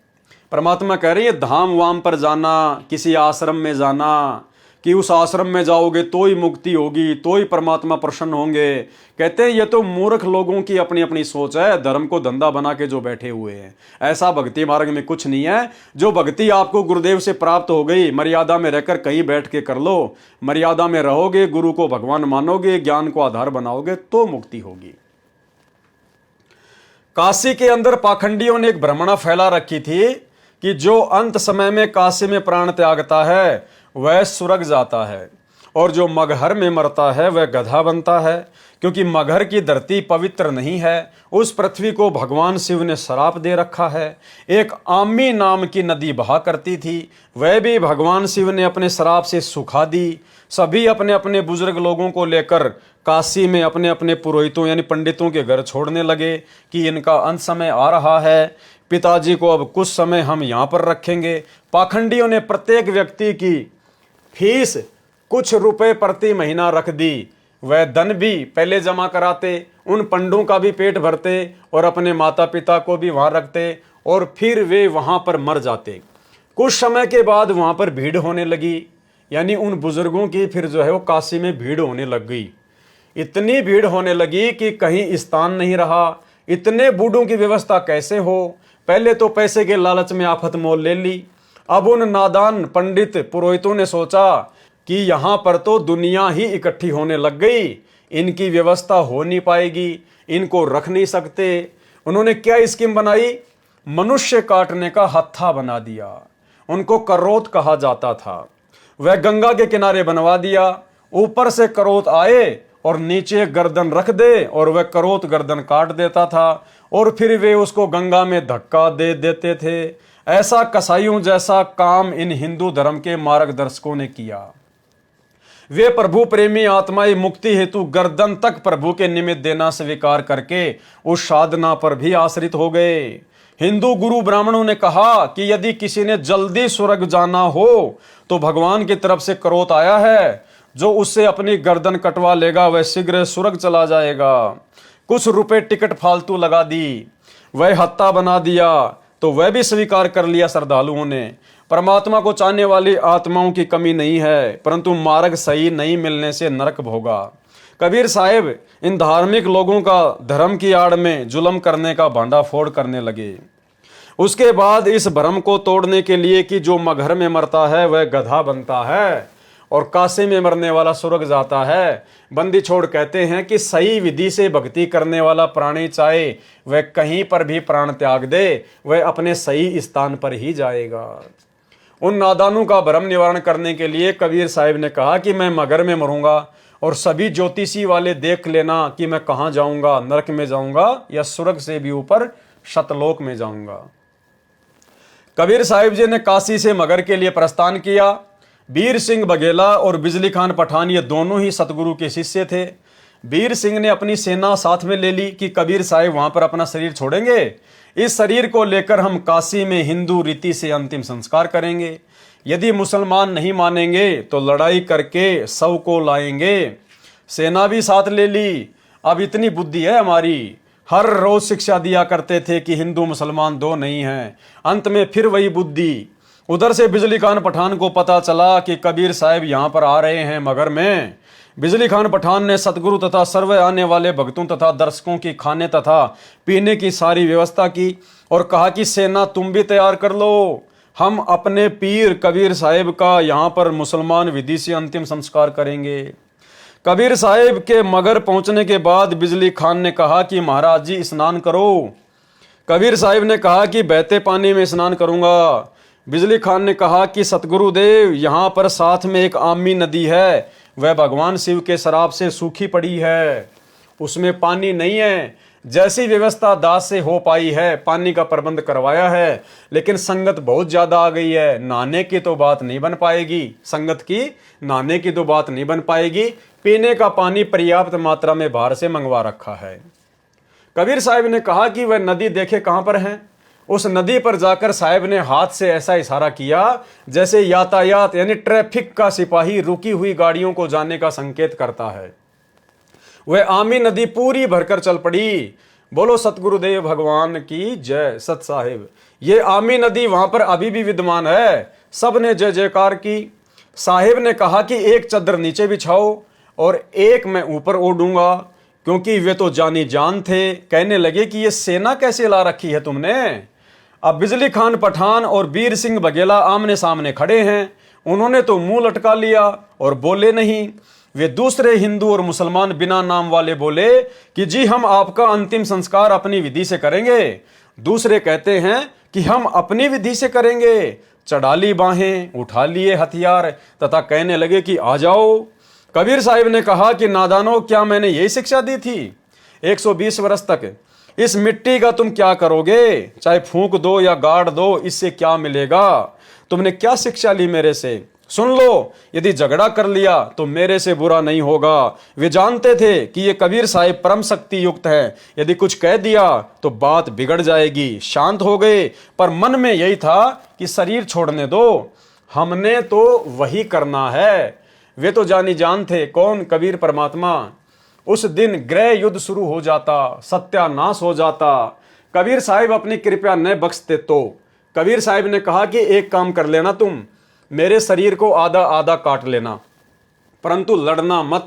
परमात्मा कह रही है धाम वाम पर जाना, किसी आश्रम में जाना कि उस आश्रम में जाओगे तो ही मुक्ति होगी, तो ही परमात्मा प्रसन्न होंगे। कहते हैं ये तो मूर्ख लोगों की अपनी अपनी सोच है, धर्म को धंधा बना के जो बैठे हुए हैं। ऐसा भक्ति मार्ग में कुछ नहीं है। जो भक्ति आपको गुरुदेव से प्राप्त हो गई, मर्यादा में रहकर कहीं बैठ के कर लो, मर्यादा में रहोगे, गुरु को भगवान मानोगे, ज्ञान को आधार बनाओगे तो मुक्ति होगी। काशी के अंदर पाखंडियों ने एक भ्रमणा फैला रखी थी कि जो अंत समय में काशी में प्राण त्यागता है वह स्वर्ग जाता है और जो मगहर में मरता है वह गधा बनता है, क्योंकि मगहर की धरती पवित्र नहीं है। उस पृथ्वी को भगवान शिव ने श्राप दे रखा है। एक आमी नाम की नदी बहा करती थी, वह भी भगवान शिव ने अपने श्राप से सुखा दी। सभी अपने अपने बुजुर्ग लोगों को लेकर काशी में अपने अपने पुरोहितों यानी पंडितों के घर छोड़ने लगे कि इनका अंत समय आ रहा है, पिताजी को अब कुछ समय हम यहाँ पर रखेंगे। पाखंडियों ने प्रत्येक व्यक्ति की फीस कुछ रुपए प्रति महीना रख दी। वह धन भी पहले जमा कराते, उन पंडों का भी पेट भरते और अपने माता पिता को भी वहां रखते और फिर वे वहां पर मर जाते। कुछ समय के बाद वहां पर भीड़ होने लगी, यानी उन बुजुर्गों की फिर जो है वो काशी में भीड़ होने लग गई। इतनी भीड़ होने लगी कि कहीं स्थान नहीं रहा। इतने बूढ़ों की व्यवस्था कैसे हो? पहले तो पैसे के लालच में आफत मोल ले ली। अब उन नादान पंडित पुरोहितों ने सोचा कि यहाँ पर तो दुनिया ही इकट्ठी होने लग गई, इनकी व्यवस्था हो नहीं पाएगी, इनको रख नहीं सकते। उन्होंने क्या स्कीम बनाई? मनुष्य काटने का हत्था बना दिया। उनको करोत कहा जाता था। वह गंगा के किनारे बनवा दिया। ऊपर से करोत आए और नीचे गर्दन रख दे और वह करोत गर्दन काट देता था और फिर वे उसको गंगा में धक्का दे देते थे। ऐसा कसाईयों जैसा काम इन हिंदू धर्म के मार्गदर्शकों ने किया। वे प्रभु प्रेमी आत्माएं मुक्ति हेतु गर्दन तक प्रभु के निमित्त देना स्वीकार करके उस साधना पर भी आश्रित हो गए। हिंदू गुरु ब्राह्मणों ने कहा कि यदि किसी ने जल्दी स्वर्ग जाना हो तो भगवान की तरफ से करोत आया है, जो उससे अपनी गर्दन कटवा लेगा वह शीघ्र स्वर्ग चला जाएगा। कुछ रुपए टिकट फालतू लगा दी, वह हत्ता बना दिया, तो वह भी स्वीकार कर लिया श्रद्धालुओं ने। परमात्मा को चाहने वाली आत्माओं की कमी नहीं है, परंतु मार्ग सही नहीं मिलने से नरक भोगा। कबीर साहिब इन धार्मिक लोगों का धर्म की आड़ में जुल्म करने का भांडाफोड़ करने लगे। उसके बाद इस भ्रम को तोड़ने के लिए कि जो मगहर में मरता है वह गधा बनता है और काशी में मरने वाला स्वर्ग जाता है, बंदी छोड़ कहते हैं कि सही विधि से भक्ति करने वाला प्राणी चाहे वह कहीं पर भी प्राण त्याग दे, वह अपने सही स्थान पर ही जाएगा। उन नादानों का भ्रम निवारण करने के लिए कबीर साहिब ने कहा कि मैं मगर में मरूंगा और सभी ज्योतिषी वाले देख लेना कि मैं कहाँ जाऊंगा, नरक में जाऊंगा या स्वर्ग से भी ऊपर शतलोक में जाऊंगा। कबीर साहिब जी ने काशी से मगर के लिए प्रस्थान किया। बीर सिंह बघेला और बिजली खान पठान ये दोनों ही सतगुरु के शिष्य थे। बीर सिंह ने अपनी सेना साथ में ले ली कि कबीर साहिब वहां पर अपना शरीर छोड़ेंगे, इस शरीर को लेकर हम काशी में हिंदू रीति से अंतिम संस्कार करेंगे। यदि मुसलमान नहीं मानेंगे तो लड़ाई करके शव को लाएंगे। सेना भी साथ ले ली। अब इतनी बुद्धि है हमारी, हर रोज शिक्षा दिया करते थे कि हिंदू मुसलमान दो नहीं हैं। अंत में फिर वही बुद्धि। उधर से बिजली खान पठान को पता चला कि कबीर साहब यहाँ पर आ रहे हैं मगर में। बिजली खान पठान ने सतगुरु तथा सर्वे आने वाले भक्तों तथा दर्शकों की खाने तथा पीने की सारी व्यवस्था की और कहा कि सेना तुम भी तैयार कर लो, हम अपने पीर कबीर साहब का यहाँ पर मुसलमान विधि से अंतिम संस्कार करेंगे। कबीर साहब के मगर पहुंचने के बाद बिजली खान ने कहा कि महाराज जी स्नान करो। कबीर साहब ने कहा कि बहते पानी में स्नान करूंगा। बिजली खान ने कहा कि सतगुरुदेव यहाँ पर साथ में एक आमी नदी है, वह भगवान शिव के शराब से सूखी पड़ी है, उसमें पानी नहीं है। जैसी व्यवस्था दास से हो पाई है पानी का प्रबंध करवाया है, लेकिन संगत बहुत ज्यादा आ गई है, नहाने की तो बात नहीं बन पाएगी। संगत की नहाने की तो बात नहीं बन पाएगी। पीने का पानी पर्याप्त मात्रा में बाहर से मंगवा रखा है। कबीर साहब ने कहा कि वह नदी देखे कहां पर है। उस नदी पर जाकर साहब ने हाथ से ऐसा इशारा किया जैसे यातायात यानी ट्रैफिक का सिपाही रुकी हुई गाड़ियों को जाने का संकेत करता है। वह आमी नदी पूरी भरकर चल पड़ी। बोलो सतगुरुदेव भगवान की जय। सत साहिब, ये आमी नदी वहां पर अभी भी विद्यमान है। सब ने जय जयकार की। साहिब ने कहा कि एक चद्दर नीचे बिछाओ और एक मैं ऊपर ओढ़ूंगा, क्योंकि वे तो जानी जान थे। कहने लगे कि ये सेना कैसे ला रखी है तुमने। अब बिजली खान पठान और वीर सिंह बघेला आमने सामने खड़े हैं। उन्होंने तो मुंह लटका लिया और बोले नहीं। वे दूसरे हिंदू और मुसलमान बिना नाम वाले बोले कि जी हम आपका अंतिम संस्कार अपनी विधि से करेंगे। दूसरे कहते हैं कि हम अपनी विधि से करेंगे। चढ़ा ली बाहें, उठा लिए हथियार तथा कहने लगे कि आ जाओ। कबीर साहब ने कहा कि नादानो, क्या मैंने यही शिक्षा दी थी 120 वर्ष तक? इस मिट्टी का तुम क्या करोगे? चाहे फूंक दो या गाड़ दो, इससे क्या मिलेगा? तुमने क्या शिक्षा ली मेरे से? सुन लो, यदि झगड़ा कर लिया तो मेरे से बुरा नहीं होगा। वे जानते थे कि ये कबीर साहिब परम शक्ति युक्त है, यदि कुछ कह दिया तो बात बिगड़ जाएगी। शांत हो गए, पर मन में यही था कि शरीर छोड़ने दो, हमने तो वही करना है। वे तो जानी जान थे। कौन? कबीर परमात्मा। उस दिन गृह युद्ध शुरू हो जाता, सत्यानाश हो जाता। कबीर साहिब अपनी कृपया न बख्शते तो कबीर साहिब ने कहा कि एक काम कर लेना, तुम मेरे शरीर को आधा आधा काट लेना, परंतु लड़ना मत।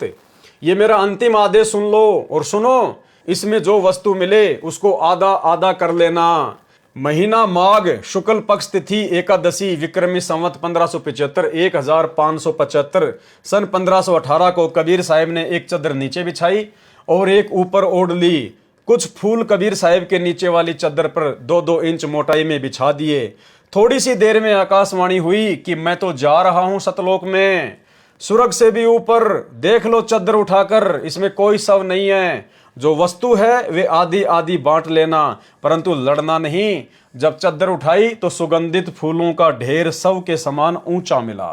ये मेरा अंतिम आदेश सुन लो और सुनो, इसमें जो वस्तु मिले उसको आधा आधा कर लेना। महीना माघ शुक्ल पक्ष तिथि एकादशी विक्रमी संवत 1575 1575 सन 1518 को कबीर साहब ने एक चद्दर नीचे बिछाई और एक ऊपर ओढ़ ली। कुछ फूल कबीर साहब के नीचे वाली चद्दर पर 2-2 इंच मोटाई में बिछा दिए। थोड़ी सी देर में आकाशवाणी हुई कि मैं तो जा रहा हूं सतलोक में, सुरग से भी ऊपर। देख लो चद्दर उठाकर, इसमें कोई शव नहीं है। जो वस्तु है वे आधी आधी बांट लेना, परंतु लड़ना नहीं। जब चद्दर उठाई तो सुगंधित फूलों का ढेर शव के समान ऊंचा मिला।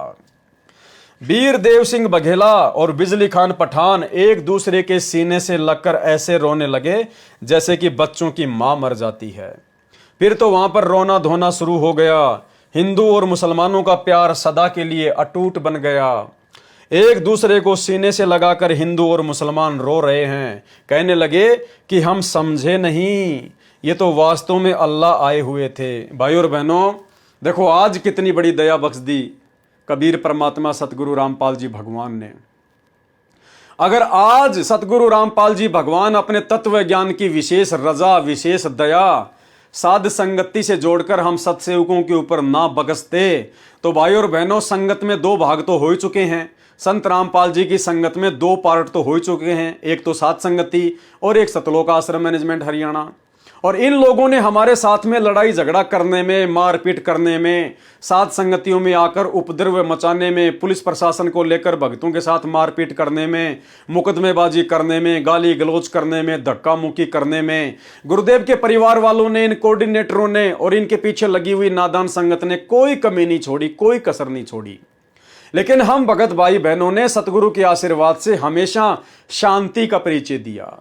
वीर देव सिंह बघेला और बिजली खान पठान एक दूसरे के सीने से लगकर ऐसे रोने लगे जैसे कि बच्चों की मां मर जाती है। फिर तो वहां पर रोना धोना शुरू हो गया। हिंदू और मुसलमानों का प्यार सदा के लिए अटूट बन गया। एक दूसरे को सीने से लगाकर हिंदू और मुसलमान रो रहे हैं। कहने लगे कि हम समझे नहीं, ये तो वास्तव में अल्लाह आए हुए थे। भाइयों और बहनों, देखो आज कितनी बड़ी दया बख्श दी कबीर परमात्मा सतगुरु रामपाल जी भगवान ने। अगर आज सतगुरु रामपाल जी भगवान अपने तत्व ज्ञान की विशेष रजा, विशेष दया, साध संगति से जोड़कर हम सत्सेवकों के ऊपर ना बगसते, तो भाइयों और बहनों संगत में 2 भाग तो हो ही चुके हैं। संत रामपाल जी की संगत में 2 पार्ट तो हो ही चुके हैं, एक तो साध संगति और एक सतलोक आश्रम मैनेजमेंट हरियाणा। और इन लोगों ने हमारे साथ में लड़ाई झगड़ा करने में, मारपीट करने में, साध संगतियों में आकर उपद्रव मचाने में, पुलिस प्रशासन को लेकर भक्तों के साथ मारपीट करने में, मुकदमेबाजी करने में, गाली गलौज करने में, धक्का मुक्की करने में, गुरुदेव के परिवार वालों ने, इन कोऑर्डिनेटरों ने और इनके पीछे लगी हुई नादान संगत ने कोई कमी नहीं छोड़ी, कोई कसर नहीं छोड़ी। लेकिन हम भगत भाई बहनों ने सतगुरु के आशीर्वाद से हमेशा शांति का परिचय दिया।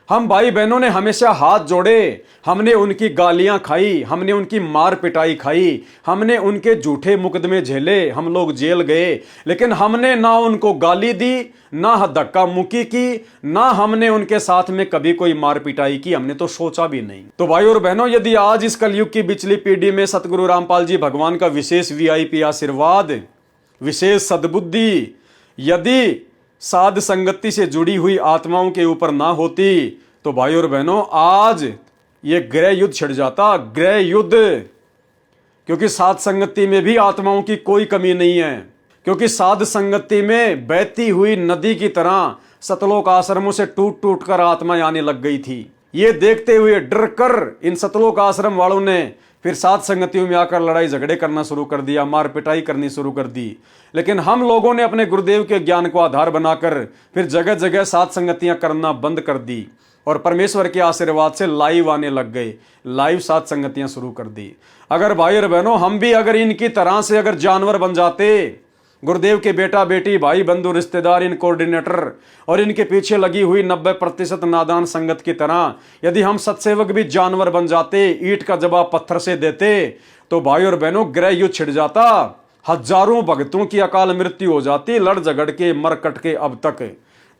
हम भाई बहनों ने हमेशा हाथ जोड़े, हमने उनकी गालियां खाई, हमने उनकी मार पिटाई खाई, हमने उनके झूठे मुकदमे झेले, हम लोग जेल गए, लेकिन हमने ना उनको गाली दी, ना धक्का मुक्की की, ना हमने उनके साथ में कभी कोई मार पिटाई की, हमने तो सोचा भी नहीं। तो भाई और बहनों, यदि आज इस कलयुग की बिचली पीढ़ी में सतगुरु रामपाल जी भगवान का विशेष वीआईपी आशीर्वाद, विशेष सद्बुद्धि यदि साध संगति से जुड़ी हुई आत्माओं के ऊपर ना होती, तो भाई और बहनों आज ये गृह युद्ध छिड़ जाता, गृह युद्ध। क्योंकि साध संगति में भी आत्माओं की कोई कमी नहीं है, क्योंकि साध संगति में बहती हुई नदी की तरह सतलोक आश्रमों से टूट टूट कर आत्माएं आने लग गई थी। ये देखते हुए डर कर इन सतलोक आश्रम वालों ने फिर साध संगतियों में आकर लड़ाई झगड़े करना शुरू कर दिया, मार पिटाई करनी शुरू कर दी। लेकिन हम लोगों ने अपने गुरुदेव के ज्ञान को आधार बनाकर फिर जगह जगह साध संगतियां करना बंद कर दी और परमेश्वर के आशीर्वाद से लाइव आने लग गए, लाइव साध संगतियां शुरू कर दी। अगर भाई और बहनों हम भी अगर इनकी तरह से अगर जानवर बन जाते, गुरुदेव के बेटा बेटी भाई बंधु रिश्तेदार इन कोऑर्डिनेटर और इनके पीछे लगी हुई 90% नादान संगत की तरह यदि हम सत्सेवक भी जानवर बन जाते, ईंट का जवाब पत्थर से देते, तो भाई और बहनों गृह युद्ध छिड़ जाता, हजारों भक्तों की अकाल मृत्यु हो जाती, लड़ झगड़ के मर कट के अब तक।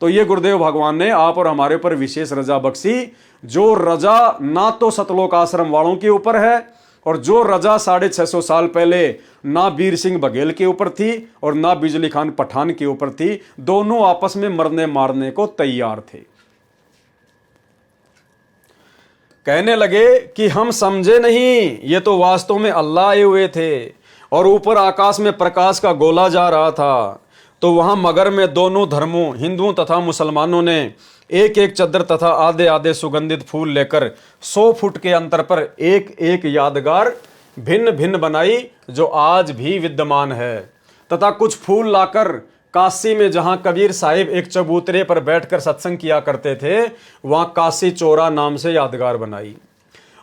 तो ये गुरुदेव भगवान ने आप और हमारे ऊपर विशेष रजा बख्शी, जो रजा ना तो सतलोक आश्रम वालों के ऊपर है और जो रजा 650 साल पहले ना वीर सिंह बघेल के ऊपर थी और ना बिजली खान पठान के ऊपर थी। दोनों आपस में मरने मारने को तैयार थे। कहने लगे कि हम समझे नहीं, ये तो वास्तव में अल्लाह आए हुए थे और ऊपर आकाश में प्रकाश का गोला जा रहा था। तो वहां मगर में दोनों धर्मों हिंदुओं तथा मुसलमानों ने एक एक चद्दर तथा आधे आधे सुगंधित फूल लेकर 100 फुट के अंतर पर एक एक यादगार भिन्न भिन्न बनाई, जो आज भी विद्यमान है। तथा कुछ फूल लाकर काशी में जहां कबीर साहिब एक चबूतरे पर बैठकर सत्संग किया करते थे, वहां काशी चौरा नाम से यादगार बनाई।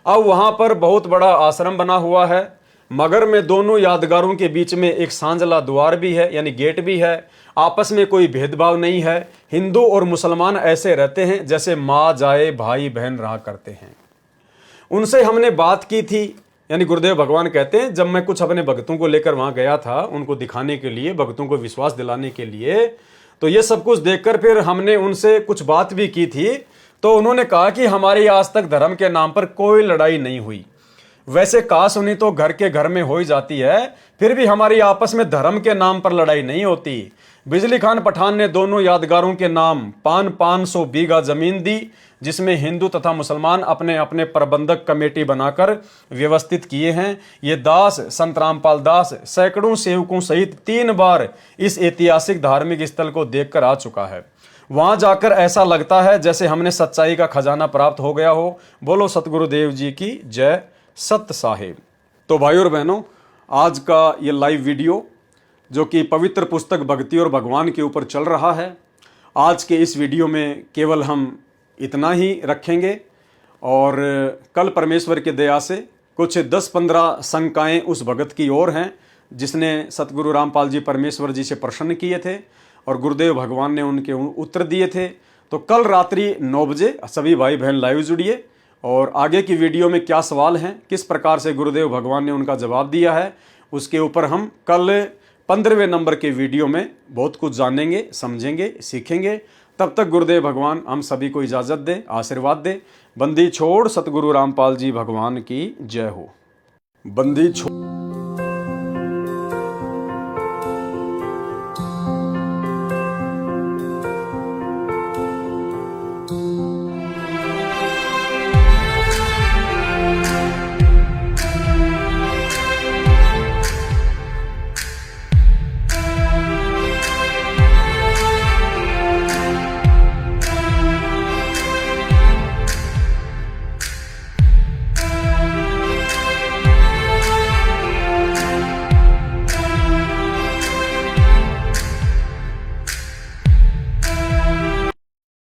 अब वहां पर बहुत बड़ा आश्रम बना हुआ है। मगर में दोनों यादगारों के बीच में एक सांझला द्वार भी है, यानी गेट भी है। आपस में कोई भेदभाव नहीं है। हिंदू और मुसलमान ऐसे रहते हैं जैसे माँ जाए भाई बहन रहा करते हैं। उनसे हमने बात की थी, यानी गुरुदेव भगवान कहते हैं जब मैं कुछ अपने भक्तों को लेकर वहां गया था, उनको दिखाने के लिए, भक्तों को विश्वास दिलाने के लिए, तो ये सब कुछ देखकर फिर हमने उनसे कुछ बात भी की थी। तो उन्होंने कहा कि हमारी आज तक धर्म के नाम पर कोई लड़ाई नहीं हुई। वैसे कहा सुनी तो घर के घर में हो ही जाती है, फिर भी हमारी आपस में धर्म के नाम पर लड़ाई नहीं होती। बिजली खान पठान ने दोनों यादगारों के नाम 500 बीघा जमीन दी, जिसमें हिंदू तथा मुसलमान अपने अपने प्रबंधक कमेटी बनाकर व्यवस्थित किए हैं। ये दास संत रामपाल दास सैकड़ों सेवकों सहित 3 बार इस ऐतिहासिक धार्मिक स्थल को देखकर आ चुका है। वहां जाकर ऐसा लगता है जैसे हमने सच्चाई का खजाना प्राप्त हो गया हो। बोलो सतगुरुदेव जी की जय सत साहेब। तो भाई और बहनों, आज का ये लाइव वीडियो जो कि पवित्र पुस्तक भक्ति और भगवान के ऊपर चल रहा है, आज के इस वीडियो में केवल हम इतना ही रखेंगे और कल परमेश्वर की दया से कुछ 10-15 शंकाएं उस भगत की ओर हैं जिसने सतगुरु रामपाल जी परमेश्वर जी से प्रसन्न किए थे और गुरुदेव भगवान ने उनके उत्तर दिए थे। तो कल रात्रि 9 बजे सभी भाई बहन लाइव जुड़िए और आगे की वीडियो में क्या सवाल हैं, किस प्रकार से गुरुदेव भगवान ने उनका जवाब दिया है, उसके ऊपर हम कल 15वें नंबर के वीडियो में बहुत कुछ जानेंगे, समझेंगे, सीखेंगे। तब तक गुरुदेव भगवान हम सभी को इजाज़त दे, आशीर्वाद दे। बंदी छोड़ सतगुरु रामपाल जी भगवान की जय हो। बंदी छोड़।